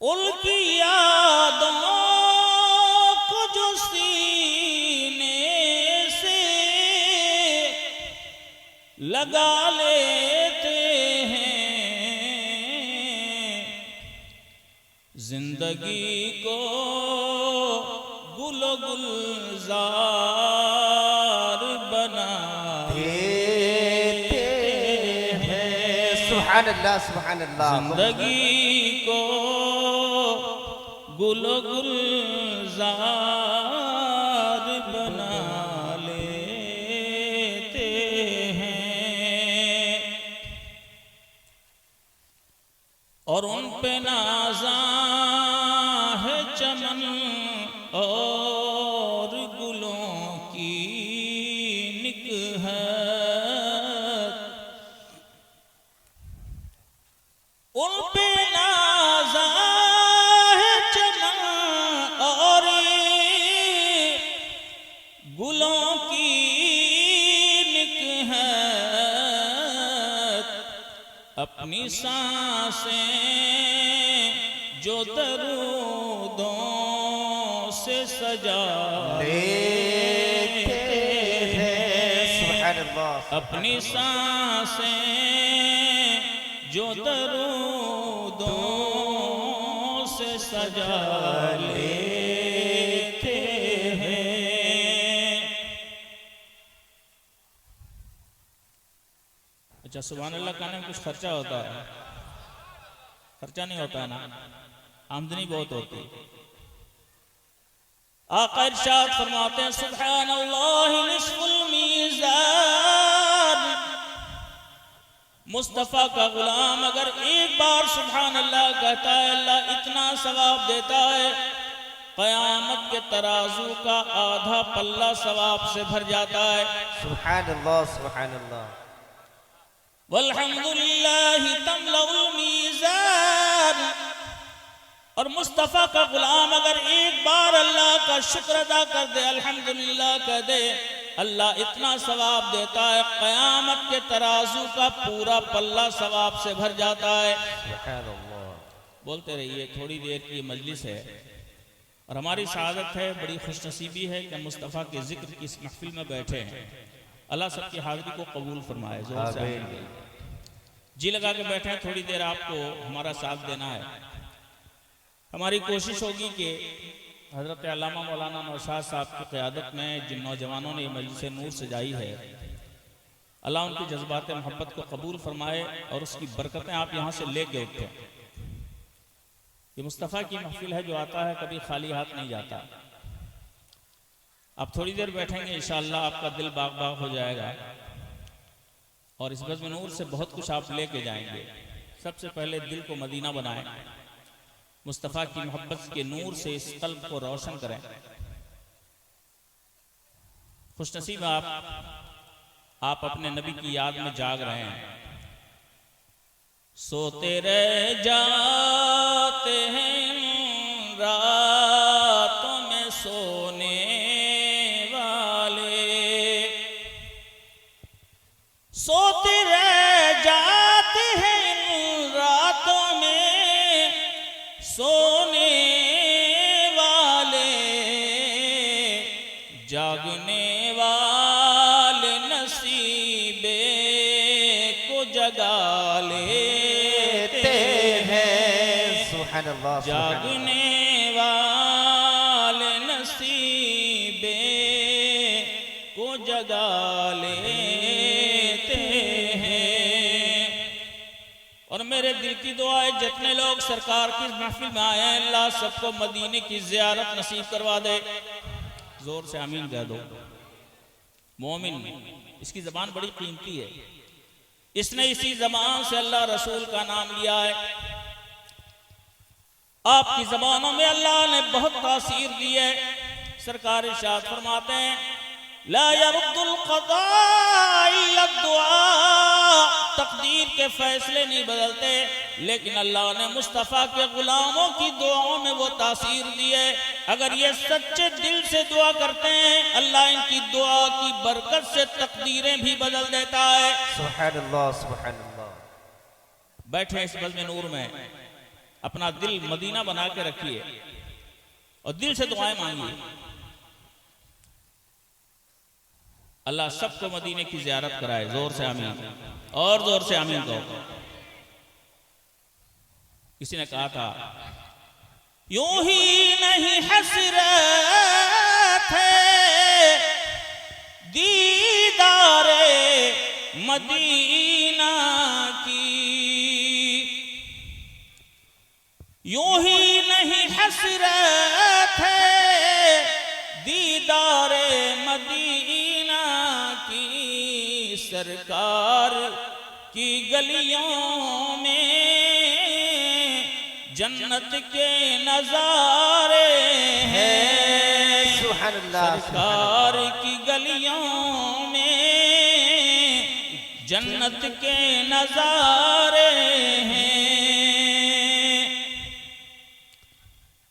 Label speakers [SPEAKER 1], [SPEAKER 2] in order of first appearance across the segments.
[SPEAKER 1] उनकी यादों को जो सीने से लगा लेते हैं, जिंदगी को गुलो गुलजार बना देते हैं।
[SPEAKER 2] सुभान अल्लाह, सुभान अल्लाह।
[SPEAKER 1] जिंदगी को गुलो गुलजार बना लेते हैं और उन पे नाज़ा है चमन और गुलों की निकहत। उन पे नाज़ा है चमन और गुलों की निकहत। अपनी सांसें जो दरूदों से सजा लेते हैं,
[SPEAKER 2] सुभान अल्लाह।
[SPEAKER 1] अपनी सांसें जो दरूदों से सजा लेते हैं। अच्छा, सुभान अल्लाह कहने में कुछ खर्चा होता है? खर्चा नहीं होता है ना, आमदनी बहुत होती है। आका इरशाद फरमाते हैं, सुभान अल्लाह निस्फुल मीज़ान। मुस्तफ़ा का गुलाम अगर एक बार सुभान अल्लाह कहता है, अल्लाह इतना सवाब देता है, क़यामत के तराजू का आधा पल्ला सवाब से भर जाता है।
[SPEAKER 2] सुभान अल्लाह, सुभान अल्लाह।
[SPEAKER 1] वल्हम्दुलिल्लाहि तमलउल मीज़ान। और मुस्तफ़ा का गुलाम अगर एक बार अल्लाह का शुक्र अदा कर दे, अल्हम्दुलिल्लाह कह दे, अल्लाह इतना सवाब देता है, क़यामत के तराजू का पूरा पल्ला सवाब से भर जाता है। बोलते रहिए, थोड़ी देर की मजलिस है और हमारी सआदत है, बड़ी खुशनसीबी है कि मुस्तफ़ा के जिक्र की इस महफिल में बैठे हैं। अल्लाह सबकी हाज़िरी को कबूल फरमाए। जोर से जी लगा के बैठे हैं, थोड़ी देर आपको हमारा साथ देना है। हमारी कोशिश होगी कि हज़रत अल्लामा मौलाना नौशाद साहब की क़यादत में जिन नौजवानों ने मजलिस नूर सजाई है, अल्लाह उनकी जज्बात मोहब्बत को कबूल फरमाए और उसकी बरकतें आप यहाँ से ले के उठें। ये मुस्तफ़ा की महफिल है, जो आता है कभी खाली हाथ नहीं जाता। आप थोड़ी देर बैठेंगे, इंशाअल्लाह आपका दिल बाग बाग हो जाएगा और इस बज़्म नूर से बहुत कुछ आप लेके जाएंगे। सबसे पहले दिल को मदीना बनाएं, मुस्तफ़ा की मोहब्बत के नूर से इस कल्ब को रोशन करें। खुशनसीब आप अपने नबी की याद में जाग रहे हैं। सोते रह जाते हैं रातों में सोने वाले, सोते रह जाते हैं रातों में सोने वाले, जागने वाले नसीबे को जगा लेते हैं।
[SPEAKER 2] सुभान अल्लाह।
[SPEAKER 1] जागने वाले नसीबे को जगा लेते हैं। और मेरे दिल की दुआ है, जितने लोग सरकार की महफिल में आए हैं, अल्लाह सबको मदीने की ज़ियारत नसीब करवा दे। जोर से आमीन कह दो। मोमिन, इसकी ज़बान बड़ी कीमती है, इसने इसी ज़बान से अल्लाह रसूल का नाम लिया है। आपकी ज़बानों में अल्लाह ने बहुत तासीर दी है। सरकार इरशाद फरमाते हैं, ला यरुद्दुल क़ज़ा इल्ला दुआ। तकदीर के फैसले नहीं बदलते, लेकिन अल्लाह ने मुस्तफ़ा के गुलामों की दुआओं में वो तासीर दी है। अगर ये सच्चे दिल से दुआ करते हैं, अल्लाह इनकी दुआ की बरकत से तकदीरें भी बदल देता है।
[SPEAKER 2] सुभान अल्लाह, सुभान अल्लाह।
[SPEAKER 1] बैठे इस बज़्म नूर में, अपना दिल मदीना बना के रखिए और दिल से दुआएं मांगिए। अल्लाह सबको मदीने की ज़ियारत कराए। जोर से आमीन, और जोर से आमीन कहो। किसी ने कहा था यूं ही नहीं हसरत है दीदारे मदीना की, यूं ही नहीं हसरत है दीदारे मदीना की, सरकार की गलियों में जन्नत के नजारे हैं। सरकार की गलियों में जन्नत के नजारे हैं।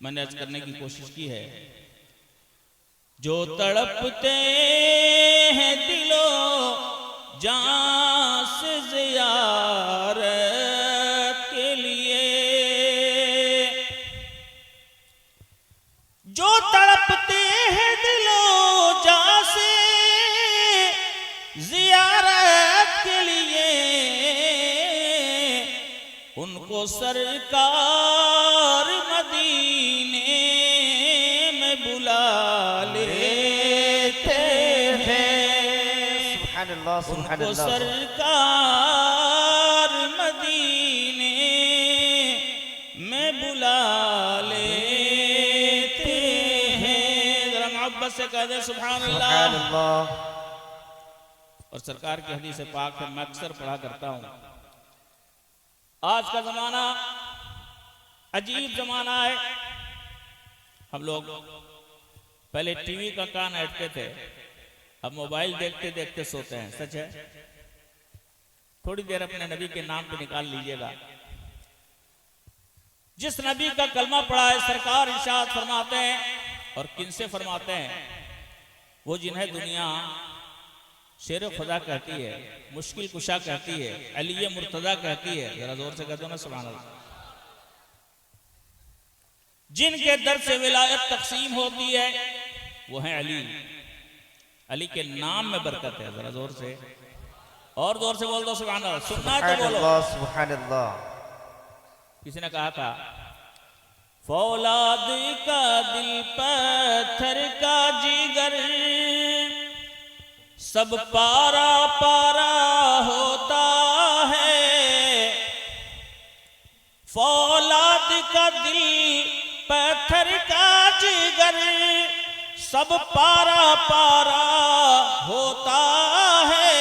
[SPEAKER 1] मैंने अर्ज करने की कोशिश की है, जो तड़पते हैं दिलो जान से ज़ियारत के लिए, जो तड़पते हैं दिलो जान से ज़ियारत के लिए, उनको सरकार मदीने में बुला लेते हैं। उनको सरकार मदीने में बुला लेते हैं। जरा मोहब्बत से कह दे सुभान अल्लाह। और सरकार की हदीस पाक है, मैं अक्सर पढ़ा करता हूं। आज का जमाना अजीब जमाना है। हम लोग पहले टीवी का कान ऐंठते थे, अब मोबाइल देखते देखते सोते हैं। सच है? थोड़ी देर अपने नबी के नाम पे निकाल लीजिएगा। जिस नबी का कलमा पढ़ा है, सरकार इरशाद फरमाते हैं, और किनसे फरमाते हैं? वो जिन्हें दुनिया शेर खुदा कहती है, मुश्किल कुशा कहती है, अली मुर्तदा कहती है। जरा जोर से कह दो ना सुभान अल्लाह। जिनके दर से विलायत तकसीम होती है वो है अली। अली के नाम में बरकत है। जरा जोर से और जोर से बोल दो सुभान अल्लाह। सुनना है तो बोलो
[SPEAKER 2] सुभान अल्लाह।
[SPEAKER 1] किसी ने कहा था फौलाद का दिल पत्थर का जिगर, सब पारा पारा होता है। फौलाद का दिल पत्थर का जिगर, सब पारा पारा होता है।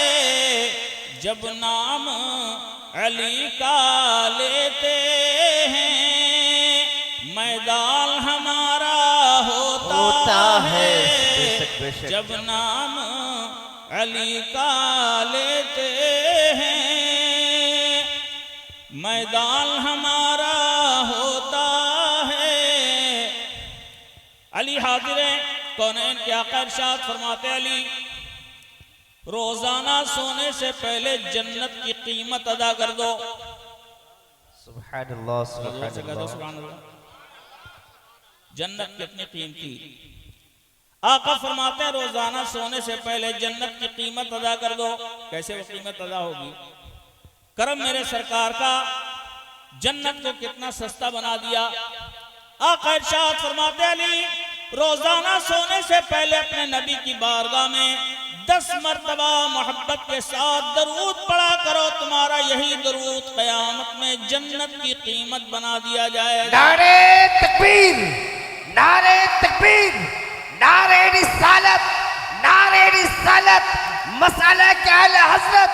[SPEAKER 1] जब नाम अली का लेते हैं, मैदान हमारा होता है। जब नाम अली का लेते हैं, मैदान हमारा होता है। अली हाजिर है, कौनैन के आका इरशाद फरमाते अली रोजाना सोने से पहले जन्नत की कीमत अदा कर दो।
[SPEAKER 2] सुभान अल्लाह, सुभान अल्लाह।
[SPEAKER 1] जन्नत कितनी कीमती। आका फरमाते हैं रोजाना सोने से पहले जन्नत की कीमत अदा कर दो। कैसे वो कीमत अदा होगी? करम मेरे सरकार का, जन्नत को कितना सस्ता बना दिया। आका इरशाद फरमाते अली रोजाना सोने से पहले अपने नबी की बारगाह में 10 मरतबा मोहब्बत के साथ दरूद पढ़ा करो। तुम्हारा यही दरूद क़यामत में जन्नत की कीमत बना दिया जाएगा।
[SPEAKER 2] नारे तकबीर, नारे तकबीर, नारे रिसालत, नारे रिसालत, मसाला के आले हजरत।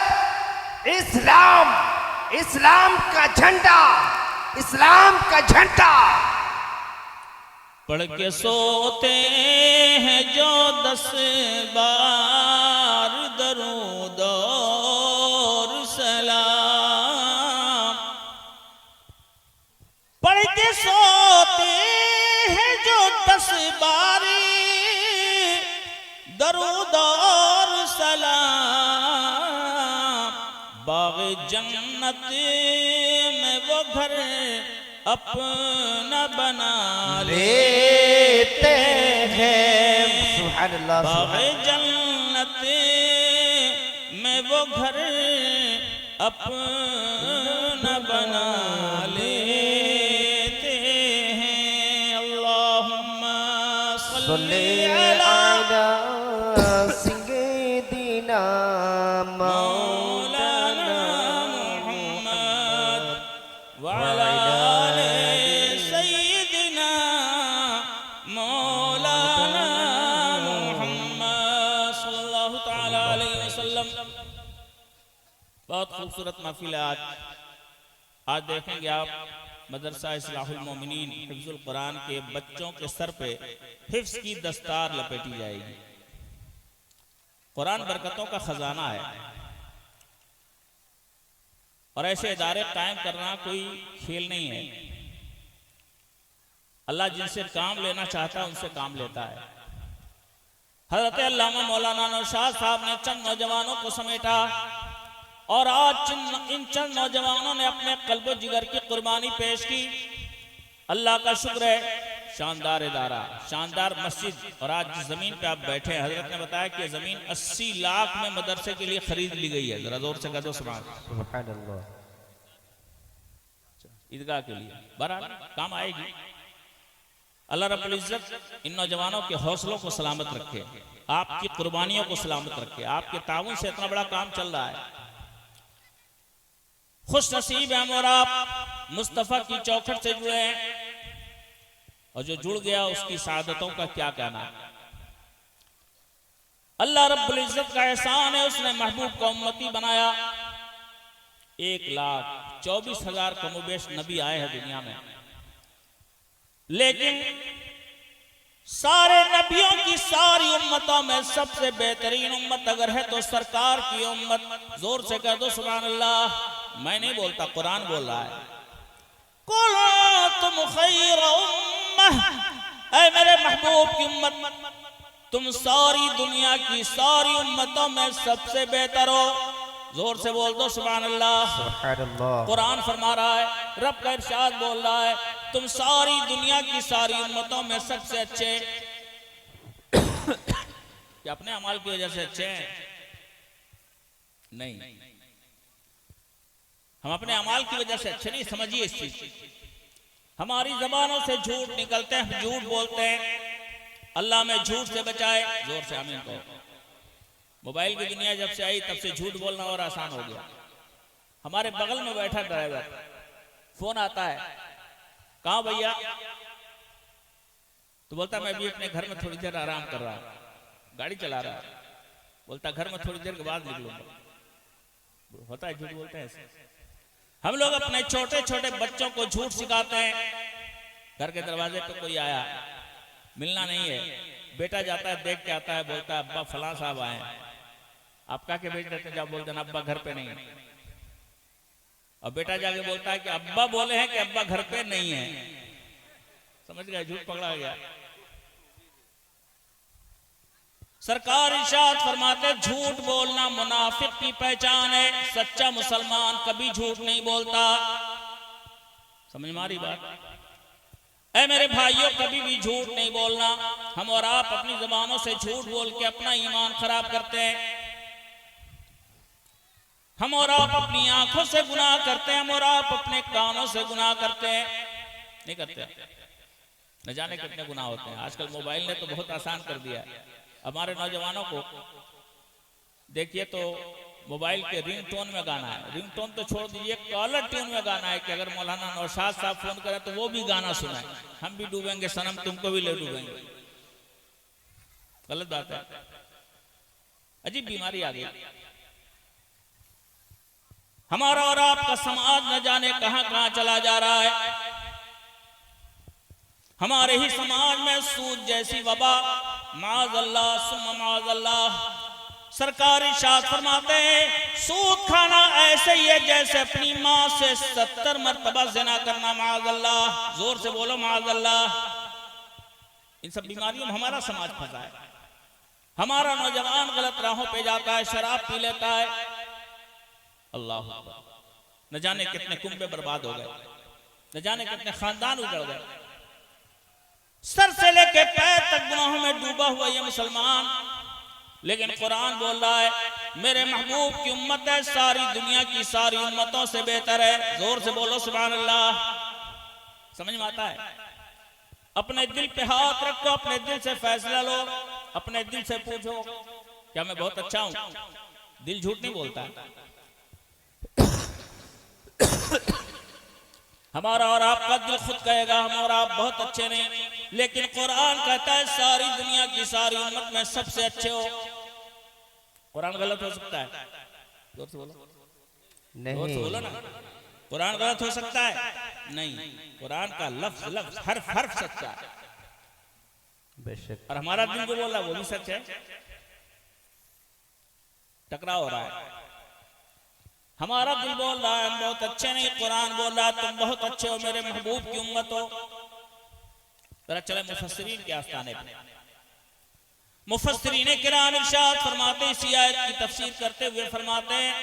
[SPEAKER 2] इस्लाम, इस्लाम का झंडा, इस्लाम का झंडा।
[SPEAKER 1] पढ़ के सोते हैं जो 10 बार दरूद और सलाम, पढ़ के सोते हैं जो 10 बार दरूद और सलाम, बाग़ जन्नत में वो घर अपना बना
[SPEAKER 2] लेते हैं। सुभान अल्लाह,
[SPEAKER 1] बाग़े जन्नत में वो घर अपना बना लेते हैं। अल्लाहुम्मा सल्ली अला
[SPEAKER 2] सय्यिदिना
[SPEAKER 1] मौलाना मुहम्मद व अला आले सय्यिदिना मौलाना मुहम्मद सल्लल्लाहु तआला अलैहि वसल्लम। बहुत खूबसूरत महफिल है आज देखेंगे आप मदरसा इस्लाहुल मोमिनीन हिफ्जुल कुरान के बच्चों के सर पे हिफ्ज की दस्तार लपेटी जाएगी। कुरान बरकतों का खजाना है और ऐसे इदारे कायम करना कोई खेल नहीं है। अल्लाह जिनसे काम लेना चाहता है उनसे काम लेता है। हजरत अल्लामा मौलाना नौशाद साहब ने चंद नौजवानों को समेटा और आज इन चंद नौजवानों ने अपने कल्बो जिगर की कुर्बानी पेश की। अल्लाह का शुक्र है, शानदार इदारा, शानदार मस्जिद। और आज जिस जमीन पे आप बैठे हैं, हजरत ने बताया कि जमीन 80 लाख में मदरसे के लिए खरीद ली गई है। जरा जोर से कह दो सुभान अल्लाह। ईदगाह के लिए बहरहाल काम आएगी। अल्लाह रब्बुल इज्जत इन नौजवानों के हौसलों को सलामत रखे, आपकी कुर्बानियों को सलामत रखे। आपके ताउन से इतना बड़ा काम चल रहा है। खुश नसीब है और आप मुस्तफा की चौखट से जुड़े हैं और जो जुड़ गया उसकी सादतों का क्या कहना। अल्लाह रब्बुल इज्जत का एहसान है, उसने महबूब को उम्मती बनाया। 1,24,000 कमोबेश नबी आए हैं दुनिया में, लेकिन सारे नबियों की सारी उम्मतों में सबसे बेहतरीन उम्मत अगर है तो सरकार की उम्मत। जोर से कह दो सुभान अल्लाह। मैं नहीं बोलता, कुरान बोल रहा है। कुल तुम खैर उम्मह, ऐ मेरे महबूब की उम्मत, तुम सारी दुनिया की सारी उम्मतों में सबसे बेहतर हो। जोर से बोल दो सुभान अल्लाह। कुरान फरमा रहा है, रब का इरशाद बोल रहा है, तुम सारी दुनिया की सारी उम्मतों में सबसे अच्छे। क्या अपने अमाल की वजह से अच्छे हैं? नहीं, हम अपने अमाल की वजह से अच्छे नहीं। समझिए इस चीज, हमारी जबानों से झूठ निकलते हैं, हम झूठ बोलते हैं। अल्लाह में झूठ से बचाए। जोर से आमीन कहो। मोबाइल की दुनिया जब से आई तब से झूठ बोलना और आसान हो गया। हमारे बगल में बैठा ड्राइवर, फोन आता है, कहाँ भैया? तो बोलता मैं भी अपने घर में थोड़ी देर आराम कर रहा हूं, गाड़ी चला रहा है। बोलता घर में थोड़ी देर के बाद निकलूंगा। होता है, झूठ बोलते हैं ऐसे। हम लोग अपने छोटे छोटे बच्चों को झूठ सिखाते हैं। घर के दरवाजे पे कोई आया, मिलना नहीं है, बेटा जाता है, देख के आता है, बोलता है अब्बा फलां साहब आए हैं। आप क्या के भेज देते हैं? जब बोलते हैं अब्बा घर पे नहीं है, और बेटा जाके बोलता है कि अब्बा बोले हैं कि अब्बा घर पे नहीं है। समझ गए? झूठ पकड़ा गया। सरकार इरशाद फरमाते, झूठ बोलना मुनाफिक की पहचान है। सच्चा मुसलमान कभी झूठ नहीं बोलता। समझ मारी बात? ऐ मेरे भाइयों, कभी भी झूठ नहीं बोलना। हम और आप अपनी जबानों से झूठ बोल के अपना ईमान खराब करते हैं। हम और आप अपनी आंखों से गुनाह करते हैं, हम और आप अपने कानों से गुनाह करते हैं। नहीं करते? न जाने कितने गुनाह होते हैं। आजकल मोबाइल ने तो बहुत आसान कर दिया है। हमारे नौजवानों को देखिए तो मोबाइल के रिंगटोन में गाना है। रिंगटोन तो छोड़ दीजिए, कॉलर ट्यून में गाना है कि अगर मौलाना नौशाद साहब फोन करें तो वो भी गाना सुनाए, हम भी डूबेंगे सनम, तुमको भी ले डूबेंगे। गलत बात है। अजीब बीमारी आ गई। हमारा और आपका समाज न जाने कहां कहां चला जा रहा है। हमारे ही समाज में सूद जैसी वबा, माज़अल्लाह सुम्मा माज़अल्लाह। सरकार इरशाद फरमाते हैं, सूद खाना ऐसे ही है जैसे अपनी माँ से 70 मरतबा ज़िना करना। माज़अल्लाह। जोर से बोलो माज़अल्लाह। इन सब बीमारियों में हमारा समाज फंसा है। हमारा नौजवान गलत राहों पे जाता है, शराब पी लेता है। अल्लाह, न जाने कितने कुंबे बर्बाद हो गए। न जाने कितने खानदान उजड़ गए। सर से लेके पैर तक गुनाहों में डूबा हुआ ये मुसलमान, लेकिन कुरान बोल रहा है मेरे महबूब की उम्मत है सारी दुनिया की सारी उम्मतों से बेहतर है। जोर से बोलो सुभान अल्लाह। समझ में आता है? अपने दिल पे हाथ रखो, अपने दिल से फैसला लो, अपने दिल से पूछो क्या मैं बहुत अच्छा हूं? दिल झूठ नहीं बोलता है। हमारा और आपका दिल खुद कहेगा हम और आप बहुत अच्छे नहीं, लेकिन कुरान कहता है सारी दुनिया की सारी उम्मत में सबसे अच्छे हो। कुरान गलत हो सकता है? जोर से बोलो। जोर से बोलो ना। कुरान गलत हो सकता है? नहीं। कुरान का लफ्ज लफ्ज हर्फ हर्फ सच्चा है।
[SPEAKER 2] बेशक।
[SPEAKER 1] और हमारा दिल जो बोल रहा है वो भी सच है। टकराव हो रहा है। हमारा दिल बोल रहा है हम बहुत अच्छे नहीं, कुरान बोल रहा है तुम बहुत अच्छे हो, मेरे महबूब की उम्मत हो। जरा चले मुफस्सिरीन के आस्थाने पे। मुफस्सिरीन किराम इरशाद फरमाते इसी आयत की तफसीर करते हुए फरमाते हैं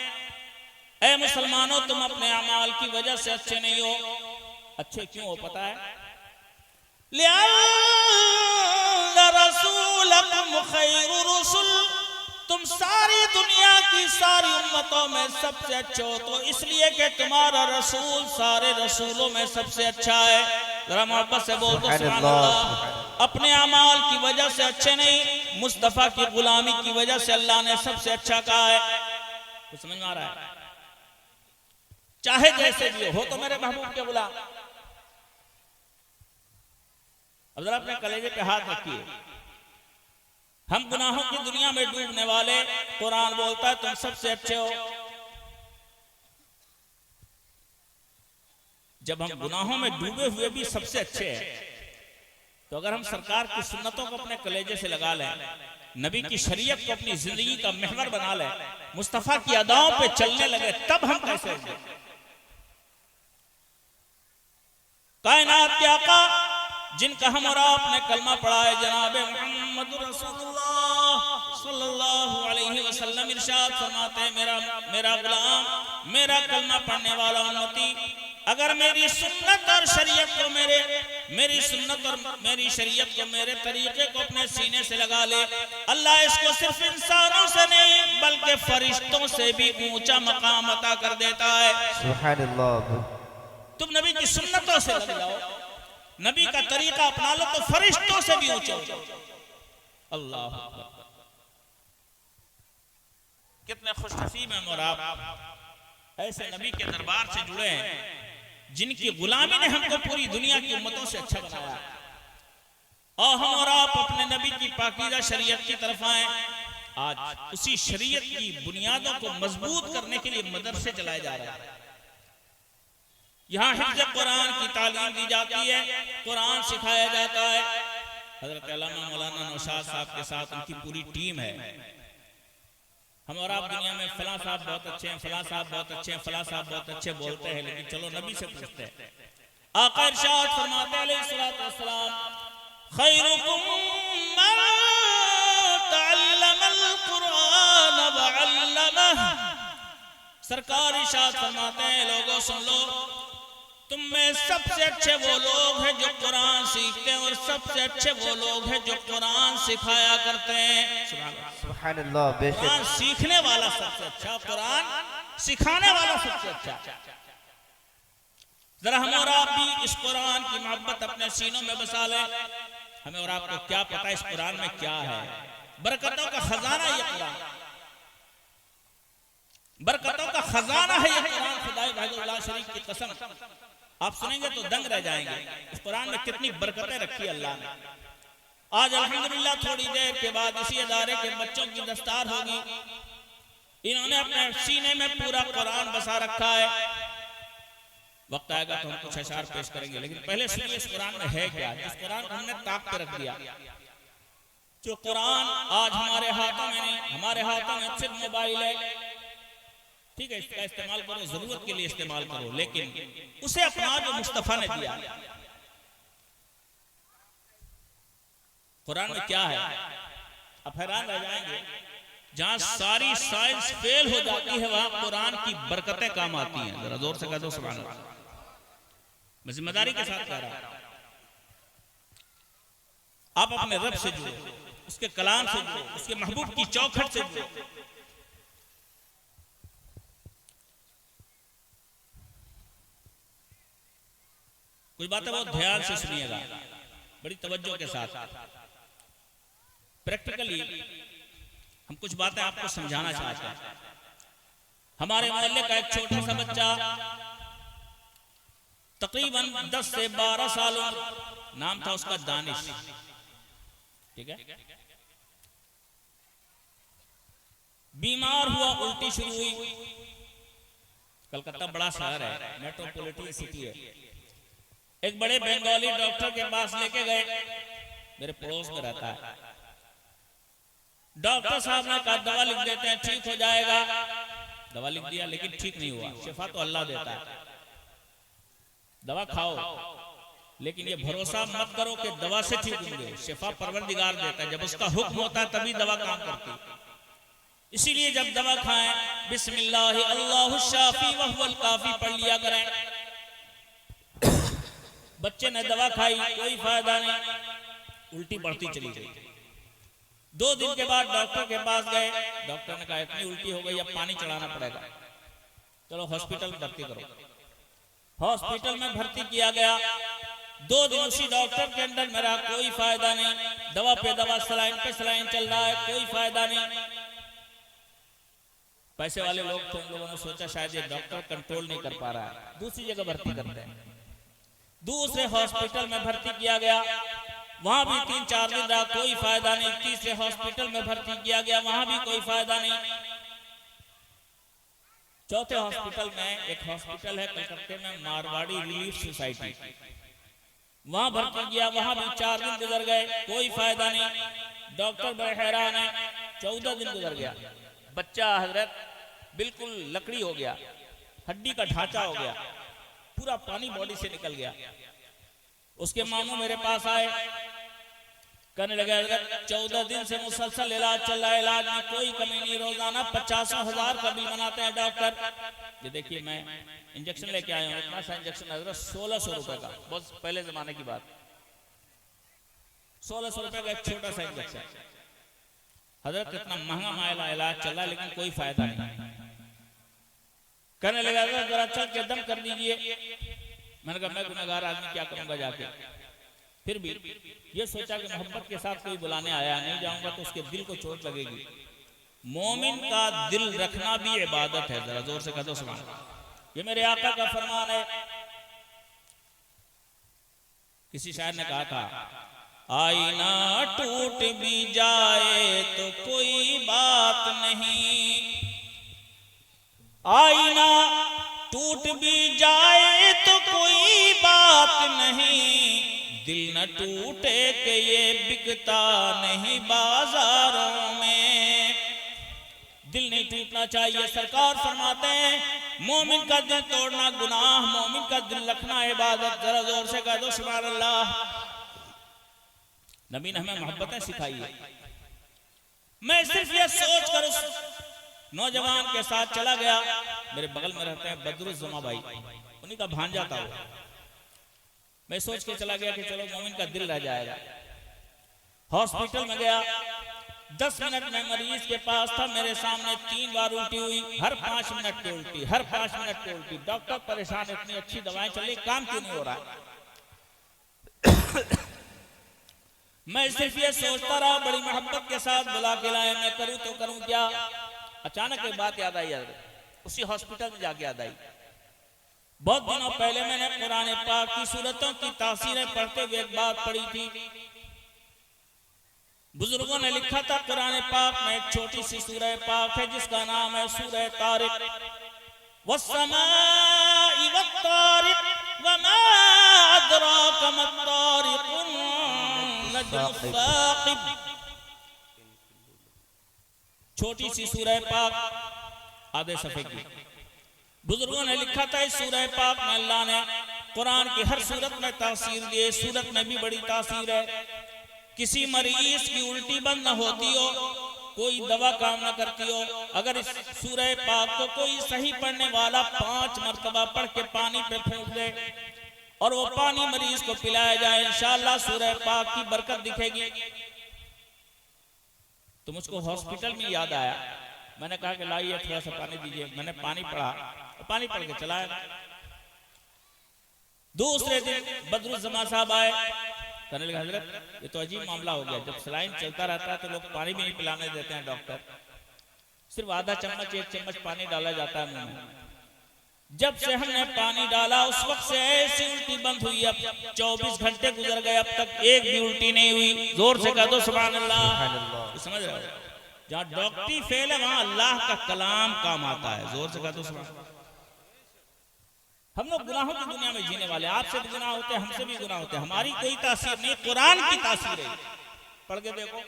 [SPEAKER 1] ऐ मुसलमानों तुम अपने अमाल की वजह से अच्छे नहीं हो। अच्छे क्यों हो पता है? लिअन्ना रसूलकुम खैरुर रुसुल, तुम सारी दुनिया की सारी उम्मतों में सबसे अच्छे हो, तो इसलिए कि तुम्हारा रसूल सारे रसूलों में सबसे अच्छा है। जरा मोहब्बत से बोल दो सुभान अल्लाह। अपने अमाल की वजह से अच्छे नहीं, मुस्तफा की गुलामी की वजह से अल्लाह ने सबसे अच्छा कहा है। तो समझ में आ रहा है? चाहे जैसे भी हो तो मेरे महबूब के गुलाम। अब जरा अपने कलेजे पे हाथ रखिए। हम गुनाहों की दुनिया में डूबने वाले, कुरान बोलता है तुम सबसे अच्छे हो। जब हम गुनाहों में डूबे हुए भी सबसे अच्छे हैं, तो अगर हम सरकार की सुन्नतों को अपने कलेजे से लगा लें, नबी की शरीयत को अपनी जिंदगी का महवर बना लें, मुस्तफा की अदाओं पे चलने लगे, तब हम कैसे होंगे? कायनात के आका जिनका हम और आपने कलमा पढ़ा है, जनाब मोहम्मद रसूलुल्लाह सल्लल्लाहु अलैहि वसल्लम इरशाद फरमाते हैं मेरा गुलाम, मेरा कलमा पढ़ने वाला उम्मती अगर मेरी सुन्नत और शरीयत को मेरी सुन्नत और मेरी शरीयत को, मेरे तरीके को अपने सीने से लगा ले, अल्लाह इसको सिर्फ इंसानों से नहीं बल्कि फरिश्तों से भी ऊंचा मकाम अता कर देता है। सुभान अल्लाह। तुम नबी की सुन्नतों से लग जाओ, नबी का तरीका अपना लो तो फरिश्तों से भी ऊंचे हो जाओ। अल्लाह कितने खुशनसीब हैं और आप ऐसे नबी के दरबार से जुड़े हैं जिनकी गुलामी ने हमको पूरी दुनिया की उम्मतों से अच्छा बनाया। और हम और आप अपने नबी की पाकीज़ा शरीयत की तरफ आए। आज उसी शरीयत की बुनियादों को मजबूत करने के लिए मदरसे चलाए जा रहे हैं। यहाँ हिफ्ज़ कुरान की तालीम दी जाती है, कुरान सिखाया जाता है। हज़रत अल्लामा मौलाना नौशाद साहब के साथ उनकी पूरी टीम है। हम और आप दुनिया में फलां साहब बहुत अच्छे हैं, फलां साहब बहुत अच्छे हैं, फलां साहब बहुत अच्छे बोलते हैं, लेकिन चलो नबी से पूछते हैं। आका इरशाद फरमाते अलैहिस्सलातु वस्सलाम खैरुकुम मन तअल्लमल कुरान व अल्लमह। सरकार इरशाद फरमाते हैं लोगों सुन लो, तुम में सबसे अच्छे वो लोग हैं जो कुरान सीखते हैं और सबसे अच्छे वो लोग हैं जो कुरान सिखाया करते हैं। सुभान अल्लाह। कुरान सीखने वाला सबसे अच्छा, कुरान सिखाने वाला सबसे अच्छा। जरा हम और आप भी इस कुरान की मोहब्बत अपने सीनों में बसा लें। हमें और आपको क्या पता इस कुरान में क्या है? बरकतों का खजाना ये कुरान, बरकतों का खजाना है ये कुरान। खुदाई वहदहुल्लाह शरीफ की कसम, आप सुनेंगे तो दंग रह जाएंगे। इस कुरान में कितनी बरकतें रखी अल्लाह ने। आज अल्हम्दुलिल्लाह थोड़ी देर के बाद इसी अदारे के बच्चों की दस्तार होगी। इन्होंने अपने सीने में पूरा कुरान बसा रखा है। वक्त आएगा तो हम कुछ अशार पेश करेंगे, लेकिन पहले सुनिए इस कुरान में है क्या। जिस कुरान को हमने ताक पे रख दिया, जो कुरान आज हमारे हाथों में नहीं, हमारे हाथों में सिर्फ मोबाइल है, ठीक है, इसका इस्तेमाल करो, जरूरत के लिए इस्तेमाल करो, लेकिन उसे अपना जो मुस्तफा ने दिया। कुरान में क्या है आप हैरान रह जाएंगे। जहां सारी साइंस फेल हो जाती है वहां कुरान की बरकतें काम आती हैं। जरा जोर से कह दो सुभान अल्लाह। मैं जिम्मेदारी के साथ कह रहा हूं। आप अपने रब से जुड़ो, उसके कलाम से जुड़ो, उसके महबूब की चौखट से जुड़ो। कुछ बातें बहुत ध्यान से सुनिएगा, बड़ी तवज्जो के साथ। प्रैक्टिकली हम कुछ बातें आपको समझाना चाहते हैं। हमारे मोहल्ले का एक छोटा सा बच्चा, तकरीबन 10 से 12 साल उम्र, नाम था उसका दानिश, ठीक है। बीमार हुआ, उल्टी शुरू हुई। कलकत्ता बड़ा शहर है, मेट्रोपॉलिटन सिटी है। एक बड़े बंगाली डॉक्टर के पास लेके गए, मेरे पड़ोस में रहता है। डॉक्टर साहब ने कहा दवा लिख देते हैं, ठीक हो जाएगा। दवा लिख दिया, लेकिन ठीक नहीं हुआ। शिफा तो अल्लाह देता है, दवा खाओ, लेकिन ये भरोसा मत करो कि दवा से ठीक होंगे। शिफा परवरदिगार देता है, जब उसका हुक्म होता है तभी दवा काम करती है। इसीलिए जब दवा खाएं बिस्मिल्लाह अल्लाहु शाफी व हुवल काफी पढ़ लिया करें। बच्चे ने दवा खाई, कोई फायदा नहीं, उल्टी बढ़ती चली गई। 2 दिन के बाद डॉक्टर के पास गए। डॉक्टर ने कहा इतनी उल्टी हो गई, अब पानी चढ़ाना पड़ेगा, चलो हॉस्पिटल में भर्ती करो। हॉस्पिटल में भर्ती किया गया। 2 दिन उसी डॉक्टर के अंदर मेरा कोई फायदा नहीं, दवा पे दवा, सलाइन पे सलाइन चल रहा है, कोई फायदा नहीं। पैसे वाले लोग थे, उन लोगों ने सोचा शायद ये डॉक्टर कंट्रोल नहीं कर पा रहा है, दूसरी जगह भर्ती करते हैं। दूसरे हॉस्पिटल में भर्ती किया गया, वहां भी 3-4 दिन रहा, कोई फायदा नहीं। तीसरे हॉस्पिटल में भर्ती किया गया, वहां भी कोई फायदा नहीं। चौथे हॉस्पिटल में, एक हॉस्पिटल है कलकत्ते में, मारवाड़ी रिलीफ सोसाइटी, वहां भर्ती किया, वहां भी 4 दिन गुजर गए, कोई फायदा नहीं। डॉक्टर बड़े हैरान है। 14 दिन गुजर गया, बच्चा हजरत बिल्कुल लकड़ी हो गया, हड्डी का ढांचा हो गया, पूरा पानी बॉडी से निकल गया। उसके मामू मेरे पास आए, कहने लगे हजरत 14 दिन से मुसलसल इलाज चल रहा है, इलाज में कोई कमी नहीं, रोजाना 50,000 का बिल बनाते हैं डॉक्टर। ये देखिए मैं इंजेक्शन लेके आया हूँ, इतना सा इंजेक्शन हजरत 1600 रुपए का, बहुत पहले जमाने की बात, 1600 रुपए का एक छोटा सा इंजेक्शन। हजरत इतना महंगा मायला इलाज चल रहा है, लेकिन कोई फायदा नहीं। कहने लगा जरा चल के दम कर दीजिए। मैंने कहा मैं गुनहगार आदमी क्या करूंगा जाके। फिर भी ये सोचा कि मोहब्बत के साथ कोई बुलाने आया, नहीं जाऊंगा तो उसके दिल को चोट लगेगी। मोमिन का दिल रखना भी इबादत है, जरा जोर से कह दो सुभान अल्लाह। ये मेरे आका का फरमान है। किसी शायर ने कहा था, आईना टूट भी जाए तो कोई बात नहीं, आईना टूट भी जाए तो कोई बात नहीं, दिल न टूटे कि ये बिकता नहीं बाजारों में। दिल नहीं टूटना चाहिए। सरकार फरमाते हैं मोमिन का दिल तोड़ना गुनाह, मोमिन का दिल रखना इबादत। जरा जोर से कह दो सुभान अल्लाह। नबी ने हमें मोहब्बतें सिखाई है। मैं सिर्फ ये सोच कर उस नौजवान के साथ चला गया, मेरे बगल में रहते हैं बदरुज्जमा भाई, उन्हीं का भांजा था वो। मैं सोच के चला गया कि चलो मोमिन का दिल रह जाएगा। हॉस्पिटल में गया, 10 मिनट में मरीज के पास था, मेरे सामने 3 बार उल्टी हुई, हर 5 मिनट की उल्टी, हर 5 मिनट की उल्टी। डॉक्टर परेशान, इतनी अच्छी दवाएं चली, काम क्यों नहीं हो रहा। मैं सिर्फ ये सोचता रहा, बड़ी मोहब्बत के साथ बुला के लाए, मैं करूं तो करूं क्या। अचानक एक बात याद आई, उसी हॉस्पिटल में जाके याद आई। बहुत दिनों पहले मैंने कुरान पाक की सूरतों की तासीरें पढ़ते हुए एक बात पढ़ी थी। बुजुर्गों ने लिखा था कुरान पाक में एक छोटी सी सूरह पाक है जिसका नाम है सूरह तारिक। वस्समाइ वत्तारिक वमा अदराका मत्तारिकुन नज्मुस साक़िब। छोटी सी सूरह पाक, आधे सफ़े की। बुजुर्गों ने लिखा था इस सूरह पाक में अल्लाह ने कुरान की हर सूरत में तासीर दी है। सूरत में भी बड़ी तासीर है। किसी मरीज की उल्टी बंद न होती हो, कोई दवा काम न करती हो, अगर इस सूरह पाक को कोई सही पढ़ने वाला 5 मरतबा पढ़ के पानी पे फूंक दे, और वो पानी मरीज को पिलाया जाए, इंशाअल्लाह सूरह पाक की बरकत दिखेगी। तो मुझको हॉस्पिटल में याद आया, मैंने कहा कि लाइए थोड़ा सा पानी दीजिए। मैंने पानी पढ़ा, पानी पढ़ के चलाया। दूसरे दिन बदरुज्जमान साहब आए, कहने लगे हजरत ये तो अजीब मामला हो गया, जब सलाइन चलता रहता है तो लोग पानी भी नहीं पिलाने देते हैं डॉक्टर, सिर्फ आधा चम्मच 1 चम्मच पानी डाला जाता है मुंह में। जब से हमने पानी डाला उस वक्त से ऐसी उल्टी बंद हुई। अब 24 घंटे गुजर गए, अब तक एक भी उल्टी नहीं हुई। जोर से कह दो सुभान अल्लाह। समझ रहे हो, जहाँ डॉक्टरी फेल है वहां अल्लाह का कलाम काम आता है। जोर से कह दो सुभान अल्लाह। हम लोग गुनाहों की दुनिया में जीने वाले, आपसे भी गुनाह होते हैं, हमसे भी गुनाह होते हैं, हमारी कोई तासीर नहीं, कुरान की तासीर है। पढ़ के देखो,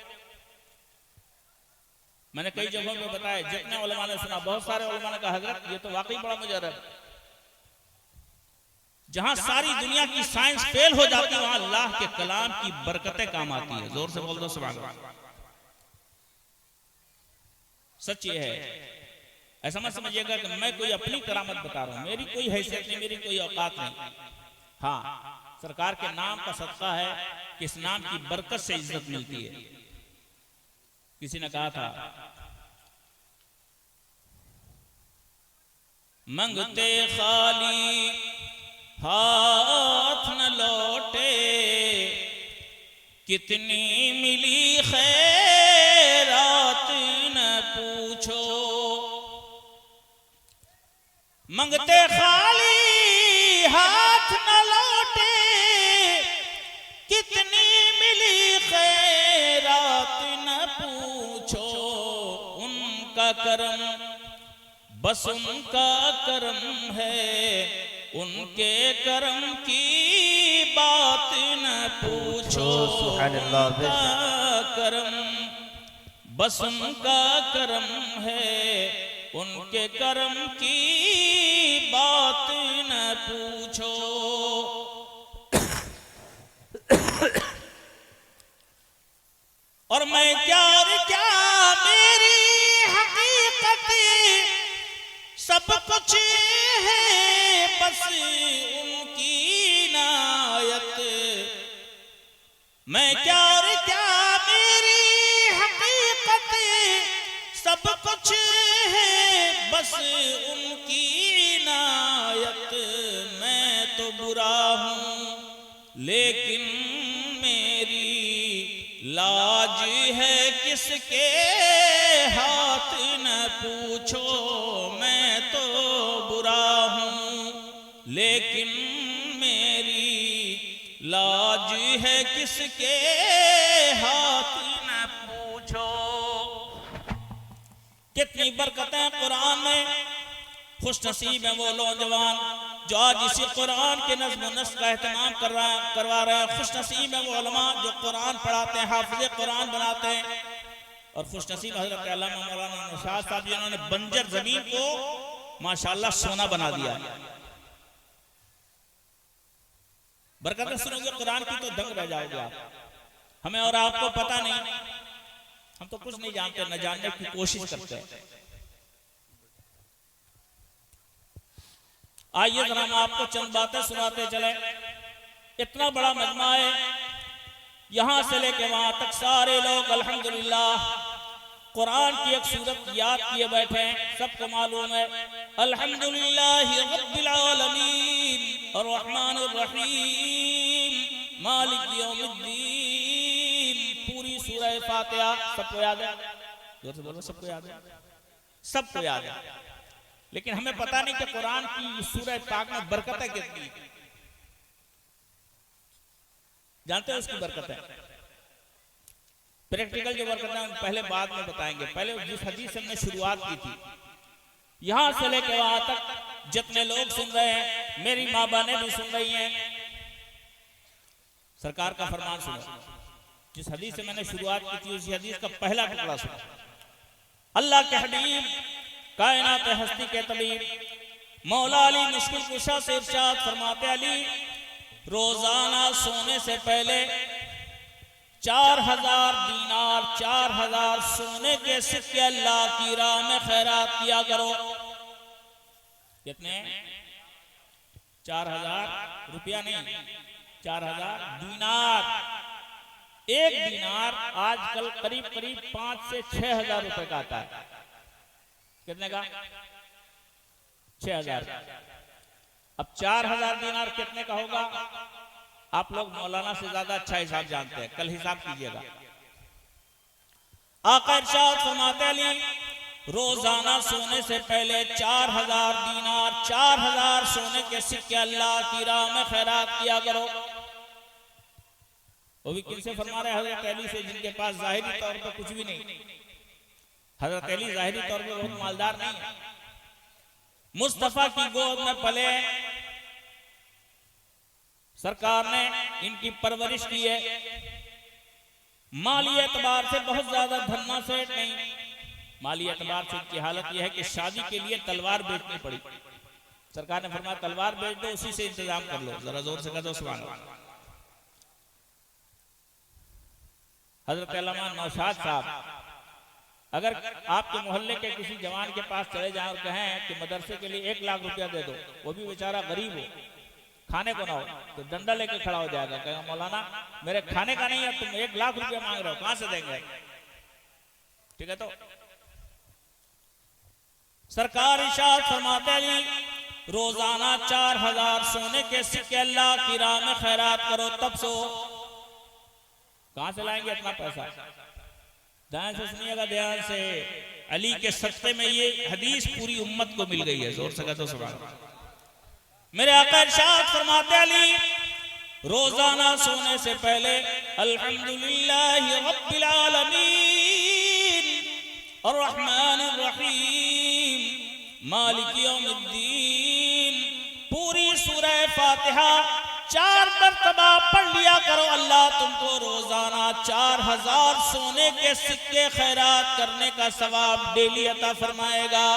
[SPEAKER 1] मैंने कई जगहों पे बताया, जितने उलमा ने सुना, बहुत सारे उलमा ने कहा हजरत ये तो वाकई बड़ा मुजर्रब। जहां सारी दुनिया की साइंस फेल हो जाती है वहां अल्लाह के कलाम की बरकतें काम आती है। जोर से बोल दो सुभान अल्लाह। सच ये है, ऐसा मत समझिएगा कि मैं कोई अपनी करामत बता रहा हूं, मेरी कोई हैसियत नहीं, मेरी कोई औकात नहीं। हाँ, सरकार के नाम का सदका है कि इस नाम की बरकत से इज्जत मिलती है। किसी ने कहा था, मंगते खाली हाथ न लौटे, कितनी मिली खैरात न पूछो। मंगते खाली हाथ न लौटे, कितनी मिली खैरात न पूछो। उनका करम बस उनका करम है, उनके करम की बात न पूछो। उनका करम बस उनका करम है, उनके करम की बात न पूछो। और मैं क्या और क्या मेरी हकीकत सब कुछ है बस उनकी नायत। मैं क्या और क्या मेरी हकीकत सब कुछ है बस उनकी नायत। मैं तो बुरा हूं लेकिन मेरी लाज है किसके हाथ न पूछो। मैं तो बुरा हूं लेकिन मेरी लाज है किसके हाथ न पूछो। कितनी बरकतें कुरान में। खुश नसीब है वो नौजवान जो आज इसी कुरान के नज़्म व नस्र का एहतमाम करवा रहे हैं। खुश नसीब है वो उलमा जो कुरान पढ़ाते हैं, हाफिज़े कुरान बनाते हैं। और खुश नसीब हज़रत अल्लामा मौलाना निशात साहब जिन्होंने बंजर जमीन को माशाअल्लाह सोना बना दिया। बरकतें सुनोगे कुरान की तो दंग रह जाओगे आप। हमें और आपको पता नहीं, हम तो कुछ नहीं जानते, न जानने की कोशिश करते हैं। आइए जरा हम आपको चंद बातें सुनाते चले। इतना बड़ा मजमा है, यहां से लेके वहां तक सारे लोग अल्हम्दुलिल्लाह कुरान की एक सूरत याद किए बैठे हैं। सबको मालूम है अल्हम्दुलिल्लाह रब्बिल आलमीन अर्रहमानिर रहीम मालिक यौमिद्दीन। पूरी सूरह फातिहा सबको याद है? जोर से बोलो, सबको याद है? सबको याद है। लेकिन हमें पता नहीं कि कुरान की सूरह पाक में बरकतें कितनी। जानते हैं उसकी बरकतें? प्रैक्टिकल जो बरकतें पहले बाद में बताएंगे। पहले जिस हदीस से हमने शुरुआत की थी, यहां से लेकर वहां तक जितने लोग सुन रहे हैं, मेरी माँ बहनें भी सुन रही हैं, सरकार का फरमान सुनो। जिस हदीस से मैंने शुरुआत की थी उसी हदीस का पहला टुकड़ा सुनो। अल्लाह के हबीब कायनात हस्ती के तबीब मौला अली मुश्किल कुशा से इरशाद फरमाते, अली रोजाना सोने से पहले 4000 दीनार 4000 सोने के सिक्के अल्लाह की राह में खैरात किया करो। कितने? 4,000 रुपया नहीं, 4,000 दीनार। एक दीनार आजकल करीब करीब 5 से 6,000 रुपए का आता है। कितने का? 6,000। अब 4,000 दीनार कितने का होगा? आप लोग मौलाना से ज्यादा अच्छा हिसाब जानते हैं, कल हिसाब कीजिएगा। आका इरशाद फरमाते हैं, रोजाना सोने से पहले 4,000 दीनार, 4,000 सोने के सिक्के अल्लाह की राह में खैरात किया करो। वो भी किनसे फरमा रहे? हजरत अली से, जिनके पास जाहिरी तौर पर कुछ भी नहीं। हजरत अली जाहिरी तौर पर बहुत मालदार नहीं है, मुस्तफा की गोद में पले, सरकार ने इनकी परवरिश की है। माली एतबार से बहुत ज्यादा धन्ना सेठ नहीं, माली एतबार से इनकी हालत यह है कि शादी के लिए तलवार बेचनी पड़ी। सरकार ने फरमाया तलवार बेच दो, उसी से इंतजाम कर लो। जरा जोर से कह दो सुभान अल्लाह। हजरत अल्लामा नौशाद साहब अगर आपके मोहल्ले के किसी जवान के पास चले जाएं और कहें कि मदरसे के लिए 1 लाख रुपया दे दो, वो भी बेचारा गरीब हो, खाने को ना हो, तो डंडा लेके खड़ा हो जाएगा, कहेगा मौलाना मेरे खाने का नहीं है, तुम 1 लाख रुपया मांग रहे हो, कहां से देंगे? ठीक है। तो सरकार इरशाद फरमाते हैं, रोजाना 4,000 सोने के सिक्के अल्लाह की राह में खैरात करो, तब सो। कहां से लाएंगे इतना पैसा? ध्यान से सुनिएगा, ध्यान से। अली के सत्ते में ये हदीस पूरी उम्मत को मिल गई है। जोर से कहते सुभान अल्लाह। मेरे आका इरशाद फरमाते, अली रोजाना सोने से पहले अल्हम्दुलिल्लाहि रब्बिल आलमीन अर्रहमानिर रहीम मालिक यौमिद्दीन पूरी सूरह फातिहा 4 मरतबा पढ़ लिया करो। अल्लाह तुमको रोजाना 4,000 सोने के सिक्के खैरात करने का सवाब डेली अता फरमाएगा।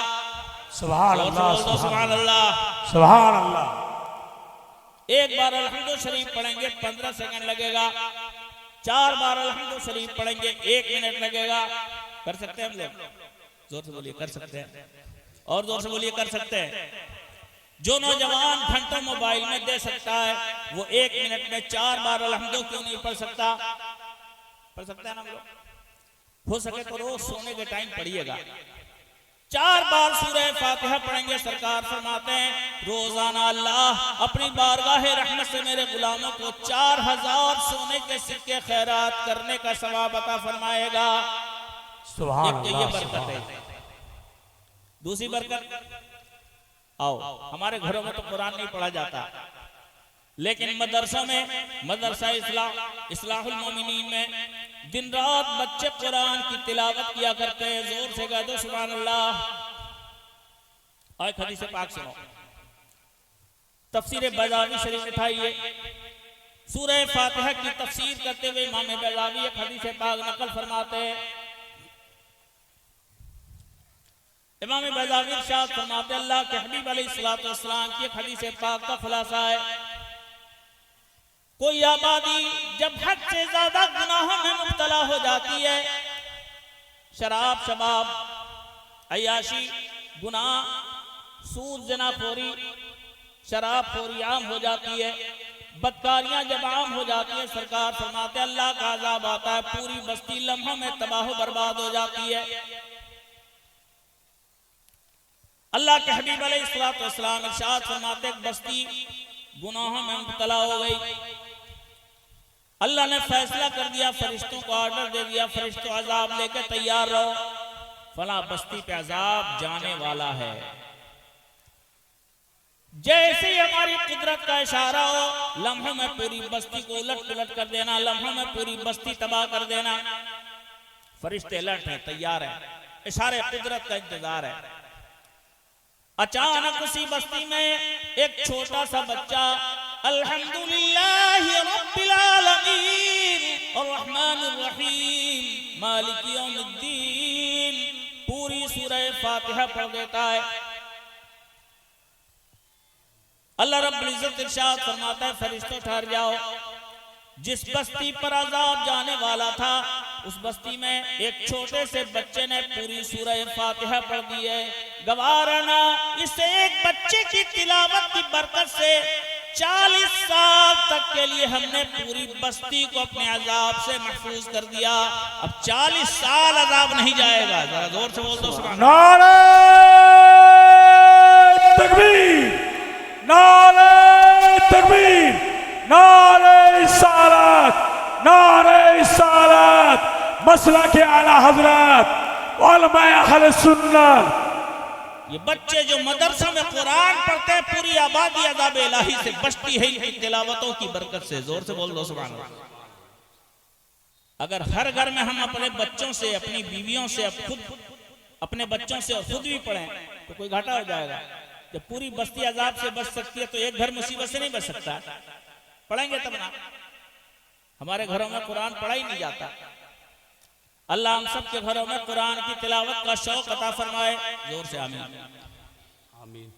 [SPEAKER 3] सुभान अल्लाह,
[SPEAKER 1] सुभान अल्लाह,
[SPEAKER 3] सुभान अल्लाह।
[SPEAKER 1] एक बार अल्हम्दु शरीफ पढ़ेंगे 15 सेकंड लगेगा, 4 बार अल्हम्दु शरीफ पढ़ेंगे 1 मिनट लगेगा। कर सकते हैं हम लोग? जोर से बोलिए, कर सकते हैं। और जोर से बोलिए, कर सकते हैं। जो नौजवान घंटों मोबाइल में दे सकता है, वो 1 मिनट में 4 बार अल्हम्दु क्यों नहीं पढ़ सकता? पढ़ सकते हैं ना हम लोग? हो सके तो रोज सोने के टाइम पढ़िएगा। 4 बार सूरह फातिहा पढ़ेंगे। सरकार फरमाते हैं रोजाना अल्लाह अपनी बारगाह रहमत से मेरे गुलामों को 4,000 सोने के सिक्के खैरात करने का सवाब अता फरमाएगा।
[SPEAKER 3] सुभान
[SPEAKER 1] ये
[SPEAKER 3] अल्लाह,
[SPEAKER 1] बरकत है। दूसरी बरकत, आओ हमारे घरों में तो कुरान नहीं पढ़ा जाता, लेकिन मदरसों में, मदरसा इस्लाहुल मोमिनीन में दिन रात बच्चे कुरान की तिलावत किया करते हैं। जोर से कह दो सुभान अल्लाह। और हदीस पाक सुनो, तफसीर बैज़ावी शरीफ उठाइए। सूरह फातिहा की तफसीर करते हुए इमाम बैज़ावी एक हदीस पाक नकल फरमाते हैं। इमाम बैज़ावी इरशाद फरमाते, अल्लाह के हबीब अलैहिस्सलातु वस्सलाम की एक हदीस पाक का खुलासा है, कोई आबादी जब हद से ज्यादा गुनाहों में मुब्तला हो जाती है, शराब, शबाब, अय्याशी, गुनाह, सूद, ज़िनाखोरी, शराबखोरी आम हो जाती है, बदकारियां जब आम हो जाती है, सरकार फरमाते अल्लाह का अज़ाब आता है, पूरी बस्ती लम्हों में तबाह बर्बाद हो जाती है। अल्लाह के हबीब अलैहिस्सलातु वस्सलाम इरशाद फरमाते, एक बस्ती गुनाहों में मुब्तला हो गई, अल्लाह ने फैसला कर दिया, फरिश्तों को ऑर्डर दे दिया, फरिश्तों अजाब लेके तैयार रहो, फला बस्ती पे अजाब जाने वाला है। जैसे ही हमारी कुदरत का इशारा हो, लम्हों में पूरी बस्ती को उलट पुलट कर देना, लम्हों में पूरी बस्ती तबाह कर देना। फरिश्ते अलर्ट हैं, तैयार हैं, इशारे कुदरत का इंतजार है। अचानक उसी बस्ती में एक छोटा सा बच्चा अल्हम्दुलिल्लाहि रब्बिल आलमीन अर्रहमानिर रहीम मालिक यौमिद्दीन पूरी सूरह फातिहा पढ़ देता है। अल्लाह रब्बुल इज्जत इरशाद फरमाता है, फरिश्तों ठहर जाओ, जिस बस्ती पर अजाब जाने वाला था उस बस्ती में एक छोटे से बच्चे ने पूरी सूरह फातिहा पढ़ दी है। गवाह रहना, इस एक बच्चे की तिलावत की बरकत से 40 साल तक के लिए हमने पूरी बस्ती को अपने अजाब से महफूज कर दिया। अब 40 साल अजाब नहीं जाएगा। जरा जोर से बोल दो सुभान अल्लाह।
[SPEAKER 3] नारे तकबीर, नारे तकबीर, नारे सालत, नारे सालत, मसला के आला हजरत उलमा अहले सुन्नत।
[SPEAKER 1] ये बच्चे जो मदरसा में कुरान पढ़ते हैं, पूरी आबादी अज़ाब इलाही से बचती है इनकी तिलावतों की बरकत से। जोर से बोल दो सुभान अल्लाह। अगर हर घर में हम अपने बच्चों से, अपनी बीवियों से, खुद अपने बच्चों से और खुद भी पढ़ें तो कोई घाटा हो जाएगा। जब पूरी बस्ती अज़ाब से बच सकती है तो एक घर मुसीबत से नहीं बच सकता। पढ़ेंगे तब ना। हमारे घरों में कुरान पढ़ा ही नहीं जाता। अल्लाह हम सब के घरों में कुरान की तिलावत का शौक अता फरमाए। जोर से आमीन
[SPEAKER 3] आमीन।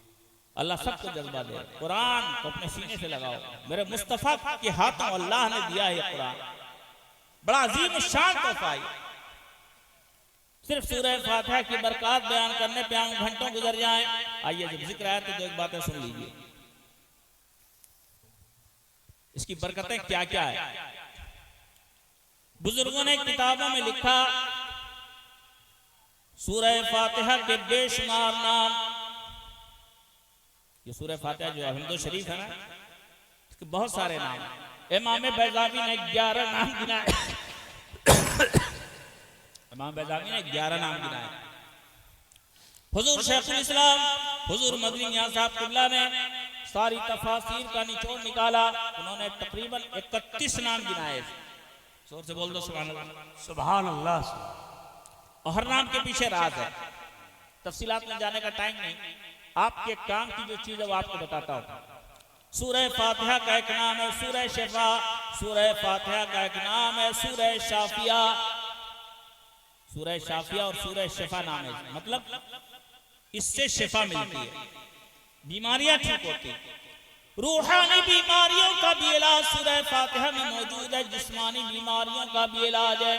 [SPEAKER 1] अल्लाह सबको जज्बा दे। कुरान को अपने सीने से लगाओ। मेरे मुस्तफा के हाथों अल्लाह ने दिया है कुरान, बड़ा अजीम शान तोहफा है। सिर्फ सूरह फातिहा की बरकत बयान करने पे हम घंटों गुजर जाएं। आइए जब जिक्र आया तो एक बातें सुन लीजिए, इसकी बरकतें क्या क्या है। बुजुर्गों ने किताबों में लिखा, सूरह फातिहा के बेशुमार नाम। ये सूरह फातिहा जो अहमद शरीफ है ना, इसके बहुत सारे नाम। इमाम बैज़ावी ने 11 नाम गिनाए। इमाम बैज़ावी ने 11 नाम गिनाए। हुजूर शेखुल इस्लाम हुजूर मदनी मियां साहब किबला ने सारी तफासीर का निचोड़ निकाला। उन्होंने तकरीबन 31 नाम गिनाए। जोर से बोल दो सुभान अल्लाह।
[SPEAKER 3] सुभान अल्लाह।
[SPEAKER 1] और हर नाम के पीछे राज है। तफसीलात में जाने का टाइम नहीं, आपके काम की जो चीज है वो आपको बताता हूँ। सूरह फातिहा का एक नाम है सूरह शिफा। सूरह फातिहा का एक नाम है सूरह शाफिया। सूरह शाफिया और सूरह शिफा नाम है, मतलब इससे शिफा मिलती है, बीमारियां ठीक होती है। रूहानी बीमारियों का भी इलाज सूरह फातिहा में मौजूद है, जिस्मानी बीमारियों का भी इलाज है।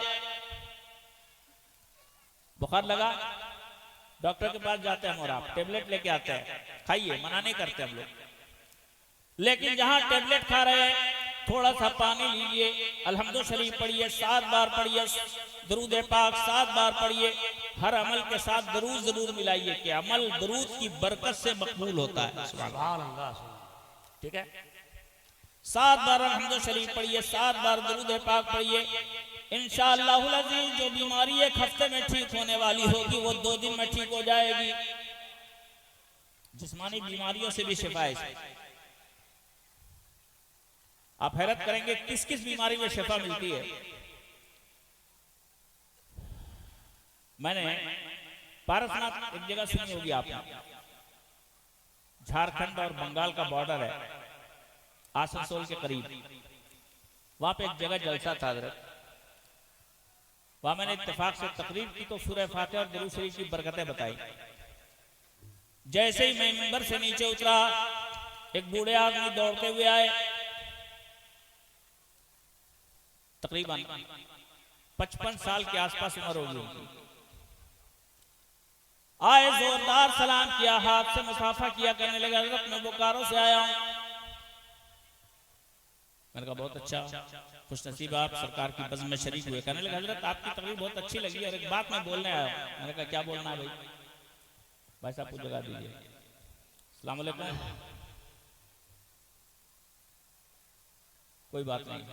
[SPEAKER 1] बुखार लगा, डॉक्टर के पास जाते हैं और आप टेबलेट लेके आते हैं, खाइए, मना नहीं करते हम लोग। लेकिन जहां टेबलेट खा रहे हैं, थोड़ा सा पानी लीजिए, अल्हम्दु शरीफ पढ़िए, 7 बार पढ़िए, दरूद पाक 7 बार पढ़िए। हर अमल के साथ दरूद जरूर मिलाइए कि अमल दरूद की बरकत से मकबूल होता है।
[SPEAKER 3] सुभान अल्लाह।
[SPEAKER 1] ठीक है, 7 बार अल्हम्दु शरीफ पढ़िए, 7 बार दरूद पाक पढ़िए। इंशाअल्लाहुल अज़ीज़ जो बीमारी एक हफ्ते में ठीक होने वाली होगी वो 2 दिन में ठीक हो जाएगी। जिस्मानी बीमारियों से भी शिफा है। आप हैरत करेंगे किस किस बीमारी में शिफा मिलती है। मैंने पारसनाथ एक जगह सुनी होगी आपने, झारखंड और बंगाल का बॉर्डर है, आसनसोल के करीब। वहां पे एक जगह जलसा था हज़रत। वहां मैंने इत्तेफाक से तकरीर की तो सूरह फातिहा और दरूद शरीफ की बरकतें बताई। जैसे ही मैं मिंबर से नीचे उतरा, एक बूढ़े आदमी दौड़ते हुए आए। तकरीबन 55 साल के आसपास उम्र होगी उनकी। आए, जोरदार सलाम किया, हाथ से मुसाफा किया, कहने लगा हज़रत मैं बोकारो से आया हूं। मैंने कहा बहुत अच्छा, खुश नसीब आप सरकार की बज़्म में शरीक हुए। कहने लगा हज़रत आपकी तकरीर बहुत अच्छी लगी और एक बात मैं बोलने आया हूं। मैंने कहा क्या बोलना है भाई? भाई साहब कुछ जगह दीजिए। अस्सलाम वालेकुम। कोई बात नहीं,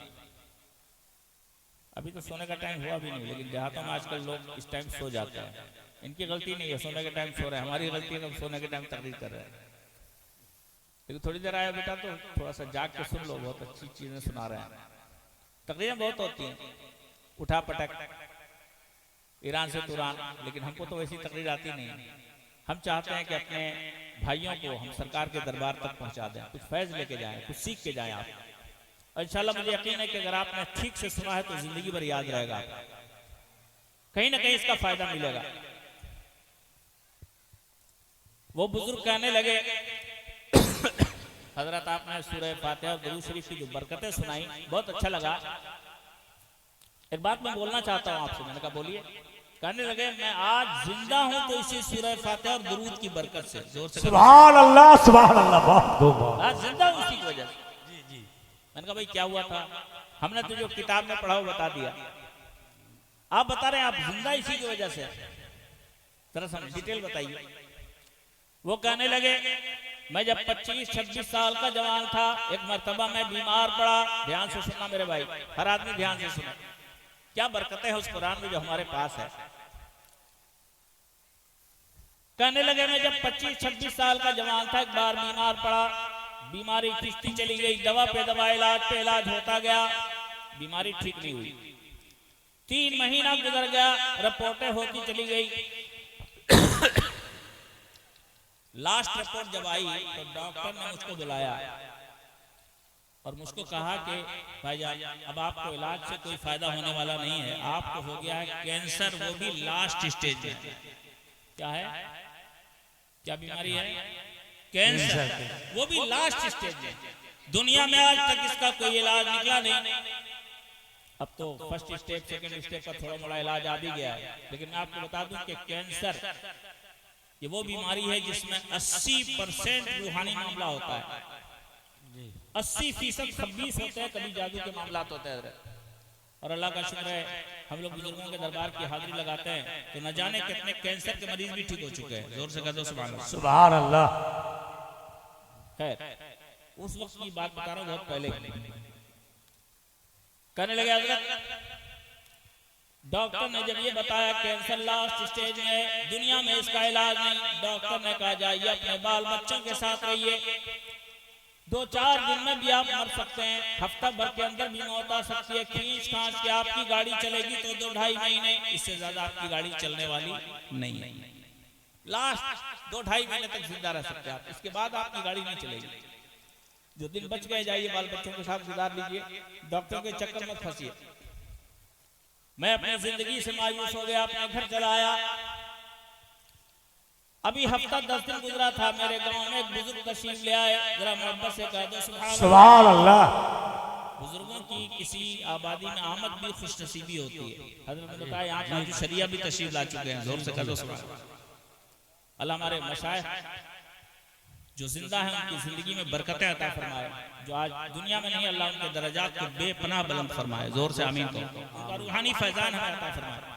[SPEAKER 1] अभी तो सोने का टाइम हुआ भी नहीं, लेकिन देहातों में आजकल लोग इस टाइम सो जाते हैं। इनकी गलती नहीं है, सोने के टाइम सो रहे हैं, हमारी गलती है कि सोने के टाइम तकरीर कर रहे हैं। लेकिन थोड़ी देर आया बेटा तो थोड़ा सा जाग के सुन लो, बहुत अच्छी चीजें सुना रहे हैं। तकरीरें बहुत होती हैं, उठा पटक, ईरान से तुरान, लेकिन हमको तो वैसी तकरीर आती नहीं। हम चाहते हैं कि अपने भाइयों को हम सरकार के दरबार तक पहुंचा दें, कुछ फैज लेके जाएं, कुछ सीख के जाएं आप। और इंशाल्लाह मुझे यकीन है कि अगर आपने ठीक से सुना है तो जिंदगी भर याद रहेगा, कहीं ना कहीं इसका फायदा मिलेगा। वो बुजुर्ग कहने लगे हजरत आपने सूरह फातिहा और दरूद शरीफ की जो बरकतें सुनाई बहुत अच्छा लगा। एक बात मैं बोलना चाहता हूं आपसे। मैंने कहा बोलिए। कहने लगे मैं आज जिंदा हूं तो इसी सूरह फातिहा और दुरूद की बरकत से। जोर से
[SPEAKER 3] सुभान अल्लाह बहुत खूब।
[SPEAKER 1] आज जिंदा हूं इसी की वजह से। जी जी। मैंने कहा भाई क्या हुआ था? हमने तो जो किताब में पढ़ा वो बता दिया, आप बता रहे हैं आप जिंदा इसी की वजह से। जरा समझ डिटेल बताइए। वो कहने लगे मैं जब 25-26 साल का जवान था, एक मर्तबा मैं बीमार पड़ा। ध्यान से सुनना मेरे भाई, हर आदमी ध्यान से सुने, क्या बरकतें हैं उस कुरान में जो हमारे पास है। कहने लगे मैं जब 25-26 साल का जवान था, एक बार बीमार पड़ा। बीमारी खिंचती चली गई, दवा पे दवा, इलाज पे इलाज होता गया, बीमारी ठीक नहीं हुई। 3 महीना गुजर गया, रिपोर्टें होती चली गई। लास्ट रिपोर्ट जब आई तो डॉक्टर ने मुझको बुलाया और मुझको कहा कि भाईजान अब आपको इलाज से कोई फायदा होने वाला नहीं है, आपको हो गया है कैंसर, वो भी लास्ट स्टेज में। क्या है, क्या बीमारी है? कैंसर, वो भी लास्ट स्टेज में। दुनिया में आज तक इसका कोई इलाज निकला नहीं। अब तो फर्स्ट स्टेप सेकंड स्टेप का थोड़ा मोड़ा इलाज आ भी गया है, लेकिन मैं आपको बता दूं कि कैंसर ये वो बीमारी है जिसमें 80% रूहानी मामला होता है, 80% 26 होते हैं, कभी जादू के मामला होते हैं। और अल्लाह का शुक्र है हम लोग बुजुर्गों के दरबार की हाजिरी लगाते हैं तो न जाने कितने कैंसर के मरीज भी ठीक हो चुके हैं। जोर से कह दो सुभान अल्लाह।
[SPEAKER 3] सुभान अल्लाह।
[SPEAKER 1] खैर उस वक्त की बात बता रहा हूँ, बहुत पहले। कहने लगे हज़रत डॉक्टर ने जब ये बताया कैंसर लास्ट स्टेज में है, दुनिया में इसका इलाज नहीं। डॉक्टर ने कहा जाइए अपने बाल बच्चों के साथ रहिए, 2-4 दिन में भी आप मर सकते हैं, हफ्ता भर के अंदर भी मौत आ सकती है। खींच खांच के आपकी गाड़ी चलेगी तो 2-2.5 महीने, इससे ज्यादा आपकी गाड़ी चलने वाली नहीं है। लास्ट 2-2.5 महीने तक जिंदा रह सकते हैं आप, इसके बाद आपकी गाड़ी नहीं चलेगी। जो दिन बच गए जाइए बाल बच्चों के साथ गुजार लीजिए, डॉक्टर के चक्कर में फंसिए। मैं अपनी जिंदगी से मायूस हो गया, अपने घर चला आया। अभी हफ्ता 10 दिन गुजरा था, मेरे गांव में एक बुजुर्ग तशरीफ ले आए। जरा मोहब्बत से कह दो
[SPEAKER 3] सुभान अल्लाह।
[SPEAKER 1] बुजुर्गों की किसी आबादी में आमद भी खुश नसीबी होती है। हजरत ने बताया यहाँ काजी शरिया भी तशरीफ ला चुके हैं। जोर से कह दो सुभान अल्लाह। अल्लाह हमारे मशाइख जो जिंदा है उनकी जिंदगी में बरकतें अता फरमाए, जो आज दुनिया में नहीं, अल्लाह उनके दर्जात को बेपनाह बुलंद फरमाए। जोर से आमीन कहो। उनका रूहानी फैजान हमें अता फरमाए।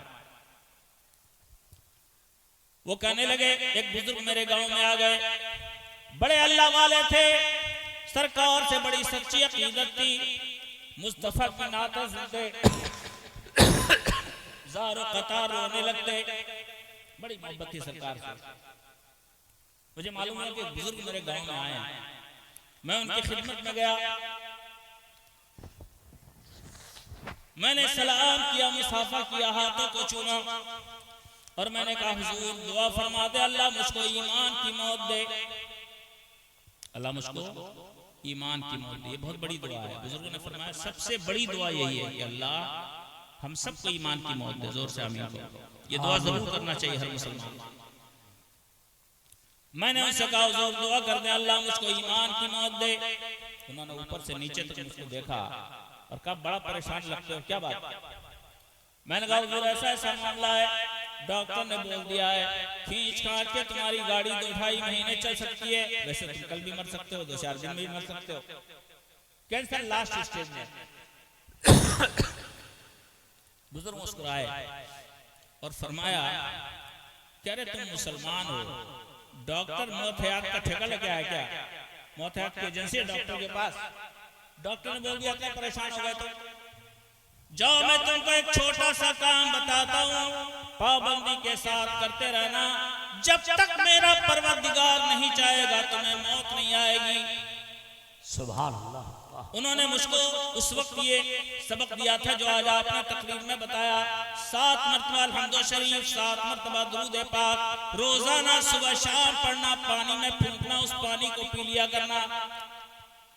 [SPEAKER 1] वो कहने लगे एक बुजुर्ग मेरे गांव में आ गए, बड़े अल्लाह वाले थे, सरकार से बड़ी सच्ची अकीदत थी, मुस्तफा की नात सुनते ज़ारो कतार रोने लगते, बड़ी मोहब्बत थी सरकार से। मुझे मालूम है कि बुजुर्ग मेरे गांव में आए, मैं उनकी खिदमत में गया, मैंने सलाम किया, मुसाफा किया, हाथों को चूमा और मैंने कहा हुजूर दुआ फरमा दे, अल्लाह मुझको ईमान की मौत दे, अल्लाह मुझको ईमान की मौत दे। ये बहुत बड़ी दुआ है। बुजुर्गों ने फरमाया सबसे बड़ी दुआ यही है कि अल्लाह हम सबको ईमान की मौत दे। जोर से आमीन कहो। ये दुआ जरूर करना चाहिए हर मुसलमान। मैंने उनसे कहा हुजूर दुआ कर दे अल्लाह मुझको ईमान की मौत दे। उन्होंने ऊपर से नीचे तक मुझको देखा और कहा बड़ा परेशान लगते हो, क्या बात? मैंने कहा हुजूर ऐसा ऐसा मामला है, डॉक्टर ने बोल दिया है खींच खांच के तुम्हारी गाड़ी 2-2.5 महीने चल सकती है, वैसे तुम कल भी मर सकते हो, 2-4 दिन में भी मर सकते हो, कैंसर लास्ट स्टेज में। बुजुर्ग मुस्कुराए और फरमाया कह रहे तुम मुसलमान हो, डॉक्टर मौत हयात का ठेका लेके आया क्या? मौत हयात की एजेंसी है डॉक्टर के पास। डॉक्टर ने बोल दिया क्या परेशान हो गए तुम, जाओ मैं तुमको एक छोटा सा काम बताता हूँ, पाबंदी के साथ करते रहना, जब तक मेरा परवरदिगार नहीं चाहेगा तुम्हें मौत नहीं आएगी।
[SPEAKER 3] सुभान अल्लाह।
[SPEAKER 1] उन्होंने मुझको उस वक्त ये सबक दिया था जो आज आपने तकरीर में बताया, 7 मरतबा अल्हम्दुलिल्लाह शरीफ, 7 मरतबा दुरूद पाक, रोजाना सुबह शाम पढ़ना, पानी में फूंकना, उस पानी को पी लिया करना।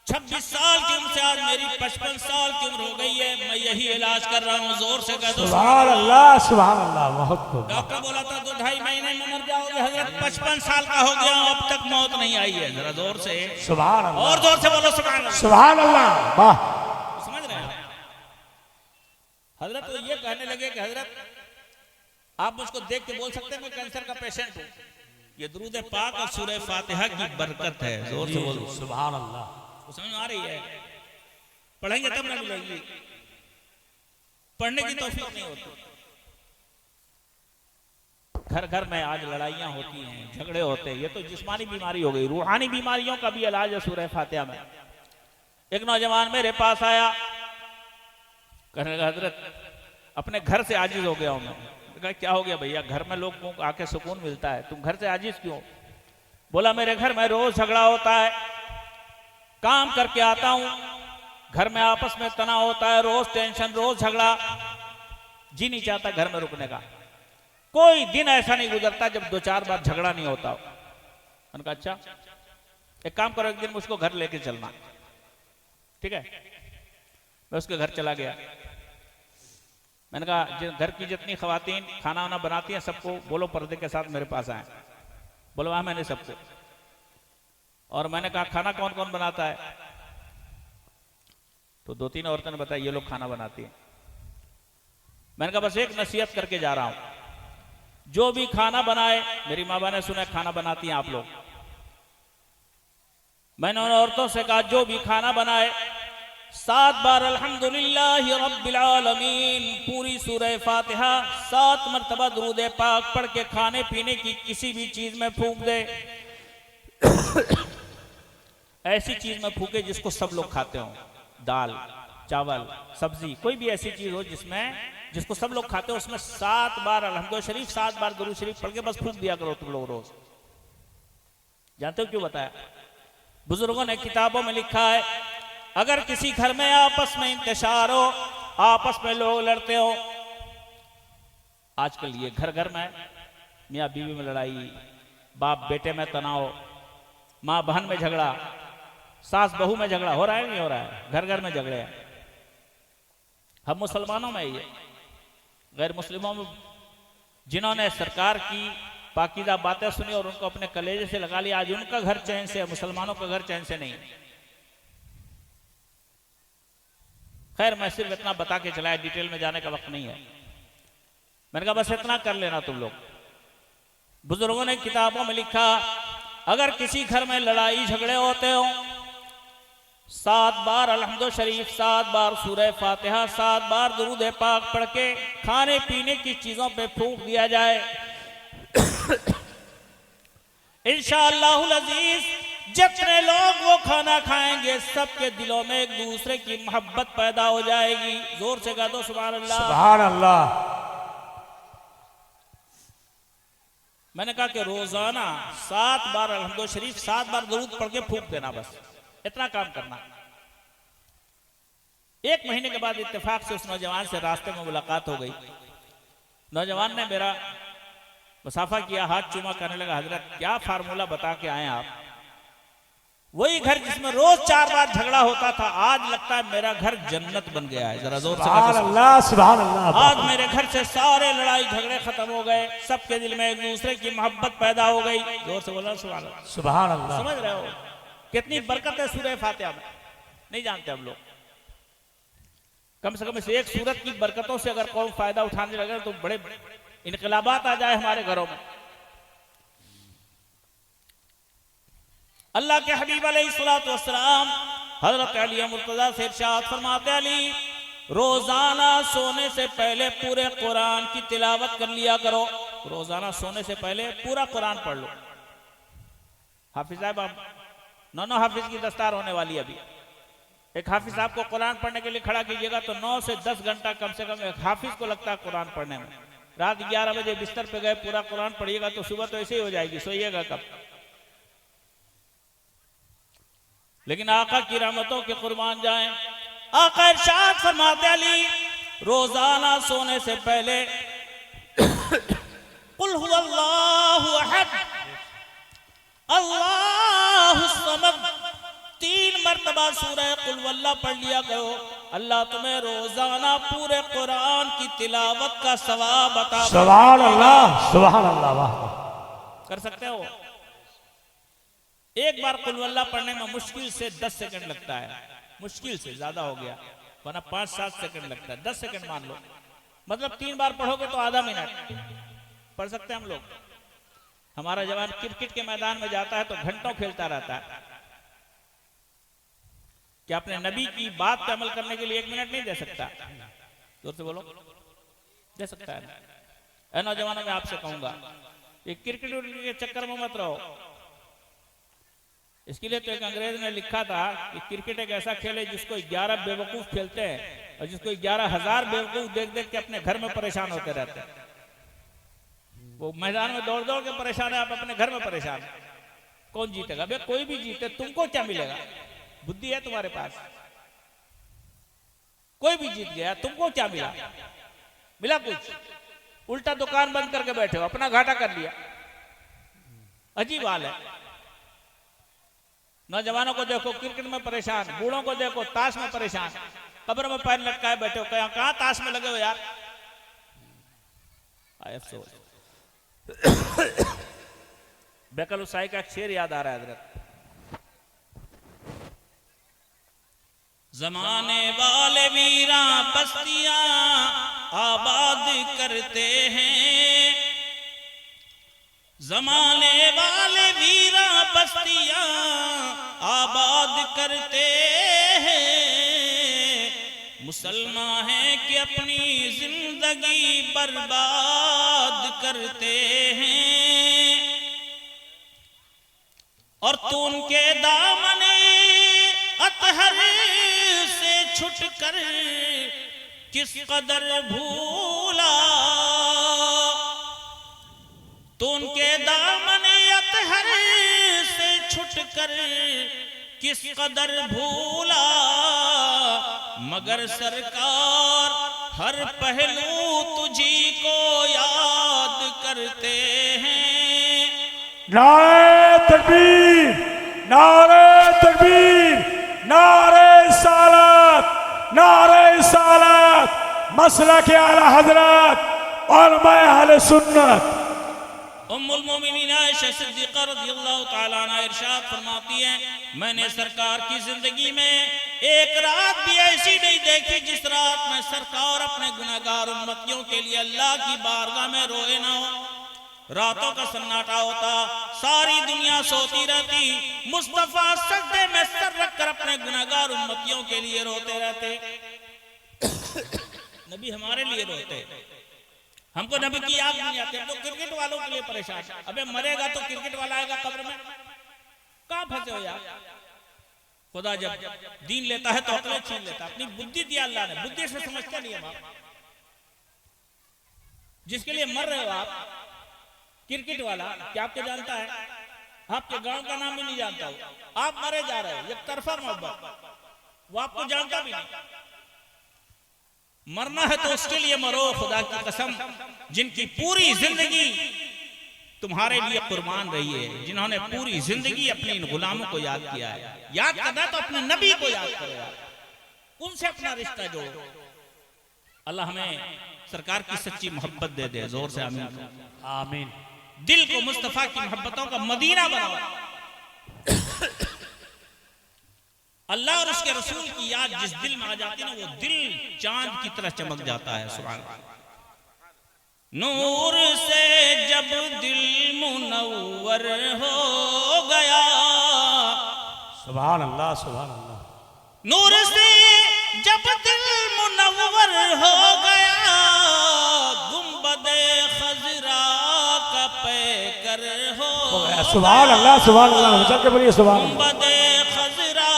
[SPEAKER 1] 26 साल की उम्र से आज मेरी 55 साल की उम्र हो गई है, मैं यही इलाज कर रहा हूँ। जोर से कह दो
[SPEAKER 3] सुभान अल्लाह। सुभान अल्लाह। बहुत खूब।
[SPEAKER 1] डॉक्टर बोला था 2-2.5 महीने में मर जाओगे, हजरत 55 साल का हो गया, अब तक मौत नहीं आई है। जरा जोर से
[SPEAKER 3] सुभान अल्लाह।
[SPEAKER 1] और जोर से बोलो सुभान अल्लाह।
[SPEAKER 3] सुभान अल्लाह। वाह।
[SPEAKER 1] समझ रहे हैं हजरत? तो ये कहने लगे कि हजरत आप मुझको देख के बोल सकते हैं मैं कैंसर का पेशेंट हूं। ये दुरूद पाक और सूरह फातिहा की बरकत है। जोर से बोलो
[SPEAKER 3] सुभान अल्लाह।
[SPEAKER 1] समझ में आ रही है? पढ़ेंगे तब ना मिलेगी, पढ़ने की तौफीक नहीं होती। घर घर में आज लड़ाइयां होती हैं, झगड़े होते हैं। ये तो जिस्मानी बीमारी हो गई। रूहानी बीमारियों का भी इलाज है सूरह फातिहा में। एक नौजवान मेरे पास आया, कहने लगा हजरत अपने घर से आजिज हो गया हूं मैं। कहा क्या हो गया भैया? घर में लोग को आके सुकून मिलता है, तुम घर से आजिज क्यों? बोला मेरे घर में रोज झगड़ा होता है, काम करके आता हूं, घर में आपस में तनाव होता है, रोज टेंशन, रोज झगड़ा, जी नहीं चाहता घर में रुकने का। कोई दिन ऐसा नहीं गुजरता जब 2-4 बार झगड़ा नहीं होता। मैंने कहा अच्छा, एक काम करो, एक दिन मुझको घर लेके चलना। ठीक है, मैं उसके घर चला गया। मैंने कहा घर की जितनी खवातीन खाना वाना बनाती हैं सबको बोलो पर्दे के साथ मेरे पास आए। बोलवा मैंने सबको। और मैंने कहा खाना कौन कौन बनाता है? तो 2-3 औरतें ने बताया ये लोग खाना बनाती हैं। मैंने कहा बस एक नसीहत करके जा रहा हूं, जो भी खाना बनाए, मेरी माँ ने सुना खाना बनाती हैं आप लोग। मैंने उन औरतों से कहा जो भी खाना बनाए 7 बार अल्हम्दुलिल्लाह रब्बिल आलमीन पूरी सूरह फातिहा 7 मरतबा दुरूद पाक पढ़ के खाने पीने की किसी भी चीज में फूंक दे। ऐसी चीज में फूके जिसको सब लोग खाते हो, दाल चावल सब्जी, कोई भी ऐसी चीज हो जिसको सब लोग खाते हो, उसमें 7 बार अल्हम्दुलिल्लाह शरीफ 7 बार दुरूद शरीफ पढ़ के बस फूंक दिया करो तुम लोग रोज। जानते हो क्यों बताया? बुजुर्गों ने किताबों में लिखा है अगर किसी घर में आपस में इंतशार हो, आपस में लोग लड़ते हो, आजकल ये घर घर में मियाँ बीवी में लड़ाई, बाप बेटे में तनाव, माँ बहन में झगड़ा, सास बहू में झगड़ा हो रहा है नहीं हो रहा है? घर घर में झगड़े हैं। हम मुसलमानों में ये, गैर मुस्लिमों में जिन्होंने सरकार की पाकीज़ा बातें सुनी और उनको अपने कलेजे से लगा लिया, आज उनका घर चैन से है, मुसलमानों का घर चैन से नहीं। खैर मैं सिर्फ इतना बता के चलाया, डिटेल में जाने का वक्त नहीं है। मैंने कहा बस इतना कर लेना तुम लोग। बुजुर्गों ने किताबों में लिखा अगर किसी घर में लड़ाई झगड़े होते हो 7 बार अल्हम्दुलिल्लाह शरीफ, 7 बार सूरह फातिहा, 7 बार दुरूद पाक पढ़ के खाने पीने की चीजों पे फूंक दिया जाए। इंशाअल्लाहुल अजीज जितने लोग वो खाना खाएंगे सबके दिलों में एक दूसरे की मोहब्बत पैदा हो जाएगी। जोर से कह दो सुभान अल्लाह।
[SPEAKER 3] सुभान अल्लाह।
[SPEAKER 1] मैंने कहा कि रोजाना 7 बार अल्हम्दुलिल्लाह शरीफ, 7 बार दुरूद पढ़ के फूंक देना, बस इतना काम करना। 1 महीने के बाद इत्तेफाक से उस नौजवान से रास्ते में मुलाकात हो गई। नौजवान ने मेरा मुसाफा किया, हाथ चूमा, करने लगा हजरत क्या फार्मूला बता के आए आप? वही घर जिसमें रोज 4 बार झगड़ा होता था, आज लगता है मेरा घर जन्नत बन गया है। जरा जोर से
[SPEAKER 3] सुभान अल्लाह। सुभान अल्लाह।
[SPEAKER 1] आज मेरे घर से सारे लड़ाई झगड़े खत्म हो गए, सबके दिल में एक दूसरे की मोहब्बत पैदा हो गई। जोर से बोला सुभान अल्लाह।
[SPEAKER 3] सुभान अल्लाह।
[SPEAKER 1] समझ रहे हो कितनी बरकत है सूरह फातिहा में? नहीं जानते हम लोग। कम से कम इस एक सूरत की बरकतों से अगर कौन फायदा उठाने लगे तो बड़े इनकलाबात आ जाए हमारे घरों में। अल्लाह के हबीब अलैहिस्सलातु वस्सलाम हजरत अली मुर्तजा से इरशाद फरमाते, अली रोजाना सोने से पहले पूरे कुरान की तिलावत कर लिया करो। रोजाना सोने से पहले पूरा कुरान पढ़ लो। हाफिज साहब आप 9 हाफिज की दस्तार होने वाली है अभी। एक हाफिज साहब को कुरान पढ़ने के लिए खड़ा कीजिएगा तो 9 से 10 घंटा कम से कम एक हाफिज को लगता है कुरान पढ़ने में। रात 11 बजे बिस्तर पे गए, पूरा कुरान पढ़िएगा तो सुबह तो ऐसे ही हो जाएगी, सोइएगा कब? लेकिन आका की रहमतों के कुर्बान जाएं, आका इरशाद फरमाते अली रोजाना सोने से पहले कुल हुवल्लाहु अहद अल्लाहुस समद 3 मरतबा सूरह कुल वल्लाह पढ़ लिया करो। अल्लाह तुम्हें रोजाना पूरे कुरान की तिलावत का सवाब अता।
[SPEAKER 3] सुभान अल्लाह। सुभान अल्लाह। वाह।
[SPEAKER 1] कर सकते हो? एक बार कुल वल्लाह पढ़ने में मुश्किल से 10 सेकंड लगता है, मुश्किल से, ज्यादा हो गया वरना 5-7 सेकंड लगता है। 10 सेकंड मान लो, मतलब 3 बार पढ़ोगे तो आधा मिनट। पढ़ सकते हैं हम लोग। हमारा जवान क्रिकेट के मैदान में जाता है तो घंटों खेलता रहता है, क्या अपने नबी की बात पे अमल करने के लिए 1 मिनट नहीं दे सकता? जोर से बोलो, दे सकता है। ऐ नौजवानों, में आपसे कहूंगा ये क्रिकेट के चक्कर में मत रहो। इसके लिए तो एक अंग्रेज ने लिखा था कि क्रिकेट एक ऐसा खेल है जिसको 11 बेवकूफ खेलते हैं और जिसको 11,000 बेवकूफ देख देख के अपने घर में परेशान होते रहते हैं। वो मैदान में दौड़ दौड़ के परेशान है, आप अपने घर में परेशान। कौन जीतेगा? बे कोई भी जीते, तुमको क्या मिलेगा? बुद्धि है तुम्हारे पास? कोई भी जीत गया, तुमको क्या मिला? मिला कुछ? उल्टा दुकान बंद करके बैठे हो, अपना घाटा कर लिया। अजीब हाल है। नौजवानों को देखो क्रिकेट में परेशान, बूढ़ों को देखो ताश में परेशान, कब्र में पैर लटकाए बैठे हो। कहां ताश में लगे हो यार? अफसोस। बेकल उसाई का शेर याद आ रहा है हजरत। जमाने वाले वीरा बस्तियां आबाद करते हैं, जमाने वाले वीरा बस्तियां आबाद करते हैं। मुसलमान हैं कि अपनी जिंदगी बर्बाद करते हैं। और तू उनके दामने अतहर से छुटकर किस कदर भूला, तो उनके दामने अतहर से छुटकर किस कदर भूला। मगर सरकार हर पहलू तुझी को याद करते हैं।
[SPEAKER 3] नारे तकबीर, नारे तकबीर, नारे सालत, नारे सालत, मसला के आला हजरत और मैं अहले सुन्नत।
[SPEAKER 1] उम्मुल मोमिनीन आयशा सिद्दीक़ा रज़ियल्लाहु ताला अन्हा इरशाद फरमाती हैं, मैंने सरकार की जिंदगी में एक रात भी ऐसी नहीं देखी जिस रात में सरकार अपने गुनहगार उम्मतियों के लिए अल्लाह की बारगाह में रोए ना हो। रातों का सन्नाटा होता, सारी दुनिया सोती रहती, मुस्तफा सजदे में सर रखकर अपने गुनहगार उम्मतियों के लिए रोते रहते। नबी हमारे लिए रोते। हमको नबी की याद नहीं आती, हम तो क्रिकेट वालों के लिए परेशान। अबे मरेगा तो क्रिकेट वाला आएगा कब्र में, कहां फंसे हो यार? खुदा जब दीन लेता है तो अकल छीन लेता। अपनी बुद्धि दिया अल्लाह ने, बुद्धि से समझते नहीं हम आप। जिसके लिए मर रहे हो आप, क्रिकेट वाला, क्या आपको जानता है? आपके गांव का नाम भी नहीं जानता हो। आप मरे जा रहे हो, एक तरफा मोहब्बत, वो आपको जानता भी नहीं। मरना है तो उसके लिए मरो, खुदा की कसम, जिनकी पूरी जिंदगी तुम्हारे लिए कुर्बान रही है, जिन्होंने पूरी जिंदगी अपने इन गुलामों को याद किया है। याद करना तो अपने नबी को याद करो यार, उनसे अपना रिश्ता जोड़ो। अल्लाह हमें सरकार की सच्ची मोहब्बत दे दे। जोर से आमीन।
[SPEAKER 3] आमीन।
[SPEAKER 1] दिल को मुस्तफा की मोहब्बतों का मदीना बनाओ। अल्लाह और उसके रसूल की याद जिस दिल में आ जाती है ना, वो दिल चांद की तरह चमक जाता है। सुभान अल्लाह। नूर से जब दिल मुनव्वर हो गया,
[SPEAKER 3] सुभान अल्लाह, सुभान अल्लाह।
[SPEAKER 1] नूर से जब दिल मुनव्वर हो गया, गुंबदे खजरा का पैकर हो गया।
[SPEAKER 3] सुभान अल्लाह, सुभान अल्लाह। चल के बोलिए सुभान अल्लाह।
[SPEAKER 1] गुंबदे खजरा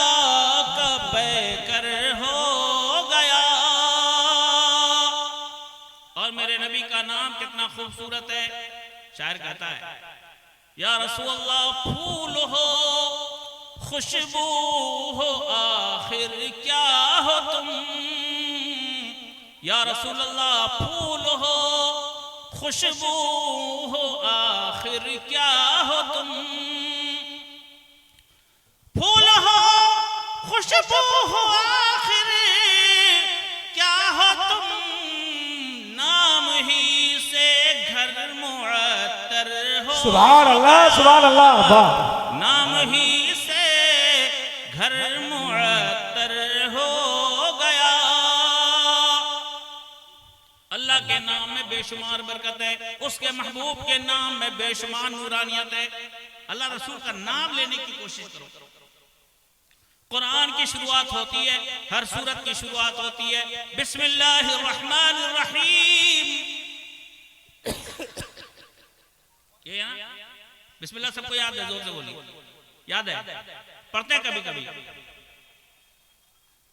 [SPEAKER 1] का पैकर हो गया। और मेरे नबी का नाम कितना खूबसूरत है। शायर कहता है, या रसूल अल्लाह फूल हो खुशबू हो आखिर क्या हो तुम। या रसूल अल्लाह फूल हो खुशबू हो आखिर क्या हो तुम। फूल हो खुशबू हो आखिर क्या हो तुम। नाम ही से घर मुअत्तर हो।
[SPEAKER 3] सुभान अल्लाह, सुभान अल्लाह। वाह।
[SPEAKER 1] नाम ही से घर मुअत्तर हो गया। अल्लाह के नाम में बेशुमार बरकत है, उसके महबूब के नाम में बेशुमार नूरानियत है। अल्लाह रसूल का नाम लेने की कोशिश करो। कुरान की शुरुआत होती है, हर सूरत की शुरुआत होती है बिस्मिल्लाहिर्रहमानिर्रहीम। ये है ना बिस्मिल्लाह, सबको याद है? जोर से बोलिए, याद है? पढ़ते हैं कभी कभी?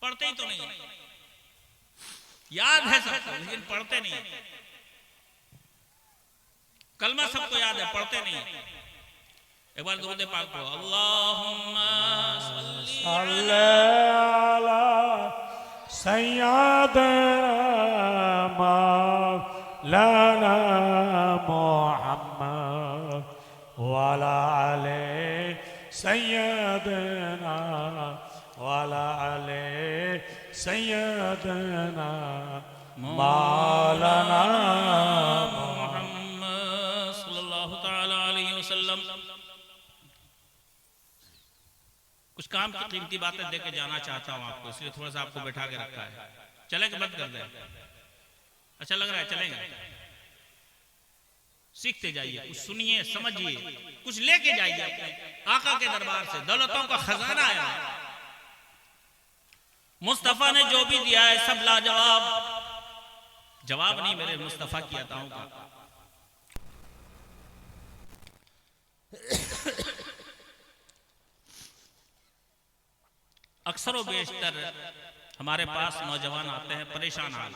[SPEAKER 1] पढ़ते ही तो नहीं, याद है सबको लेकिन पढ़ते नहीं। कलमा सबको याद है, पढ़ते नहीं। एक बार दुरूद पाक पढ़ो, अल्लाहुम्मा
[SPEAKER 3] सल्ली अला सय्यदना मौलाना मुहम्मद वाला आले सय्यदना वाला आले सय्यदना मौलाना
[SPEAKER 1] मुहम्मद सल्लल्लाहु तआला अलैहि वसल्लम। कुछ काम की कीमती बातें देके जाना चाहता हूं आपको, इसलिए थोड़ा सा आपको बैठा के रखा है। चलेंगे, बंद कर दें? अच्छा लग रहा है, चलेंगे। सीखते जाइए, कुछ सुनिए, समझिए, कुछ लेके जाइए अपने आका के दरबार से। दौलतों का खजाना आया है। मुस्तफा ने जो भी दिया है सब लाजवाब। जवाब नहीं मेरे मुस्तफा की अताओं का। अक्सर व बेशतर हमारे पास नौजवान आते हैं परेशान हाल,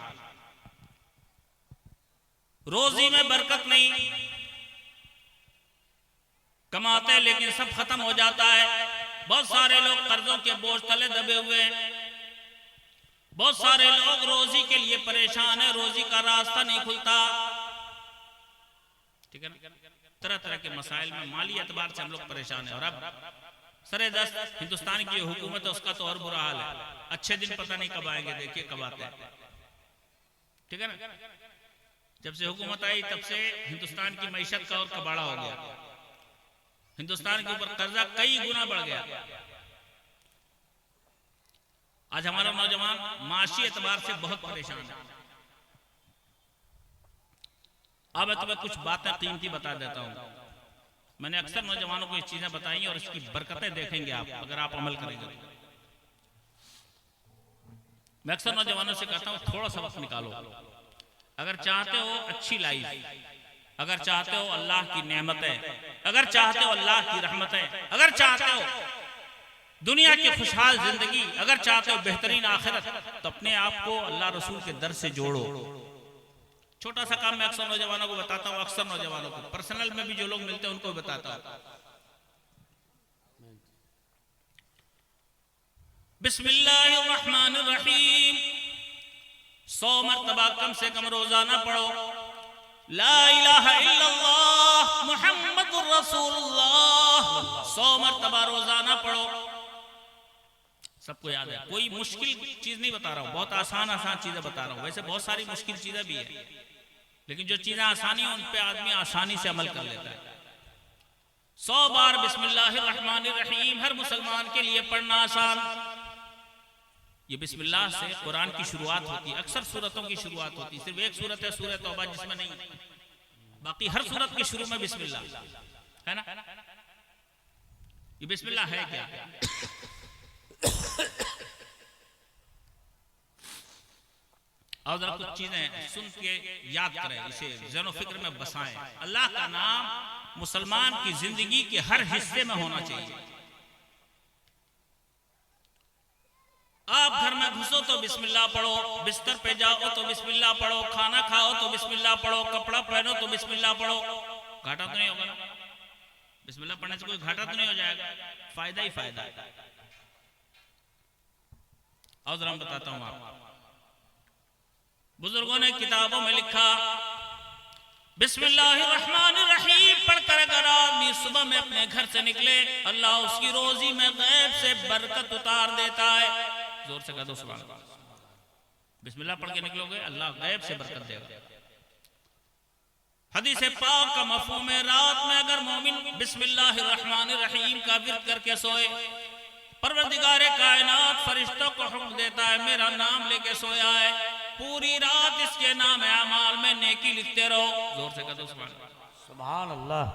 [SPEAKER 1] रोजी में बरकत नहीं, कमाते लेकिन सब खत्म हो जाता है। बहुत सारे लोग कर्जों के बोझ तले दबे हुए हैं। बहुत सारे लोग रोजी के लिए परेशान है, रोजी का रास्ता नहीं खुलता। ठीक है ना? तरह तरह के मसाइल में माली एतबार से हम लोग परेशान है। और अब सरे दस्त हिंदुस्तान की हुकूमत है, उसका तो और बुरा हाल है। अच्छे दिन पता नहीं कब आएंगे, देखिए कब आते हैं। ठीक है ना? जब से हुकूमत आई तब से हिंदुस्तान की मईशत का और कबाड़ा हो गया। हिंदुस्तान के ऊपर कर्जा कई गुना बढ़ गया। आज हमारा नौजवान माशी एतबार से बहुत परेशान है। अब मैं तुम्हें कुछ बातें कीमती बता देता हूं। मैंने अक्सर नौजवानों को ये चीजें बताई और इसकी बरकतें देखेंगे आप अगर आप अमल करेंगे। मैं अक्सर नौजवानों से कहता हूं थोड़ा सा वक्त निकालो। अगर चाहते हो अच्छी लाइफ, अगर चाहते हो अल्लाह की नेमतें, अगर चाहते हो अल्लाह की रहमतें, अगर चाहते हो दुनिया की खुशहाल जिंदगी, अगर चाहते हो बेहतरीन आखिरत, तो अपने आप को अल्लाह रसूल के दर से जोड़ो। छोटा सा काम मैं अक्सर नौजवानों को बताता हूँ, अक्सर नौजवानों को पर्सनल में भी जो लोग मिलते हैं उनको भी बताता हूँ। बिस्मिल्लाहिर्रहमानिर्रहीम 100 मरतबा कम से कम रोजाना पढ़ो। ला इलाहा इल्लल्लाह मुहम्मदुर रसूलुल्लाह 100 मरतबा रोजाना पढ़ो। सबको याद है, कोई मुश्किल चीज नहीं बता रहा हूं, बहुत आसान आसान चीजें बता रहा हूं। वैसे बहुत सारी मुश्किल चीजें भी है, लेकिन जो चीजें आसानी है उन पे आदमी आसानी से अमल कर लेता है। 100 बार बिस्मिल्लाहिर्रहमानिर्रहीम हर मुसलमान के लिए पढ़ना आसान। ये बिस्मिल्लाह से कुरान की शुरुआत होती है, अक्सर सूरतों की शुरुआत होती है। सिर्फ एक सूरत है सूरह तौबा जिसमें नहीं, बाकी हर सूरत के शुरू में बिस्मिल्लाह है ना। ये बिस्मिल्लाह है क्या? और जरा कुछ चीजें सुन के याद करें, इसे ज़हन व फिक्र में बसाएं। अल्लाह का नाम मुसलमान की जिंदगी के हर हिस्से में होना चाहिए। आप घर में घुसो तो बिस्मिल्लाह पढ़ो, बिस्तर पे जाओ तो बिस्मिल्लाह पढ़ो, खाना खाओ तो बिस्मिल्लाह पढ़ो, कपड़ा पहनो तो बिस्मिल्लाह पढ़ो। घाटा तो नहीं होगा ना? बिस्मिल्लाह पढ़ने से कोई घाटा तो नहीं हो जाएगा, फायदा ही फायदा है। और जरा बताता हूं आपको, बुजुर्गों ने किताबों में लिखा बिस्मिल्लाहिर्रहमानिर्रहीम पढ़कर अगर आदमी सुबह में अपने घर से निकले, अल्लाह उसकी रोजी में गैब से बरकत उतार देता है। जोर से कह दो सुभान अल्लाह। बिस्मिल्लाह पढ़ के निकलोगे, अल्लाह गैब से बरकत देगा। हदीस पाक का मफहूम है, रात में अगर मोमिन बिस्मिल्लाहिर्रहमानिर्रहीम का विर्द करके सोए, परवरदिगार कायनात फरिश्तों को हुक्म देता है मेरा नाम लेके सोया है, पूरी रात इसके नाम अमाल में नेकी लिखते रहो। जोर से कहो सुभान अल्लाह।
[SPEAKER 3] सुभान अल्लाह।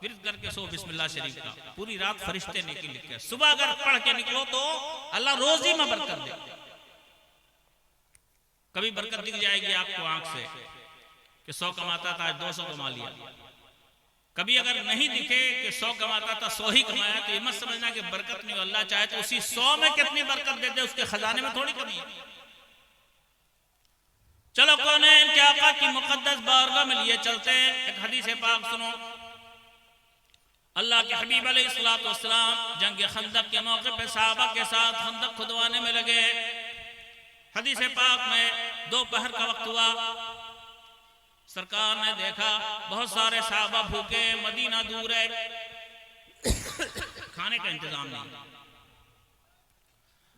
[SPEAKER 1] विर्द करके सो बिस्मिल्लाह शरीफ का, पूरी रात फरिश्ते नेकी लिखते हैं। सुबह अगर पढ़ के निकलो तो अल्लाह रोजी में बरकत दे। कभी बरकत दिख जाएगी आपको आंख से कि 100 कमाता था आज 200 कमा लिया। कभी अगर नहीं दिखे कि 100 कमाता था 100 ही कमाया, तो ये मत समझना कि बरकत नहीं। अल्लाह चाहे तो उसी 100 में कितनी बरकत देते, उसके खजाने में थोड़ी कमी है। चलो कौनैन के आका की मुकद्दस बारगाह में लिए चलते हैं। एक हदीस पाक सुनो। अल्लाह के हबीब अलैहिस्सलातु वस्सलाम जंग खंदक के मौके पे सहाबा के साथ खंदक खुदवाने में लगे। हदीस पाक में दोपहर का वक्त हुआ। सरकार ने देखा बहुत सारे सहाबा भूखे, मदीना दूर है, खाने का इंतजाम नहीं।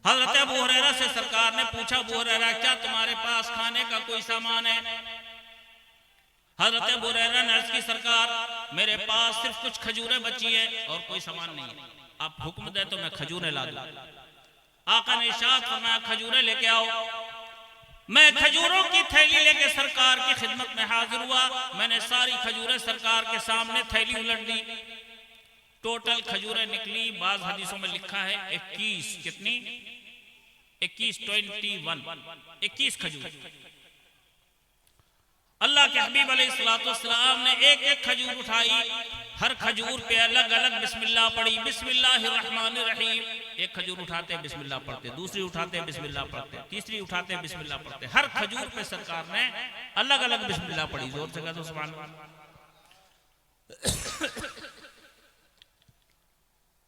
[SPEAKER 1] हजरत अबू हुरैरा से सरकार ने पूछा, अबू हुरैरा क्या तुम्हारे पास खाने का कोई सामान है? हजरत अबू हुरैरा ने अर्ज की, सरकार मेरे पास सिर्फ कुछ खजूरें बची है और कोई सामान नहीं है। आप हुक्म दे तो मैं खजूरें ला दूं। आका ने इरशाद फरमाया खजूरें लेके आओ। मैं खजूरों की थैली लेके सरकार की खिदमत में हाजिर हुआ। मैंने सारी खजूरें सरकार के सामने थैली उलट दी। टोटल खजूरें निकली, बाज हदीसों में लिखा है 21। कितनी? 21 खजूर। अल्लाह के हबीब अलैहिस्सलाम ने एक एक खजूर उठाई। हर खजूर पे अलग अलग बिस्मिल्लाह पढ़ी। बिस्मिल्लाहिर्रहमानिर्रहीम। एक खजूर उठाते बिस्मिल्लाह पढ़ते, दूसरी उठाते बिस्मिल्लाह पढ़ते, तीसरी उठाते बिस्मिल्लाह पढ़ते। हर खजूर पे सरकार ने अलग अलग बिस्मिल्लाह पढ़ी। जोर से कहो तो सुभान अल्लाह।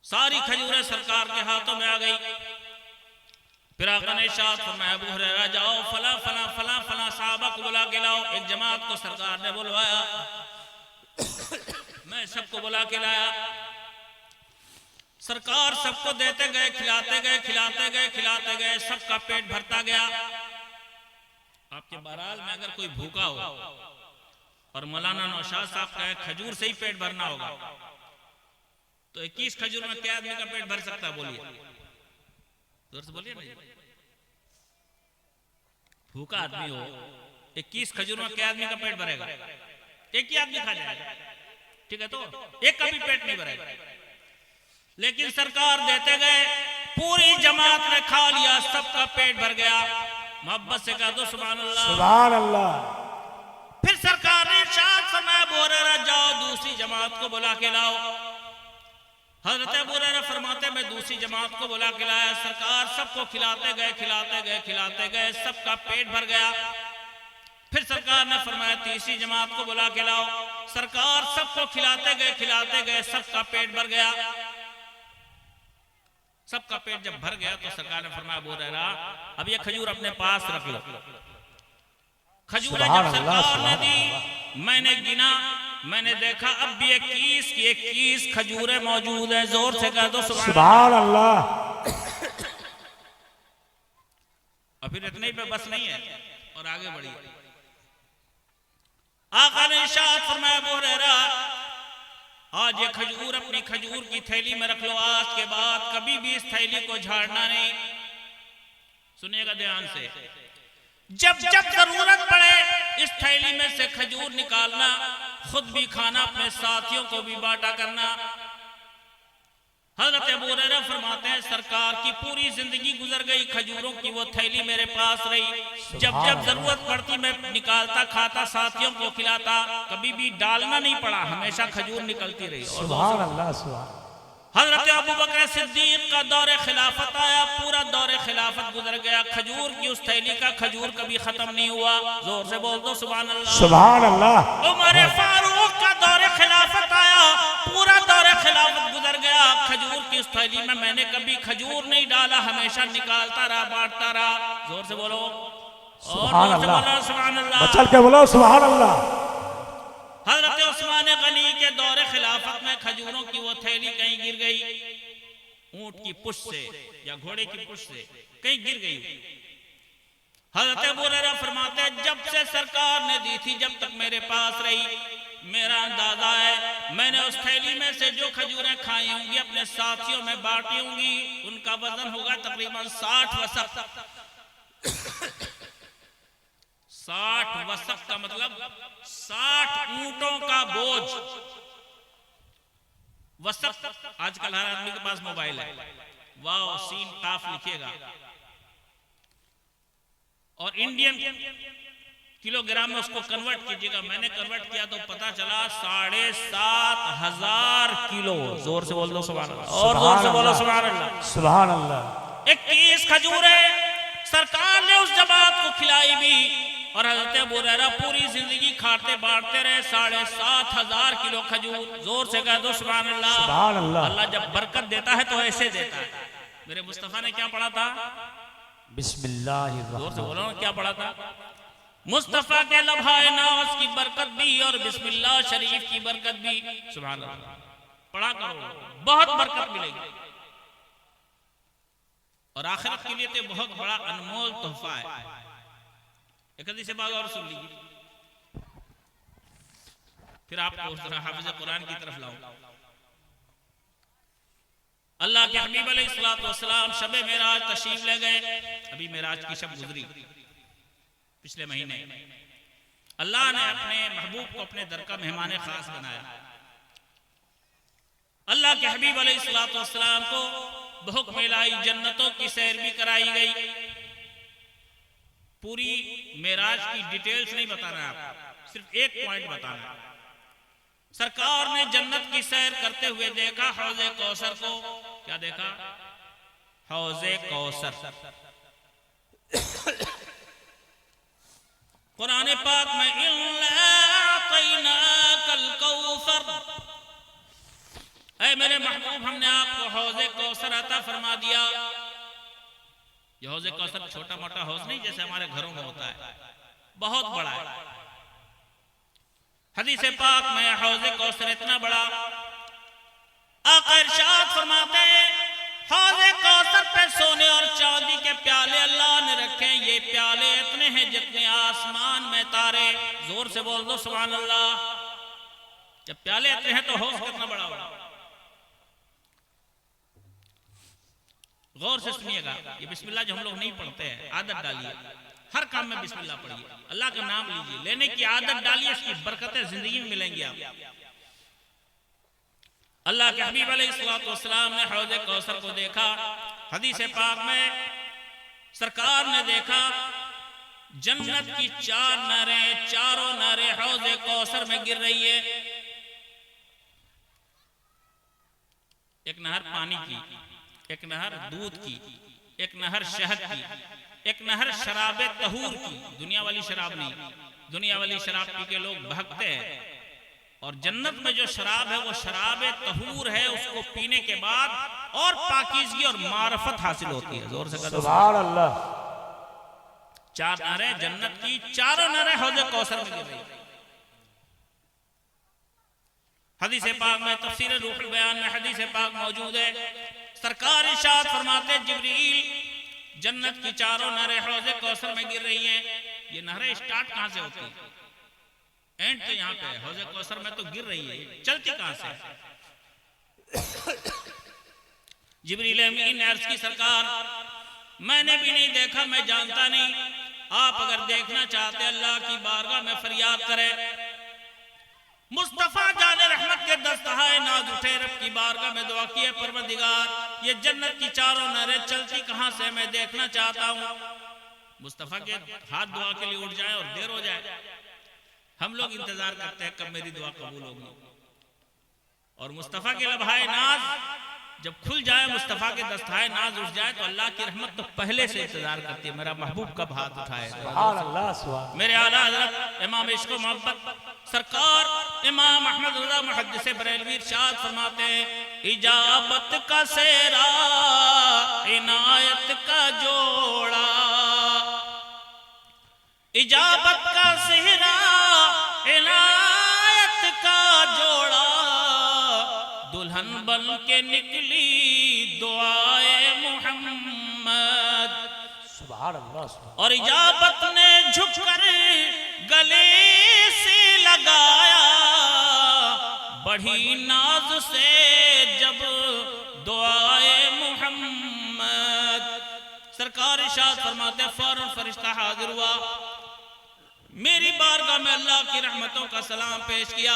[SPEAKER 1] सारी खजूरें सरकार के हाथों में आ गई। फिर आका ने इरशाद फरमाया, अबू हुरैरा जाओ फला फला फला फला साहबा को बुला के लाओ। एक जमात को सरकार ने बुलवाया। मैं सबको बुला के लाया। सरकार सबको देते गए, खिलाते गए, खिलाते गए, खिलाते गए। सबका पेट भरता गया। आपके बहरहाल में अगर कोई भूखा हो और मौलाना नौशाद साहब कहे खजूर से ही पेट भरना होगा, तो 21 खजूर में क्या आदमी का पेट भर सकता है? बोलिए, जोर से बोलिए ना। भूखा आदमी हो, 21 खजूर में क्या आदमी का पेट भरेगा? एक ही आदमी खा जाएगा, ठीक है? तो एक का भी पेट नहीं भरेगा। लेकिन सरकार देते गए, पूरी जमात ने खा लिया, सबका पेट भर गया। मोहब्बत से कह दो सुभान अल्लाह।
[SPEAKER 3] सुभान अल्लाह।
[SPEAKER 1] फिर सरकार ने इरशाद फरमाया, अबू हुरैरा जाओ दूसरी जमात को बुला के लाओ। हजरत अबू हुरैरा फरमाते मैं दूसरी जमात को बुला के लाया। सरकार सबको खिलाते गए, खिलाते गए, खिलाते गए, सबका पेट भर गया। फिर सरकार ने फरमाया तीसरी जमात को बुला के लाओ। सरकार सबको खिलाते गए, खिलाते गए, सबका पेट भर गया। सबका पेट जब भर गया तो सरकार ने फरमाया, अबू हुरैरा अब ये खजूर अपने पास रख लो। खजूरें जब सरकार ने दी, मैंने गिना, मैंने देखा अब भी 21 खजूरें मौजूद हैं। जोर से कह दो
[SPEAKER 3] सुभान अल्लाह।
[SPEAKER 1] और फिर इतने पे बस नहीं है और आगे बढ़ी। आका ने इरशाद फरमाया, अबू हुरैरा आज ये खजूर अपनी खजूर की थैली में रख लो। आज के बाद कभी भी इस थैली को झाड़ना नहीं। सुनिएगा ध्यान से। जब जब जरूरत पड़े इस थैली में से खजूर निकालना, खुद भी खाना, अपने साथियों को भी बांटा करना। हजरत अबू हुरैरा फरमाते हैं सरकार की पूरी जिंदगी गुजर गई, खजूरों की वो थैली मेरे पास रही। जब जब जरूरत पड़ती मैं निकालता, खाता, साथियों को खिलाता। कभी भी डालना नहीं पड़ा, हमेशा खजूर निकलती रही।
[SPEAKER 3] सुभान अल्लाह। सुभान।
[SPEAKER 1] हजरत अबू बकर सिद्दीक का दौरे खिलाफत आया, पूरा दौरे खिलाफत गुजर गया। खजूर की उस थैली का खजूर कभी खत्म नहीं हुआ। जोर से बोल दो सुभान अल्लाह।
[SPEAKER 3] सुभान अल्लाह।
[SPEAKER 1] उमर फारूक का दौरे खिलाफत आया, पूरा दौरे खिलाफत गुजर गया। खजूर की उस थैली में मैंने कभी खजूर नहीं डाला, हमेशा निकालता रहा, बांटता रहा। जोर से बोलो
[SPEAKER 3] सुभान अल्लाह।
[SPEAKER 1] सुभान अल्लाह।
[SPEAKER 3] बचल के बोलो सुभान अल्लाह।
[SPEAKER 1] हजरत उस्मान गनी के दौरे खिलाफत में खजूरों की वो थैली कहीं गिर गई, ऊंट की पुष्ट से या घोड़े की पुष्ट से कहीं गिर गई। हजरत अबू हुरैरा फरमाते हैं जब से सरकार ने दी थी, जब तक मेरे पास रही, मेरा अंदाजा है मैंने उस थैली में से जो खजूरें खाई होंगी अपने साथियों में बांटी होंगी, उनका वजन होगा तकरीबन 60 वसक। 60 वसक का मतलब 60 ऊंटों का बोझ। वसक आजकल हर आदमी के पास मोबाइल है, वाव सीन काफ लिखेगा और इंडियन किलोग्राम में उसको कन्वर्ट कीजिएगा। मैंने कन्वर्ट किया तो पता चला 7,500 किलो। जोर से बोल दो सुभान अल्लाह, और जोर से बोलो सुभान अल्लाह।
[SPEAKER 3] सुभान अल्लाह।
[SPEAKER 1] 21 खजूरें सरकार ने उस जमात को खिलाई भी और हजरत अबू हुरैरा पूरी जिंदगी खाते बांटते रहे 7,500 किलो खजूर। जोर से कह दो सुभान अल्लाह।
[SPEAKER 3] सुभान अल्लाह।
[SPEAKER 1] अल्लाह जब बरकत देता है तो ऐसे देता है। मेरे मुस्तफा ने क्या पढ़ा था?
[SPEAKER 3] बिस्मिल्लाहिर्रहमानिर्रहीम।
[SPEAKER 1] जोर से बोलो ना, क्या पढ़ा था? मुस्तफा के लम्हाए नाज की बरकत भी और बिस्मिल्लाह शरीफ की बरकत भी। सुभान अल्लाह, पढ़ा करो, बहुत बरकत मिलेगी और आखिरत के लिए तो बहुत बड़ा अनमोल तोहफा है। एक हदीस बात और सुन लीजिए, फिर आपको जरा हाफिज़ कुरान की तरफ लाऊं। अल्लाह के हबीब अलैहिस्सलातु वस्सलाम शबे मेराज तशरीफ ले गए। अभी मेराज की शब गुजरी पिछले महीने। अल्लाह ने अपने महबूब को अपने दर का मेहमान खास बनाया। अल्लाह के हबीब अलैहिस्सलातु वस्सलाम को बहुक्म इलाही जन्नतों की सैर भी कराई गई। पूरी मेराज की डिटेल्स नहीं बताना है आपको, सिर्फ एक पॉइंट बताना है। सरकार ने जन्नत की सैर करते हुए देखा हौज़े कौसर को। क्या देखा? हौज़े कौसर। कुरान पाक में ऐ मेरे महबूब हमने आपको हौज़े कौसर अता फरमा दिया। ये हौज़े कौसर छोटा मोटा हौज़ नहीं जैसे हमारे घरों में होता है, बहुत बड़ा है। हदीस पाक में हौज़े कौसर इतना बड़ा, आका इरशाद फरमाते हैं हौज़े कौसर पे सोने और चांदी के प्याले अल्लाह ने रखे। ये प्याले इतने हैं जितने आसमान में तारे। जोर से बोल दो सुभान अल्लाह। जब प्याले इतने हैं तो हौज़ कितना बड़ा होगा। गौर से सुनिएगा, ये बिस्मिल्लाह जो हम लोग नहीं पढ़ते हैं, आदत डालिए, हर काम में बिस्मिल्लाह पढ़िए, अल्लाह का नाम लीजिए, लेने की आदत डालिए, इसकी बरकतें जिंदगी में मिलेंगी आप। अल्लाह के हबीब अलैहिस्सलातु वस्सलाम ने हौज़े कौसर को देखा। हदीस पाक में सरकार ने देखा जन्नत की 4 नहरें, चारों नहरें हौज़े कौसर में गिर रही है। एक नहर पानी की, एक नहर दूध की, एक नहर शहद की, एक नहर शराबे तहूर की। दुनिया वाली शराब नहीं, दुनिया वाली शराब पी के लोग भागते हैं और जन्नत में जो शराब है वो शराबे तहूर है। उसको पीने के बाद और पाकीज़गी और मारफत हासिल होती है। जोर से
[SPEAKER 3] सुभान अल्लाह।
[SPEAKER 1] 4 नहरें जन्नत की, चारों नहरें हौज़े कौसर में गिर रही। हदीस पाक में तफसीर रूहुल बयान में हदीस पाक मौजूद है। सरकार इरशाद फरमाते जिब्रील जन्नत की चारों नहरें हौज़े कौसर में गिर रही हैं। ये नहरें स्टार्ट कहां से होती है? एंड तो यहाँ पे हौज़े कौसर में तो गिर रही है, चलती कहां से? जिब्रील अमीन अर्ज़ की सरकार मैंने भी नहीं देखा, मैं जानता नहीं। आप अगर देखना चाहते अल्लाह की बारगाह में फरियाद करें। मुस्तफा जाने रहमत के दस्तहाए नाज उठे, रब की बारगाह में दुआ किए परवरदिगार ये जन्नत की चारों नहरें चलती कहां से, मैं देखना चाहता हूं। मुस्तफा के हाथ दुआ के लिए उठ जाए और देर हो जाए। हम लोग इंतजार करते हैं कब मेरी दुआ कबूल होगी, और मुस्तफा के लम्हाए नाज जब खुल जाए, मुस्तफा के दस्तहाए नाज उठ जाए तो अल्लाह की रहमत तो पहले से इंतजार करती है मेरा महबूब कब हाथ उठाए। मेरे आला हज़रत इमाम इश्क़ व मोहब्बत सरकार इमाम अहमद रज़ा मुहद्दिस बरेलवी इरशाद फरमाते हैं इजाबत का सेहरा इनायत का जोड़ा, इजाबत का सेहरा इनायत का जोड़ा, दुल्हन बन के निकली दुआए मोहम्मद।
[SPEAKER 3] सुभान अल्लाह।
[SPEAKER 1] और इजाबत ने झुककर गले से लगाया, बढ़ी नाज से जब दुआए मोहम्मद। सरकार इरशाद फरमाते फौरन फरिश्ता हाजिर हुआ। मेरी बारगाह में अल्लाह की रहमतों का सलाम पेश किया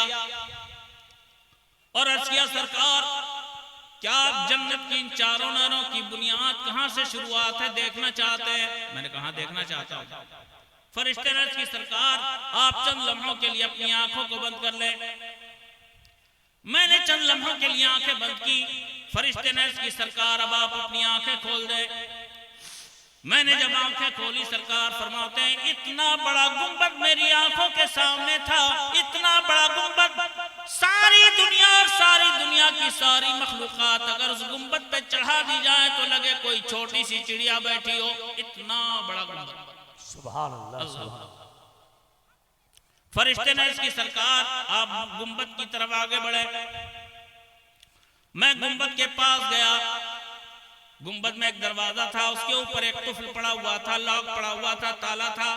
[SPEAKER 1] और अर्ज किया, सरकार क्या आप जन्नत की इन चारों नहरों की बुनियाद कहां से शुरुआत है देखना चाहते हैं? मैंने कहा देखना चाहता हूं। फरिश्ते ने अर्ज की, सरकार आप चंद लम्हों के लिए अपनी आंखों को बंद कर ले। मैंने चंद लम्हों के लिए आंखें बंद की। फरिश्ते ने अर्ज की, सरकार अब आप अपनी आंखें खोल दे। मैंने जब आंखें खोली, सरकार फरमाते हैं, इतना बड़ा गुंबद मेरी आंखों के सामने था, इतना बड़ा गुंबद, सारी दुनिया और सारी दुनिया की सारी मखलूकात अगर उस गुंबद पे चढ़ा दी जाए तो लगे कोई छोटी सी चिड़िया बैठी हो, इतना बड़ा गुंबद।
[SPEAKER 3] सुभान अल्लाह।
[SPEAKER 1] फरिश्ते ने इसकी, सरकार आप गुंबद की तरफ आगे बढ़े। मैं गुंबद के पास गया। गुंबद में एक दरवाजा था, उसके ऊपर एक कुफल पड़ा हुआ था, लॉक पड़ा हुआ था, ताला था।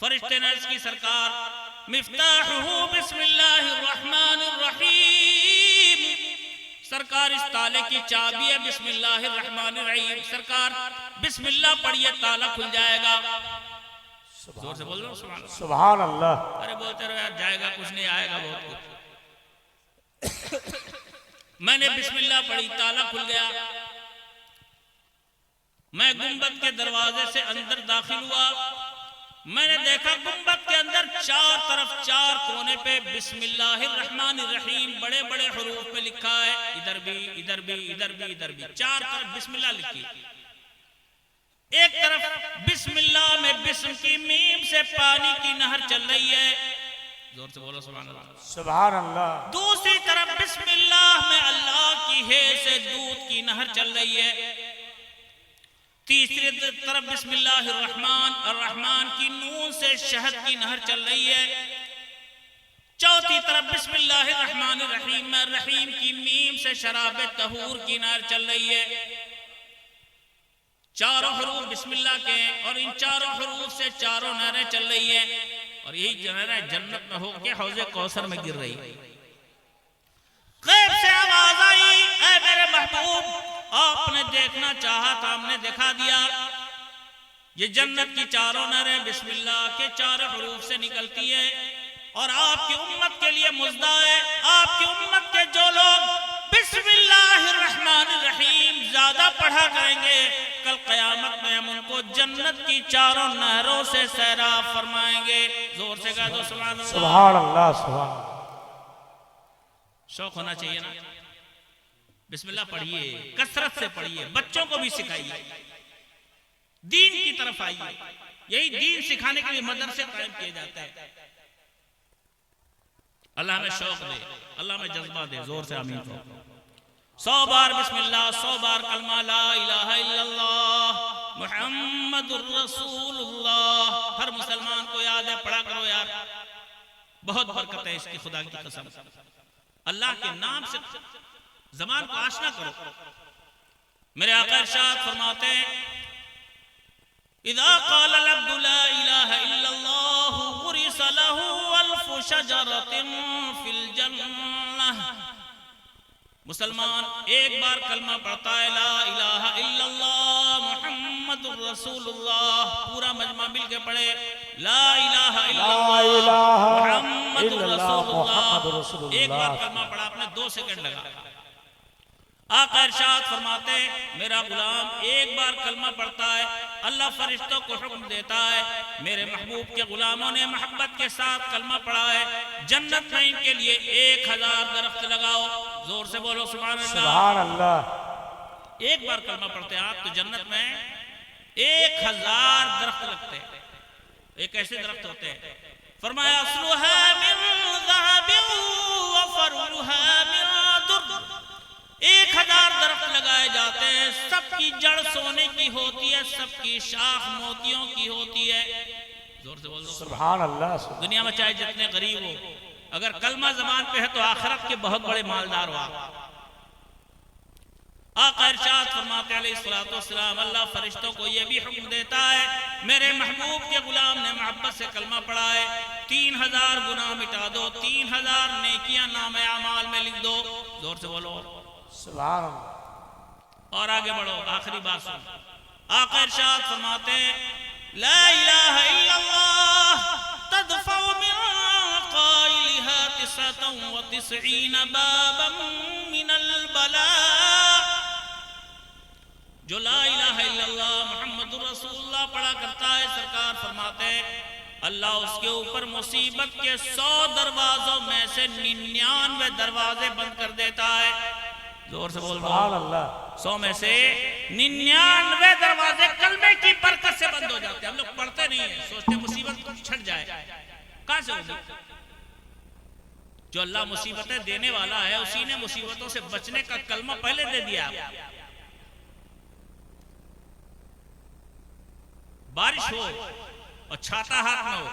[SPEAKER 1] फरिश्ते ने इसकी, सरकार मिफ्ताहुहु बिस्मिल्लाहिर रहमानिर रहीम, सरकार इस ताले की चाबी है बिस्मिल्लाहिर रहमानिर रहीम, सरकार बिस्मिल्लाह पढ़िए ताला खुल जाएगा। जोर से बोल रहा हूं
[SPEAKER 3] सुभान अल्लाह।
[SPEAKER 1] अरे बोलते रहो यार, जाएगा कुछ नहीं, आएगा बहुत कुछ। मैंने बिस्मिल्लाह पढ़ी, ताला खुल गया। मैं गुंबद के दरवाजे से अंदर दाखिल हुआ। मैंने देखा गुंबद के अंदर चार तरफ, चार कोने पे बिस्मिल्लाहिर रहमानिर रहीम बड़े बड़े हरूफ में लिखा है, इधर भी, इधर भी, इधर भी, इधर भी, चार तरफ बिस्मिल्लाह लिखी। एक तरफ बिस्मिल्लाह में बिस्म की मीम से पानी की नहर चल रही है, जोर से बोलो सुभान अल्लाह।
[SPEAKER 3] सुभान अल्लाह।
[SPEAKER 1] दूसरी तरफ बिस्मिल्लाह में अल्लाह की हे से दूध की नहर चल रही है। तीसरी तरफ बिस्मिल्लाहिर रहमान और रहमान की नून से शहद की नहर चल रही है। चौथी तरफ बिस्मिल्लाहिर रहमानिर रहीम में रहीम की मीम से शराब तहूर की नहर चल रही है। चारों हरूफ बिस्मिल्लाह के, और इन चारों हरूफ से चारों नहरें चल रही हैं, और यही नहरें जन्नत में होकर हौज़े कौसर में गिर रही। गैब से आवाज आई, ऐ मेरे महबूब, आपने देखना चाहा था, हमने दिखा दिया। ये जन्नत की चारों नहरें बिस्मिल्लाह के चारों हरूफ से निकलती है, और आपकी उम्मत के लिए मुज़्दा है। आपकी उम्मत के जो लोग बिस्मिल्लाहिर रहमानिर रहीम ज्यादा पढ़ा करेंगे, कल क़यामत में हम उनको जन्नत की चारों नहरों से सैराब फरमाएंगे। जोर से कह दो सुभान अल्लाह।
[SPEAKER 3] सुभान अल्लाह। सुभान।
[SPEAKER 1] शौक होना चाहिए ना, बिस्मिल्लाह पढ़िए, कसरत से पढ़िए, बच्चों को भी सिखाइए, दीन की तरफ आइए। यही दीन सिखाने के लिए मदरसे कायम किए जाते हैं। अल्लाह में शौक दे, अल्लाह में जज्बा दे, जोर से आमीन कहो। 100 बार बिस्मिल्लाह, 100 बार कलमा ला इलाहा इल्लल्लाह मुहम्मदुर रसूलुल्लाह। हर मुसलमान को याद है, पढ़ा करो यार, बहुत बरकत है इसकी, खुदा की कसम। अल्लाह के नाम से ज़बान को आशना करो। मेरे आका इरशाद फरमाते हैं, इज़ा क़ाल अल-अब्दु ला इलाहा इल्लल्लाह गुरिस लहू अल्फु शजरतिन फिल जन्नह। मुसलमान एक बार कलमा पढ़ता है, ला इलाहा इल्लल्लाह मुहम्मदुर रसूलुल्लाह, पूरा मजमा मिल के पढ़े, ला इलाहा इल्लल्लाह मुहम्मदुर रसूलुल्लाह। एक बार कलमा पढ़ा, आपने 2 सेकंड लगा। आका इरशाद फरमाते, मेरा गुलाम एक बार कलमा पढ़ता है, अल्लाह फरिश्तों को हुक्म देता है, मेरे महबूब के गुलामों ने मोहब्बत के साथ कलमा पढ़ा है, जन्नत में इनके लिए 1000 दरख्त लगाओ। जोर से बोलो सुभान अल्लाह।
[SPEAKER 3] सुभान अल्लाह।
[SPEAKER 1] एक बार कलमा पढ़ते हैं आप तो जन्नत में 1000 दरख्त लगते हैं। एक ऐसे दरख्त होते हैं, फरमाया अस्लुहा मिन ज़हबिन व फरूहा मिन दुर्र। 1000 दरख्त लगाए जाते हैं, सबकी जड़ सोने की होती है, सबकी शाख मोतियों की होती है। जोर से बोल दो
[SPEAKER 3] सुभान अल्लाह।
[SPEAKER 1] दुनिया में चाहे जितने गरीब हो, अगर कलमा ज़बान पे है तो आखिरत के बहुत बड़े मालदार हो आप। आका इरशाद फरमाते अलैहिस्सलातु वस्सलाम, अल्लाह फरिश्तों को यह भी हुक्म देता है, मेरे महबूब के गुलाम ने मोहब्बत से कलमा पढ़ा है, 3000 गुनाह मिटा दो, 3000 नेकियां नामे अमाल में लिख दो। जोर से बोलो
[SPEAKER 3] सुभान अल्लाह।
[SPEAKER 1] और आगे बढ़ो, आखिरी बात सुन। आका इरशाद फरमाते, ला इलाहा इल्लल्लाह तिस्ईन बाबम मिनल बला। जो ला इलाहा इल्लल्लाह मुहम्मदुर रसूलुल्लाह पढ़ा करता है, सरकार फरमाते हैं अल्लाह उसके ऊपर मुसीबत के 100 दरवाजों में से 99 दरवाजे बंद कर देता है। जोर से बोल
[SPEAKER 3] सुभान अल्लाह।
[SPEAKER 1] 100 में से 99 दरवाजे कलमे की बरकत से बंद हो जाते हैं। हम लोग पढ़ते नहीं है, सोचते मुसीबत छट जाए, कहां से होगी? जो अल्लाह मुसीबतें देने वाला है उसी ने मुसीबतों से बचने का कलमा पहले दे दिया। बारिश हो और छाता हाथ में हो,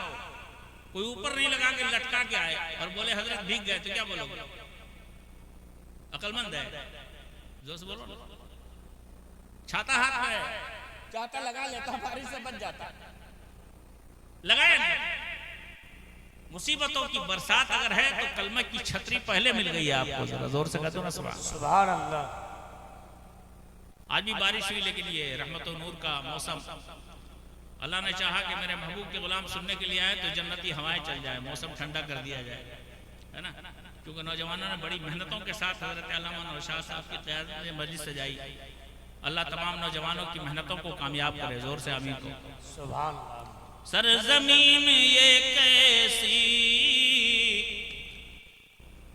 [SPEAKER 1] कोई ऊपर नहीं लगा के लटका के आए और बोले हजरत भीग गए तो क्या बोलोगे? अकलमंद है? जोर से बोलो। छाता हाथ में है, छाता लगा लेता, बारिश से बच जाता, लगाया नहीं। मुसीबतों की बरसात अगर है तो कलमे की छतरी पहले मिल गई है आपको। जरा जोर से कहते हो ना
[SPEAKER 3] सुभान अल्लाह।
[SPEAKER 1] आज भी बारिश हुई, लेकिन ये रहमत और नूर का मौसम, अल्लाह ने चाहा कि मेरे महबूब के गुलाम सुनने के लिए आए तो जन्नती हवाएं चल जाए, मौसम ठंडा कर दिया जाए, है ना। क्योंकि नौजवानों ने बड़ी मेहनतों के साथ हज़रत अल्लामा नौशाद साहब की क़यादत में मस्जिद सजाई। अल्लाह तमाम नौजवानों की मेहनतों को कामयाब करे। जोर से आमीन को।
[SPEAKER 3] सुभान।
[SPEAKER 1] सरजमीन ये कैसी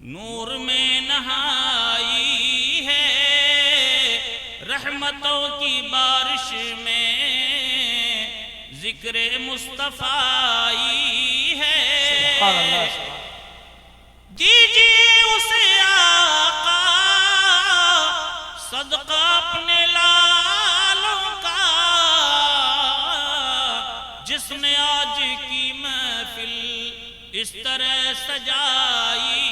[SPEAKER 1] नूर में नहाई है, रहमतों की बारिश में जिक्र मुस्तफाई है। दीजिए उसे आका सदका अपने लालों का, जिसने आज की महफिल इस तरह सजाई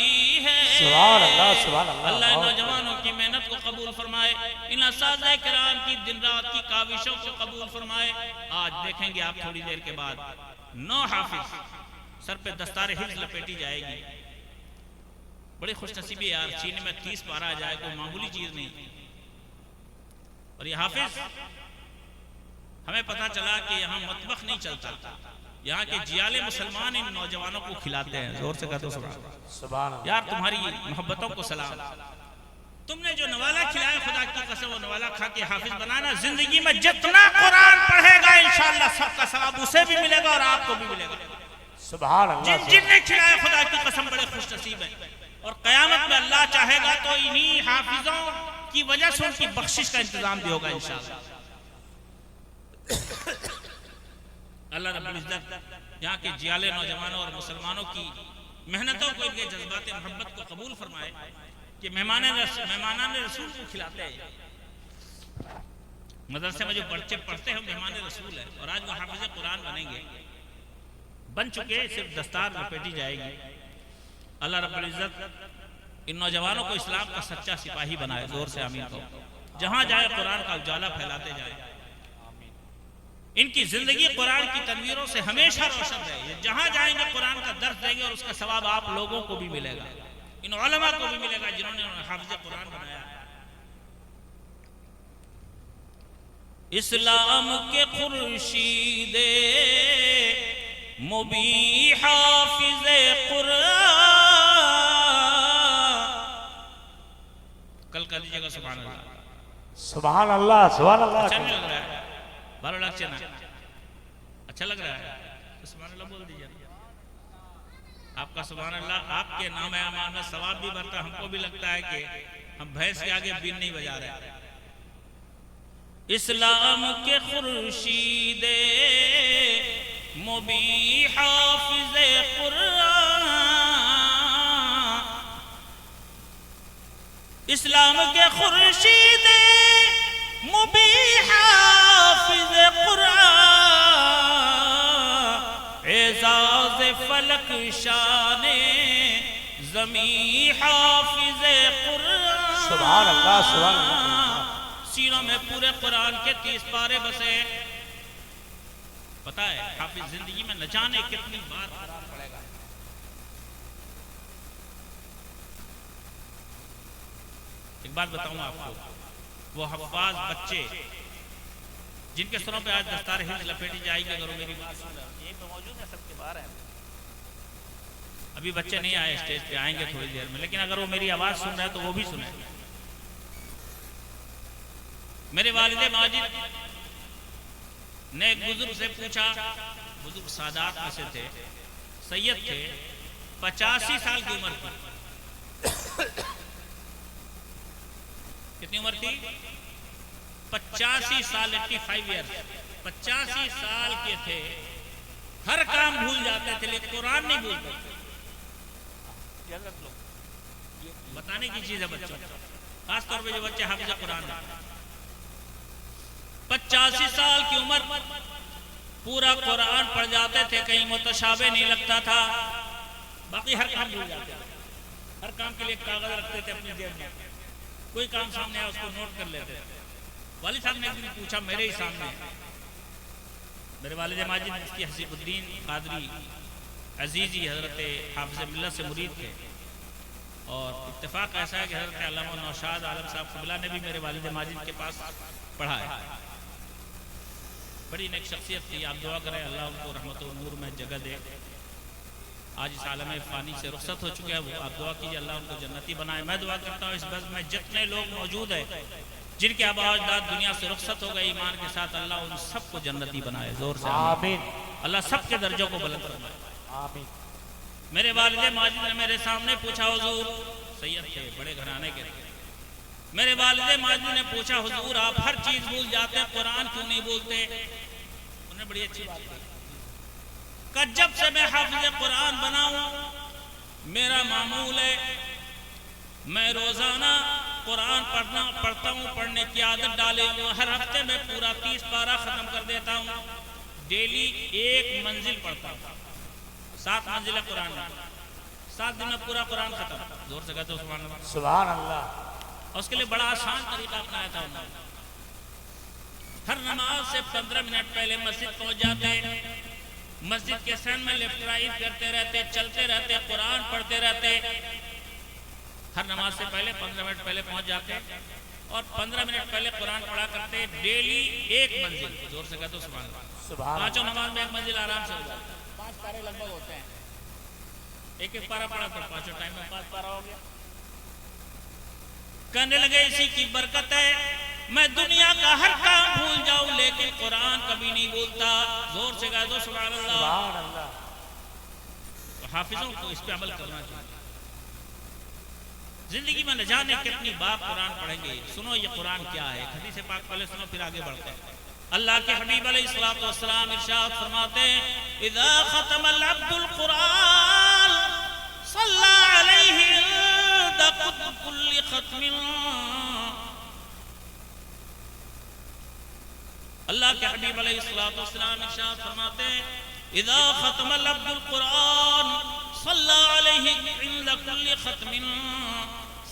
[SPEAKER 1] है।
[SPEAKER 3] सुभान अल्लाह, सुभान अल्लाह।
[SPEAKER 1] अल्लाह नौजवानों की मेहनत को कबूल फरमाए, इन असातिज़ा किराम की दिन रात की काविशों को कबूल फरमाए। आज देखेंगे आप थोड़ी देर के बाद 9 हाफिज सर पे दस्तारे हिफ्ज़ लपेटी जाएगी। बड़ी खुशनसीबी यार, चीन में 30 पारा आ जाए कोई मामूली चीज नहीं। और ये हाफिज, हमें पता चला कि यहाँ मतबख नहीं चलता, यहाँ के जियाले मुसलमान इन नौजवानों को खिलाते हैं। जोर से कहते हो
[SPEAKER 3] सुभान।
[SPEAKER 1] यार तुम्हारी मोहब्बतों को सलाम। तुमने जो नवाला खिलाया, खुदा की कसम वो नवाला खा के हाफिज बनाना। जिंदगी में जितना कुरान पढ़ेगा इंशाअल्लाह सबका सवाब उसे भी मिलेगा और आपको भी मिलेगा।
[SPEAKER 3] सुभान अल्लाह।
[SPEAKER 1] जिनने खिलाया खुदा की कसम बड़े खुशनसीब है। और कयामत में अल्लाह चाहेगा तो इन्हीं हाफिजों की वजह से उनकी बख्शिश का इंतजाम भी होगा इंशाअल्लाह। अल्लाह रब्बुल इज्जत यहाँ के जियाले नौजवानों और मुसलमानों की मेहनतों को, इनके जज्बात मोहब्बत को कबूल फरमाए कि मेहमानान रसूल को खिलाते हैं। मदरसे में जो बच्चे पढ़ते हैं मेहमान रसूल है, और आज वो हाफिज कुरान बनेंगे, बन चुके, सिर्फ दस्तार लपेटी जाएगी। अल्लाह रब्बुल इज्जत इन नौजवानों को इस्लाम का सच्चा सिपाही बनाए। जोर से आमीन को। जहां जाए कुरान का उजाला फैलाते जाए। इनकी जिंदगी कुरान की तनवीरों से हमेशा रोशन रहे। जहां जाएंगे कुरान का दर्द देंगे और उसका सवाब आप लोगों को भी मिलेगा, इन उलमा को भी मिलेगा जिन्होंने हाफिज कुरान बनाया। इस्लाम के खुर्शीदे मुबी हाफिज कुरान, कल कर दीजिएगा सुभान अल्लाह।
[SPEAKER 3] सुभान अल्लाह, सुभान अल्लाह।
[SPEAKER 1] अच्छा नहीं लग रहा है? बारह लाख चना अच्छा लग रहा है तो सुभान अल्लाह बोल दीजिए। आपका सुभान अल्लाह आपके नाम अमान में सवाब भी बढ़ता है, हमको भी लगता है कि हम भैंस के आगे बीन नहीं बजा रहे। इस्लाम के खुर्शीदे मुबी हाफिज कुरान, इस्लाम के खुर्शीदे मुबी हाफिज कुरान, एजाज फलक शाने ज़मी हाफिज कुरान।
[SPEAKER 3] सुभान अल्लाह, सुभान अल्लाह।
[SPEAKER 1] सीनों में पूरे कुरान के 30 पारे बसे। पता है हाफिज जिंदगी में न जाने कितनी बार कुरान पढ़ेगा। एक बात बताऊं आपको, वो हफ्फाज बच्चे जिनके सरों पे आज दस्तार हिफ्ज़ लपेटी जाएगी, अगर मेरी बात सुन रहे हैं, ये तो मौजूद है, सबके बाहर है। अभी बच्चे नहीं आए स्टेज पे, आएंगे थोड़ी देर में, लेकिन अगर वो मेरी आवाज सुन रहे हैं तो वो भी सुने। मेरे वालिद माजिद ने एक बुजुर्ग से पूछा, बुजुर्ग सादात में से थे, सैयद थे, 85 साल की उम्र थी। कितनी उम्र थी? 85 साल, 85 ईयर्स, 85 साल के थे। हर काम भूल जाते थे लेकिन कुरान नहीं भूलते। बताने की चीज है बच्चों, खासतौर पे जो बच्चे हाफिज कुरान है। 85 साल की उम्र, पूरा कुरान पढ़ जाते थे, कहीं मुतशाबे नहीं लगता था, बाकी हर काम भूल जाते थे। हर काम के लिए कागज रखते थे अपनी जेब में, कोई काम सामने आया उसको नोट कर लेते थे। वालिद साहब ने एक दिन पूछा मेरे ही सामने, मेरे वालिद माजिद मुफ्ती हसीबुद्दीन कादरी अजीजी हजरत हाफिज मिल्लत से मुरीद थे, और इत्तेफाक ऐसा है कि हजरत अल्लामा नौशाद आलम साहब क़िबला ने भी मेरे वालिद माजिद के पास पढ़ा है। बड़ी नेक शख्सियत थी, आप दुआ करें अल्लाह उनको रहमत और नूर में जगह दे। आज इस आलम फ़ानी से रुखसत हो चुके हैं वो, आप दुआ कीजिए अल्लाह उनको जन्नती बनाए। मैं दुआ करता हूँ इस बज़्म में जितने लोग मौजूद हैं जिनके आबाद दुनिया से रुखसत हो गए ईमान के साथ, अल्लाह उन सबको जन्नती बनाए, जोर से आमीन। अल्लाह सबके दर्जों को बुलंद फरमाए, आमीन। मेरे वालिद माजिद ने मेरे सामने पूछा, हुजूर, सैयद थे, बड़े घराने के थे, मेरे वालिद माजिद ने पूछा, हुजूर आप हर चीज भूल जाते हैं, कुरान क्यों नहीं बोलते? उन्होंने बड़ी अच्छी बात कही कि जब से मैं हाफिज कुरान बनाऊं, मेरा मामूल है मैं रोजाना कुरान पढ़ता हूँ, पढ़ने की आदत डाले हूँ। हर हफ्ते में पूरा 30 पारा खत्म कर देता हूँ। डेली एक मंजिल पढ़ता हूँ, 7 मंजिल कुरान, 7 दिन में पूरा कुरान खत्म। जोर से कहते हो
[SPEAKER 3] सुभान अल्लाह।
[SPEAKER 1] और उसके लिए बड़ा आसान तरीका अपनाया था उन्होंने। हर नमाज से 15 मिनट पहले मस्जिद पहुंच जाते, मस्जिद के सन में लेफ्ट राइट करते रहते, चलते रहते, कुरान पढ़ते रहते। हर नमाज से पहले 15 मिनट पहले पहुंच जाते और 15 मिनट पहले कुरान पढ़ा करते। डेली एक मंजिल, जोर से कहते हो सुभान अल्लाह। पांचों नमाज में एक मंजिल आराम से हो जाता है। 5 पारे लगभग होते हैं, एक पारा पढ़ा तो पांचों टाइम में 5 पारा हो गया। कहने लगे इसी की बरकत है मैं दुनिया का हर काम भूल जाऊं लेकिन कुरान कभी नहीं भूलता। जोर से कह दो सुभान अल्लाह। तो हाफिजों को इस पे अमल करना चाहिए। जिंदगी में न जाने कितनी बार कुरान पढ़ेंगे। सुनो ये कुरान क्या है, हदीस पाक पहले सुनो फिर आगे बढ़ते हैं। अल्लाह के हबीब अलैहिस्सलातु वस्सलाम इरशाद फरमाते हैं, इज़ा खतमल अब्दुल कुरान सल्ला अलैहि इंदा कुल्ली खत्मिन। अल्लाह के हबीब अलैहिस्सलातु वस्सलाम इरशाद फरमाते हैं, इज़ा खतमल अब्दुल कुरान सल्ला अलैहि इंदा कुल्ली खत्मिन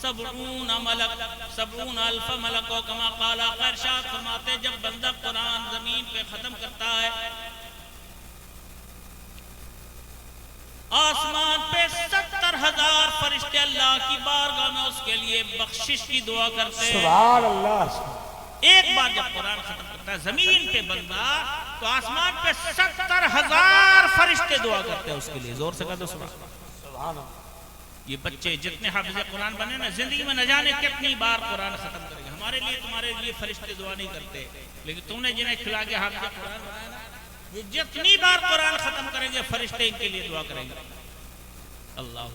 [SPEAKER 1] सबऊन मलक सबऊन अल्फ मलक। कमा क़ाला इरशाद फरमाते जब बंदा कुरान जमीन पे खत्म करता है, आसमान पे 70,000 फरिश्ते अल्लाह की बारगाह में उसके लिए बख्शिश की दुआ करते हैं।
[SPEAKER 3] सुभान अल्लाह।
[SPEAKER 1] एक बार जब कुरान खत्म करता है जमीन पे बंदा, तो आसमान पे 70,000 फरिश्ते दुआ करते हैं उसके लिए। जोर से कहते सुभान अल्लाह। ये बच्चे जितने हाफिज कुरान बने ना, जिंदगी में न जाने कितनी बार कुरान खत्म करेंगे। हमारे लिए तुम्हारे लिए फरिश्ते दुआ नहीं करते, लेकिन तुमने जिन्हें खिला के हाफिज कुरान बनाया ना, ये जितनी बार कुरान खत्म करेंगे फरिश्ते इनके लिए दुआ करेंगे। अल्लाह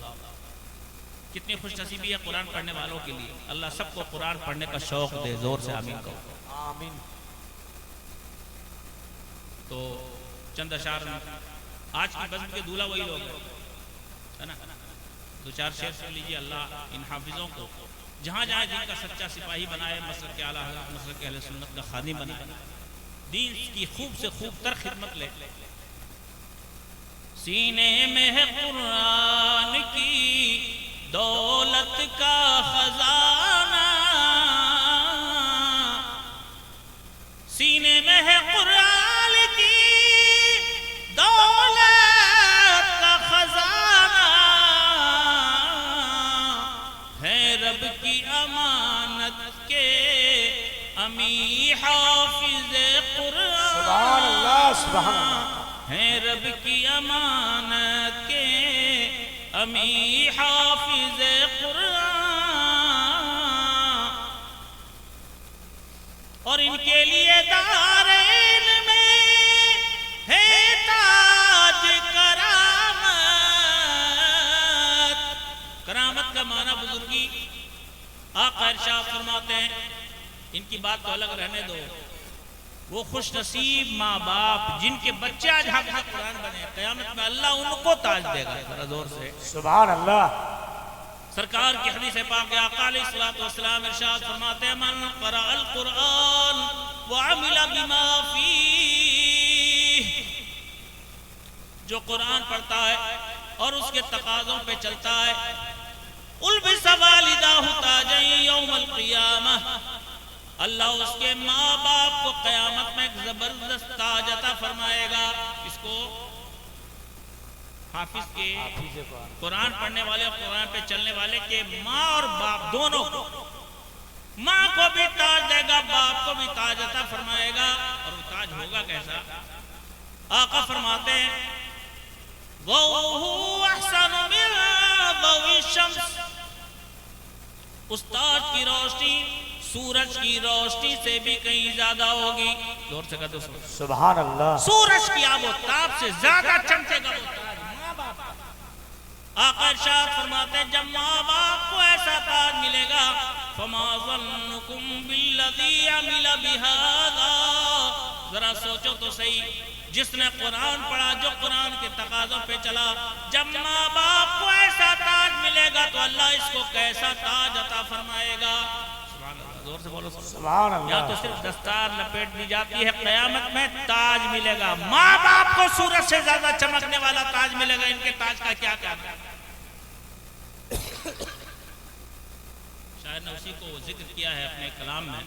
[SPEAKER 1] कितनी खुशनसीबी है कुरान पढ़ने वालों के लिए। अल्लाह सबको कुरान पढ़ने का शौक दे। जोर से आमीन कहो।
[SPEAKER 3] आमीन।
[SPEAKER 1] तो चंद अशार आज की बज़्म के दूल्हा वही लोग है ना। 2-4 शेर सुन लीजिए। अल्लाह इन हाफिजों को जहाँ जहाँ जिनका सच्चा सिपाही बनाए, मसलक के आला हज़रत मसलक के अहले सुन्नत का खादिम बनाए, दीन की खूब से खूब तर खिदमत ले। सीने में है कुरान की दौलत का खजाना, सीने में है कुरान की दौलत का खजाना, है रब की अमानत के अमी हाफिज कुरान।
[SPEAKER 3] सुभान अल्लाह। सुभान अल्लाह।
[SPEAKER 1] है रब की अमानत के अमी हाफिज कुरान, और इनके लिए दारैन में है ताज करामत। करामत का माना बुजुर्गी, आका इरशाद फरमाते हैं, इनकी बात तो अलग रहने दो, वो खुश नसीब माँ बाप जिनके बच्चे आज हाफिज़ कुरान बने, क़यामत में अल्लाह उनको ताज देगा। जरा जोर से
[SPEAKER 3] सुभान अल्लाह।
[SPEAKER 1] सरकार की हदीस पाक है, आका अलैहिस्सलातु वस्सलाम इरशाद फरमाते हैं, मन क़रअल कुरान व अमिला बिमा फीह, जो कुरान पढ़ता है और उसके तकाज़ों पे चलता है, उल्बिस वालिदाहु ताजन यौमल क़ियामह, अल्लाह उसके माँ बाप को क़यामत में एक जबरदस्त ताज अता फरमाएगा। इसको हाफिज के, कुरान पढ़ने वाले और कुरान पे चलने वाले के माँ और बाप दोनों को, माँ को भी ताज देगा, बाप को भी ताज अता फरमाएगा। और वो ताज होगा कैसा? आका फरमाते हैं, वहु अहसनु मिन दौइ शम्स, उस ताज की रोशनी सूरज की रोशनी से भी कहीं ज्यादा होगी। जोर से कहते
[SPEAKER 3] सुभान अल्लाह।
[SPEAKER 1] सूरज की आबोताब से ज्यादा चमकेगा वो ताज माँ बाप। आका इरशाद फरमाते हैं, जब माँ बाप को ऐसा ताज मिलेगा, फमा ज़न्नुकुम बिल्लज़ी अमिला बिहाज़ा, जरा सोचो तो सही, जिसने कुरान पढ़ा, जो कुरान के तकाज़ों पे चला, जब माँ बाप को ऐसा ताज मिलेगा तो अल्लाह इसको कैसा ताज अता फरमाएगा। जोर से बोलो
[SPEAKER 3] सुभान अल्लाह।
[SPEAKER 1] या तो सिर्फ दस्तार लपेट दी जाती है, क़यामत में ताज मिलेगा, माँ बाप को सूरज से ज्यादा चमकने वाला ताज मिलेगा। इनके ताज का क्या क्या शायद ने उसी को जिक्र किया है अपने कलाम में,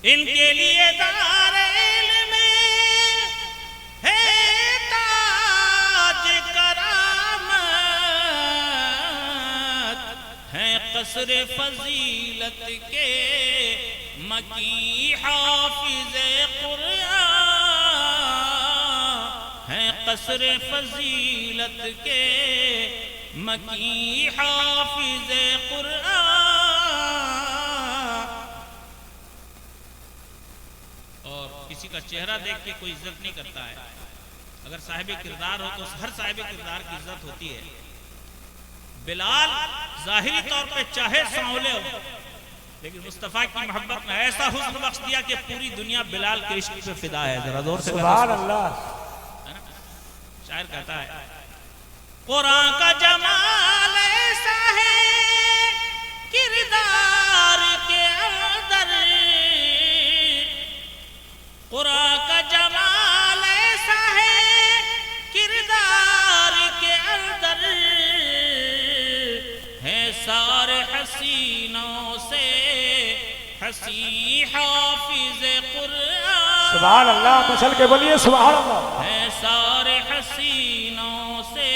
[SPEAKER 1] इनके लिए दारैन में है ताज करामत, है कसर फजीलत के मकी हाफिज कुरान, है कसर फजीलत के मकी हाफिज कुरान। और किसी का चेहरा देख के कोई इज्जत नहीं करता है, अगर साहिब किरदार हो तो हर साहिब किरदार की इज्जत होती है। बिलाल जाहिरी तौर पे चाहे सांवले हो, लेकिन मुस्तफा की मोहब्बत में ऐसा हुस्न बख्श दिया कि पूरी दुनिया बिलाल के इश्क पे फिदा है। जरा जोर से
[SPEAKER 3] सुभान अल्लाह।
[SPEAKER 1] शायर कहता है, कुरान का जमाल ऐसा है किरदार के अंदर, कुरान का जमाल ऐसा है किरदार के अंदर, है सारे हसीनों से हसी हाफिज कुरान।
[SPEAKER 3] सुभान अल्लाह। मचल के बोलिए सुभान अल्लाह।
[SPEAKER 1] है सारे हसीनों से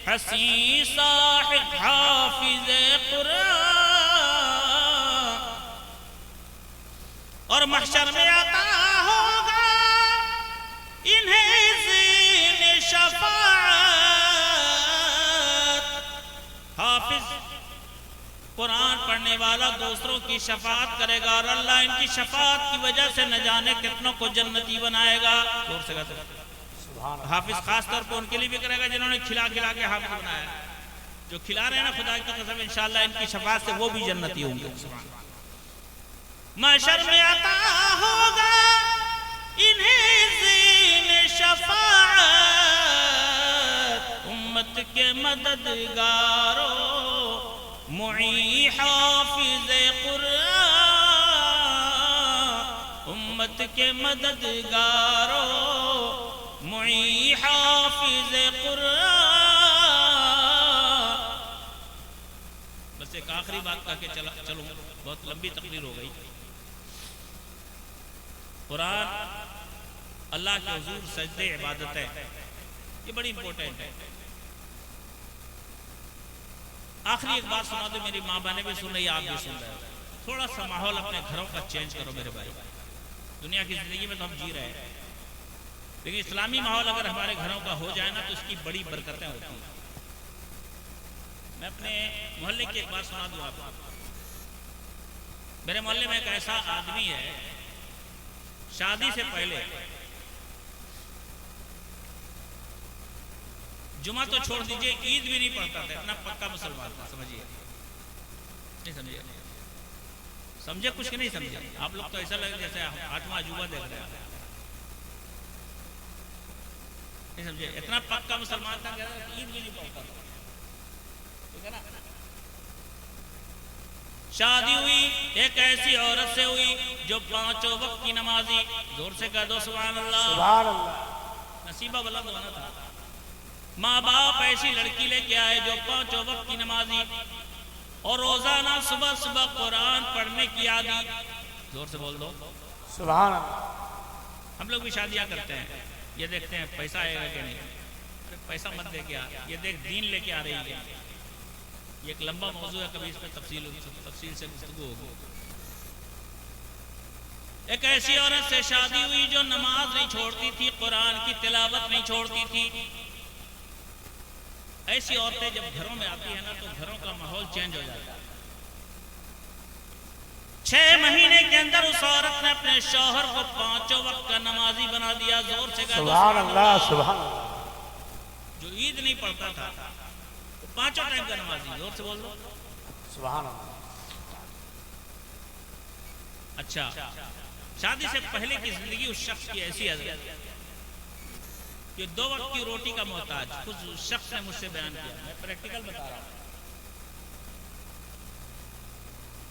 [SPEAKER 1] हसी साहिब हाफिज कुरान। और महशर में आता होगा इन्हें ज़ीन शफ़ाअत, हाफिज कुरान पढ़ने वाला दूसरों की शफाअत करेगा और अल्लाह इनकी शफाअत की वजह से न जाने कितनों को जन्नती बनाएगा। जोर से कहते हैं, हाफिज खास तौर पर उनके लिए भी करेगा जिन्होंने खिला खिला के हाफिज बनाया। जो खिला रहे हैं ना खुदा की कसम, इंशाअल्लाह इनकी शफाअत से वो भी जन्नती होंगे। महशर में आता होगा इन्हें ज़ीन शफाअत, उम्मत के मददगारों मुई हाफिज कुरान, उम्मत के मददगारों मुई हाफिज कुरान। बस एक आखिरी बात करके चलूं, बहुत लंबी तकरीर हो गई। कुरान अल्लाह के हुजूर सजदे इबादत है, ये बड़ी इंपॉर्टेंट है। आखिरी एक बात सुना दो, मेरी माँ बहने भी सुन रही, आप भी सुन रहे हो। थोड़ा सा माहौल अपने घरों का चेंज करो मेरे भाई। दुनिया की जिंदगी में तो हम जी रहे हैं, लेकिन इस्लामी माहौल अगर हमारे घरों का हो जाए ना तो इसकी बड़ी बरकतें होती हैं। मैं अपने मोहल्ले की एक बात सुना दूं आपको। मेरे मोहल्ले में एक ऐसा आदमी है, शादी से पहले जुमा तो छोड़ दीजिए, ईद भी नहीं पढ़ता था, इतना पक्का मुसलमान था। समझिए, नहीं समझिए? समझे कुछ कि नहीं समझे? आप लोग तो ऐसा लगे जैसे आठवां अजूबा देख रहे हैं। नहीं समझे? इतना पक्का मुसलमान था, ईद भी नहीं पढ़ता था। ठीक है ना? शादी हुई एक ऐसी औरत से हुई जो 5 वक्त की नमाजी, जोर से कह दो सुभान अल्लाह।
[SPEAKER 3] सुभान अल्लाह।
[SPEAKER 1] नसीबा बुलंद होना था। माँ बाप ऐसी लड़की लेके आए जो 5 वक्त की नमाजी और रोजाना सुबह सुबह कुरान पढ़ने की आदी। जोर से बोल दो
[SPEAKER 3] सुभान अल्लाह।
[SPEAKER 1] हम लोग भी शादियां करते हैं, ये देखते हैं पैसा आएगा कि नहीं। अरे पैसा मत लेके आ, ये देख दीन लेके आ रही है। ये एक लंबा मौजू है, कभी इस पर तफसील से गुफ्तगू होगी। एक ऐसी औरत से शादी हुई जो नमाज नहीं छोड़ती थी, कुरान की तिलावत नहीं छोड़ती थी। ऐसी औरतें जब घरों में आती है ना तो घरों का माहौल चेंज हो जाता है। 6 महीने के अंदर उस औरत ने अपने शौहर को 5 वक्त का नमाजी बना दिया। जोर से कहा
[SPEAKER 3] सुभान अल्लाह। सुभान अल्लाह।
[SPEAKER 1] जो ईद नहीं पढ़ता था तो 5 टाइम का नमाजी। जोर से बोल दो
[SPEAKER 3] सुभान अल्लाह।
[SPEAKER 1] अच्छा, शादी से पहले की जिंदगी उस शख्स की ऐसी है कि 2 वक्त की रोटी का मोहताज। खुद उस शख्स ने मुझसे बयान किया, मैं प्रैक्टिकल बता रहा हूँ।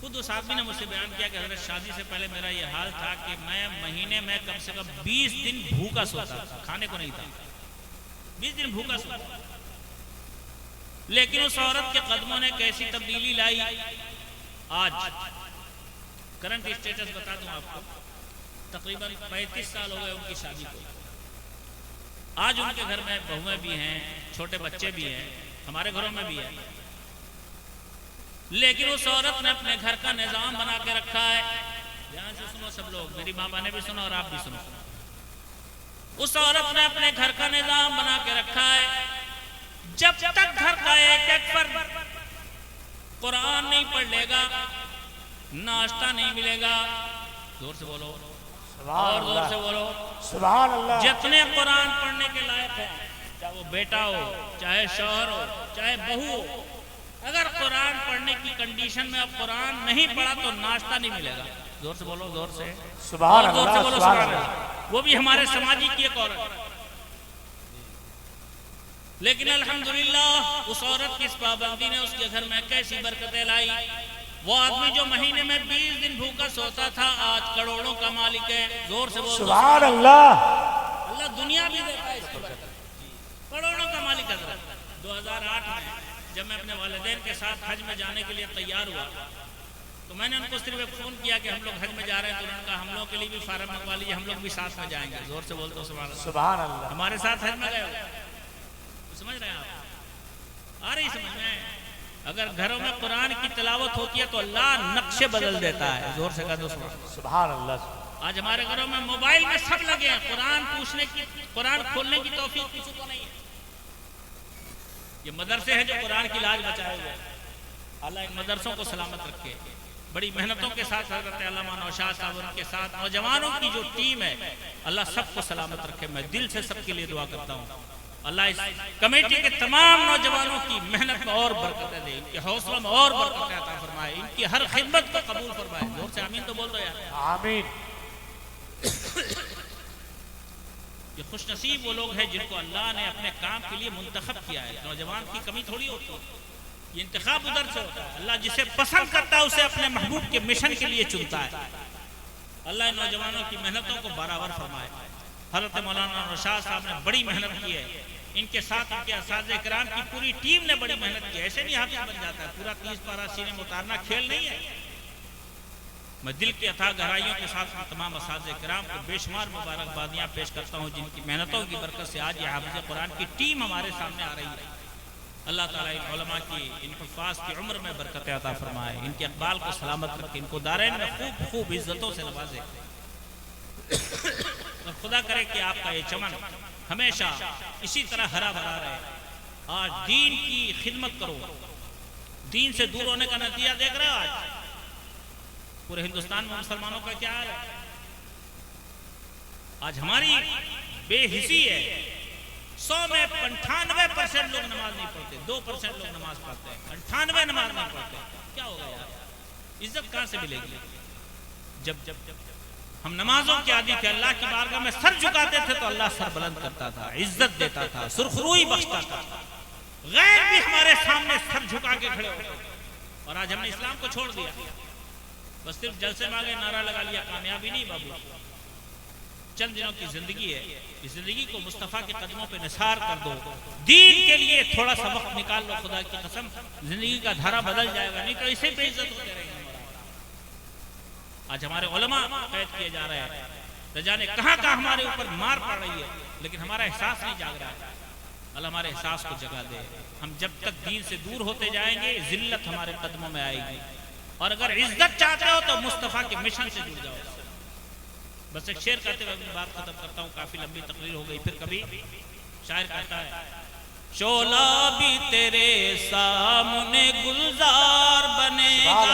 [SPEAKER 1] खुद उस आदमी ने मुझसे बयान किया कि हज़रत शादी से पहले मेरा ये हाल था कि मैं महीने में कम से कम 20 दिन भूखा सोता था, खाने को नहीं था। 20 दिन भूखा सोता। लेकिन उस औरत के कदमों ने कैसी तब्दीली लाई। आज करंट स्टेटस बता दूं आपको, तकरीबन 35 साल हो गए उनकी शादी को। आज उनके घर में बहुएं भी हैं, छोटे बच्चे भी हैं, हमारे घरों में भी है। लेकिन उस औरत ने अपने घर का निजाम बना के रखा है। ध्यान से सुनो सब लोग, मेरी माँ ने भी सुना और आप भी सुनो। उस औरत ने अपने घर का निजाम बना के रखा है। जब तक घर का एक फर्द कुरान नहीं पढ़ लेगा, नाश्ता नहीं मिलेगा। जोर से बोलो और जोर से बोलो
[SPEAKER 3] सुभान अल्लाह।
[SPEAKER 1] जितने कुरान पढ़ने के लायक है, चाहे वो बेटा हो, चाहे शौहर हो, चाहे बहू हो, अगर कुरान पढ़ने की कंडीशन में अब कुरान नहीं पढ़ा तो नाश्ता नहीं मिलेगा। जोर से बोलो, जोर से
[SPEAKER 3] सुभान
[SPEAKER 1] जोर से
[SPEAKER 3] अल्लाह।
[SPEAKER 1] बोलो
[SPEAKER 3] सुभान
[SPEAKER 1] सुभान
[SPEAKER 3] अल्लाह।
[SPEAKER 1] अल्लाह। वो भी हमारे समाजी की एक औरत। लेकिन अल्हम्दुलिल्लाह उस औरत की इस पाबंदी ने उसके घर में कैसी बरकतें लाई। वो आदमी जो महीने में 20 दिन भूखा सोता था, आज करोड़ों का मालिक है। जोर से बोलो
[SPEAKER 3] सुभान अल्लाह।
[SPEAKER 1] अल्लाह दुनिया भी देता है इसकी बरकत। करोड़ों का मालिक है। 2008 में जब मैं अपने वालिदैन के साथ हज में जाने के लिए तैयार हुआ तो मैंने उनको सिर्फ एक फ़ोन किया कि हम लोग हज में जा रहे हैं। तो उन्होंने कहा हम लोग के लिए भी फार्म मंगवा लीजिए, हम लोग भी साथ में जाएंगे। जोर से बोल दो सुभान अल्लाह।
[SPEAKER 3] सुभान अल्लाह।
[SPEAKER 1] हमारे साथ हज में गए तो समझ रहे हैं आप? आ रही समझ में? अगर घरों में कुरान की तिलावत होती है तो अल्लाह नक्शे बदल देता है। जोर से कह दो
[SPEAKER 3] सुभान अल्लाह।
[SPEAKER 1] आज हमारे घरों में मोबाइल में सब लगे हैं, कुरान पूछने की, कुरान खोलने की तौफीक किसी को नहीं है। ये मदरसे हैं जो कुरान की लाज बचाए हुए। अल्लाह इन मदरसों को सलामत रखे। बड़ी मेहनतों के साथ हज़रत अल्लामा नौशाद साहब उनके साथ नौजवानों की जो टीम है, अल्लाह सबको सलामत रखे। मैं दिल से सबके लिए दुआ करता हूँ। अल्लाह इस कमेटी के तमाम नौजवानों की मेहनत में और बरकतें दे, इनके हौसलों में और बरकतें अता फरमाए, इनकी हर खिदमत को कबूल फरमाए। जोर से आमीन तो बोल दो यार।
[SPEAKER 3] आमीन।
[SPEAKER 1] ये खुशनसीब वो लोग हैं जिनको अल्लाह ने अपने काम के लिए मुंतखब किया है। नौजवान की कमी थोड़ी होती है, ये इंतखाब उधर से होता है। अल्लाह जिसे पसंद करता है उसे अपने महबूब के मिशन के लिए चुनता है। अल्लाह इन नौजवानों की मेहनतों को बराबर फरमाए। हज़रत मौलाना नौशाद साहब ने बड़ी मेहनत की है, इनके साथ इनके असातिज़े किराम की पूरी टीम ने बड़ी मेहनत की। ऐसे नहीं हाफिज़ बन जाता है, पूरा 30 पारा सीने में उतारना खेल नहीं है। मैं दिल की अथाह गहराइयों के साथ तमाम असातिज़े किराम को बेशुमार मुबारकबादियाँ पेश करता हूँ जिनकी मेहनतों की बरकत से आज ये हाफिज़ कुरान की टीम हमारे सामने आ रही है। अल्लाह ताला इन उलमा की, इन हुफ़्फ़ाज़ की उम्र में बरकत अता फरमाए, इनके अक़बाल को सलामत रखे, इनको दारैन में खूब खूब इज़्ज़तों से नवाजे। और खुदा करे कि आपका ये चमन हमेशा इसी तरह हरा भरा रहे। आज दीन की खिदमत करो। दीन से दूर होने का नतीजा देख रहे हो आज पूरे हिंदुस्तान में मुसलमानों का क्या हाल है। आज हमारी बेहिसी है। 100 में 98% लोग नमाज नहीं पढ़ते, 2% लोग नमाज पढ़ते हैं, 98 नमाज नहीं पढ़ते। क्या होगा यार, इज्जत कहां से मिलेगी? जब हम नमाजों के आदि थे, अल्लाह की बारगाह में सर झुकाते थे तो अल्लाह सर बुलंद करता था, इज्जत देता था, सुरखरुई बख्शता था। गैर भी हमारे सामने सर झुका के खड़े हो। और आज हमने इस्लाम को छोड़ दिया, बस सिर्फ जलसे में आगे नारा लगा लिया। कामयाबी नहीं बाबू, चंद दिनों की जिंदगी है। इस जिंदगी को मुस्तफा के कदमों पे निसार कर दो। दीन के लिए थोड़ा सा वक्त निकाल लो, खुदा की कसम जिंदगी का धारा बदल जाएगा। नहीं तो इसे बेइज्जत होते रहेंगे। आज हमारे उलमा कैद किए जा रहे हैं, न जाने कहां कहां हमारे ऊपर मार पड़ रही है, लेकिन हमारा एहसास नहीं जाग रहा है। अल्लाह हमारे एहसास को जगा दे। हम जब तक दीन से दूर होते जाएंगे, जिल्लत हमारे कदमों में आएगी। और अगर इज्जत चाहते हो तो मुस्तफा के मिशन से जुड़ जाओ। बस एक शेर कहते हुए अपनी बात खत्म करता हूँ, काफी लंबी तकरीर हो गई। फिर कभी शायर कहता है, शोला भी तेरे सामने गुलजार बनेगा,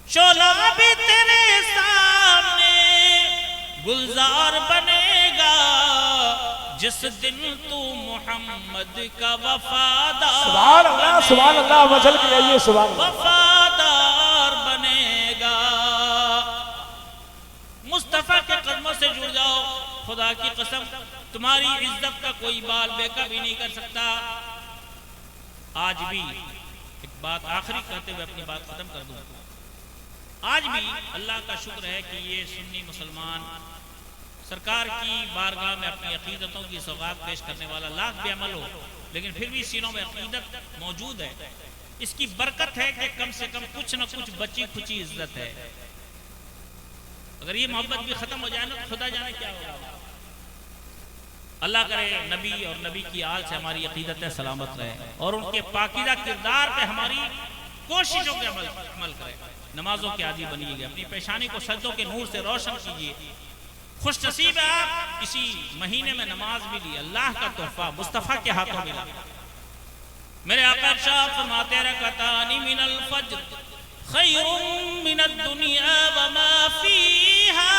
[SPEAKER 1] शोला भी तेरे सामने गुलजार बनेगा, जिस दिन तू मोहम्मद का वफादार,
[SPEAKER 3] सुभान अल्लाह मसल के लिए सुभान
[SPEAKER 1] वफादार बनेगा। मुस्तफा के कदमों से जुड़ जाओ। खुदा की कसम तुम्हारी इज्जत का कोई बाल बेका भी नहीं कर सकता। आज भी एक बात आखिरी कहते हुए अपनी बात खत्म कर दूं। आज भी अल्लाह का शुक्र है कि ये सुन्नी मुसलमान सरकार की बारगाह में अपनी अकीदतों की सौगात पेश करने वाला लाख बेअमल हो, लेकिन फिर भी सीनों में अकीदत मौजूद है। इसकी बरकत है कि कम से कम कुछ न कुछ बची खुची इज्जत है। अगर ये मोहब्बत भी खत्म हो जाए ना, तो खुदा जाने क्या होगा। अल्लाह करे नबी और नबी की आल से हमारी अकीदतें सलामत रहे और उनके पाकीदा किरदार पे हमारी कोशिशों के अमल करें। नमाजों के आदी बनिएगा, अपनी पेशानी को सज्जों के नूर से रोशन कीजिए। खुश नसीब है आप, इसी महीने में नमाज मिली, अल्लाह का तोहफा मुस्तफा के हाथों मिला। मेरे आका इरशाद फरमाते हैं, रकअतानी मिनल फज्र खैरुम मिनद दुनिया व मा फीहा।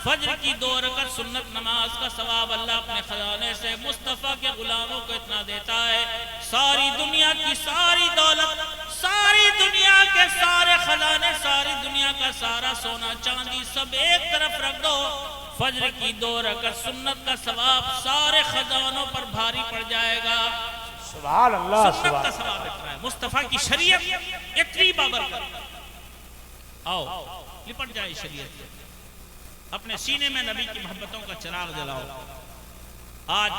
[SPEAKER 1] फज्र की 2 रकअत सुन्नत नमाज का सवाब अल्लाह अपने खजाने से मुस्तफा के गुलामों को इतना देता है, सारी दुनिया की सारी दौलत, सारी दुनिया के सारे खजाने, सारी दुनिया का सारा सोना चांदी सब एक तरफ रख दो, फज्र की 2 रकअत सुन्नत का सवाब सारे खजानों पर भारी पड़ जाएगा।
[SPEAKER 3] सुभान अल्लाह।
[SPEAKER 1] सुन्नत का सवाब इतना है, मुस्तफा की शरीयत इतनी बाबरकत। आओ लिपट जाए शरीयत से, अपने सीने में नबी की मोहब्बतों का चिराग जलाओ। आज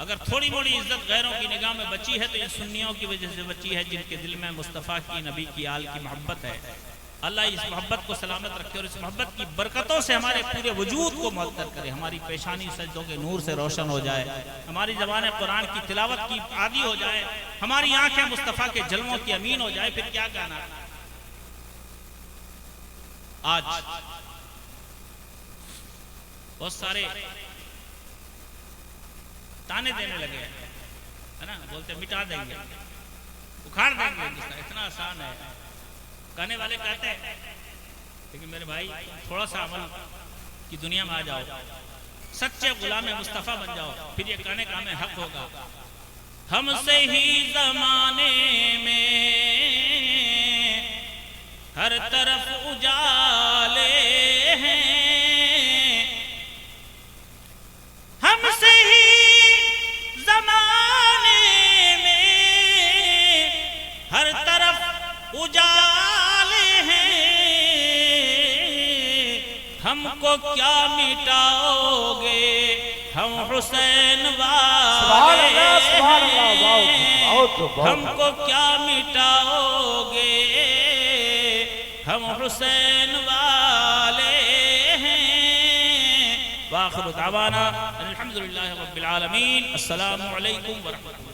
[SPEAKER 1] अगर थोड़ी मोड़ी इज्जत गैरों की निगाह में बची है तो इन सुन्नियों की वजह से बची है, जिनके दिल में मुस्तफ़ा की नबी की आल की मोहब्बत है। अल्लाह इस मोहब्बत को सलामत रखे और इस मोहब्बत की बरकतों से हमारे पूरे वजूद को मुअत्तर करे। हमारी पेशानी सज्जों के नूर से रोशन हो जाए, हमारी ज़बान कुरान की तिलावत की आदी हो जाए, हमारी आंखें मुस्तफ़ा के जलवों की अमीन हो जाए। फिर क्या कहना। आज बहुत सारे ताने देने लगे है ना, बोलते मिटा देंगे, उखाड़ देंगे, इतना आसान है। कहने वाले कहते हैं, लेकिन मेरे भाई थोड़ा सा अमल की दुनिया में आ जाओ, सच्चे गुलाम मुस्तफ़ा बन जाओ, फिर ये कहने का हमें हक होगा। हमसे ही जमाने में हर तरफ उजाले हैं, हमसे ही जमाने में हर तरफ उजाले हैं, हमको क्या मिटाओगे हम हुसैन वाले हैं, हमको क्या मिटाओगे हम हुसैन वाले हैं। वाखिरु दावाना अल्हम्दुलिल्लाहि रब्बिल आलमीन। अस्सलामु अलैकुम व रहमतुल्लाह।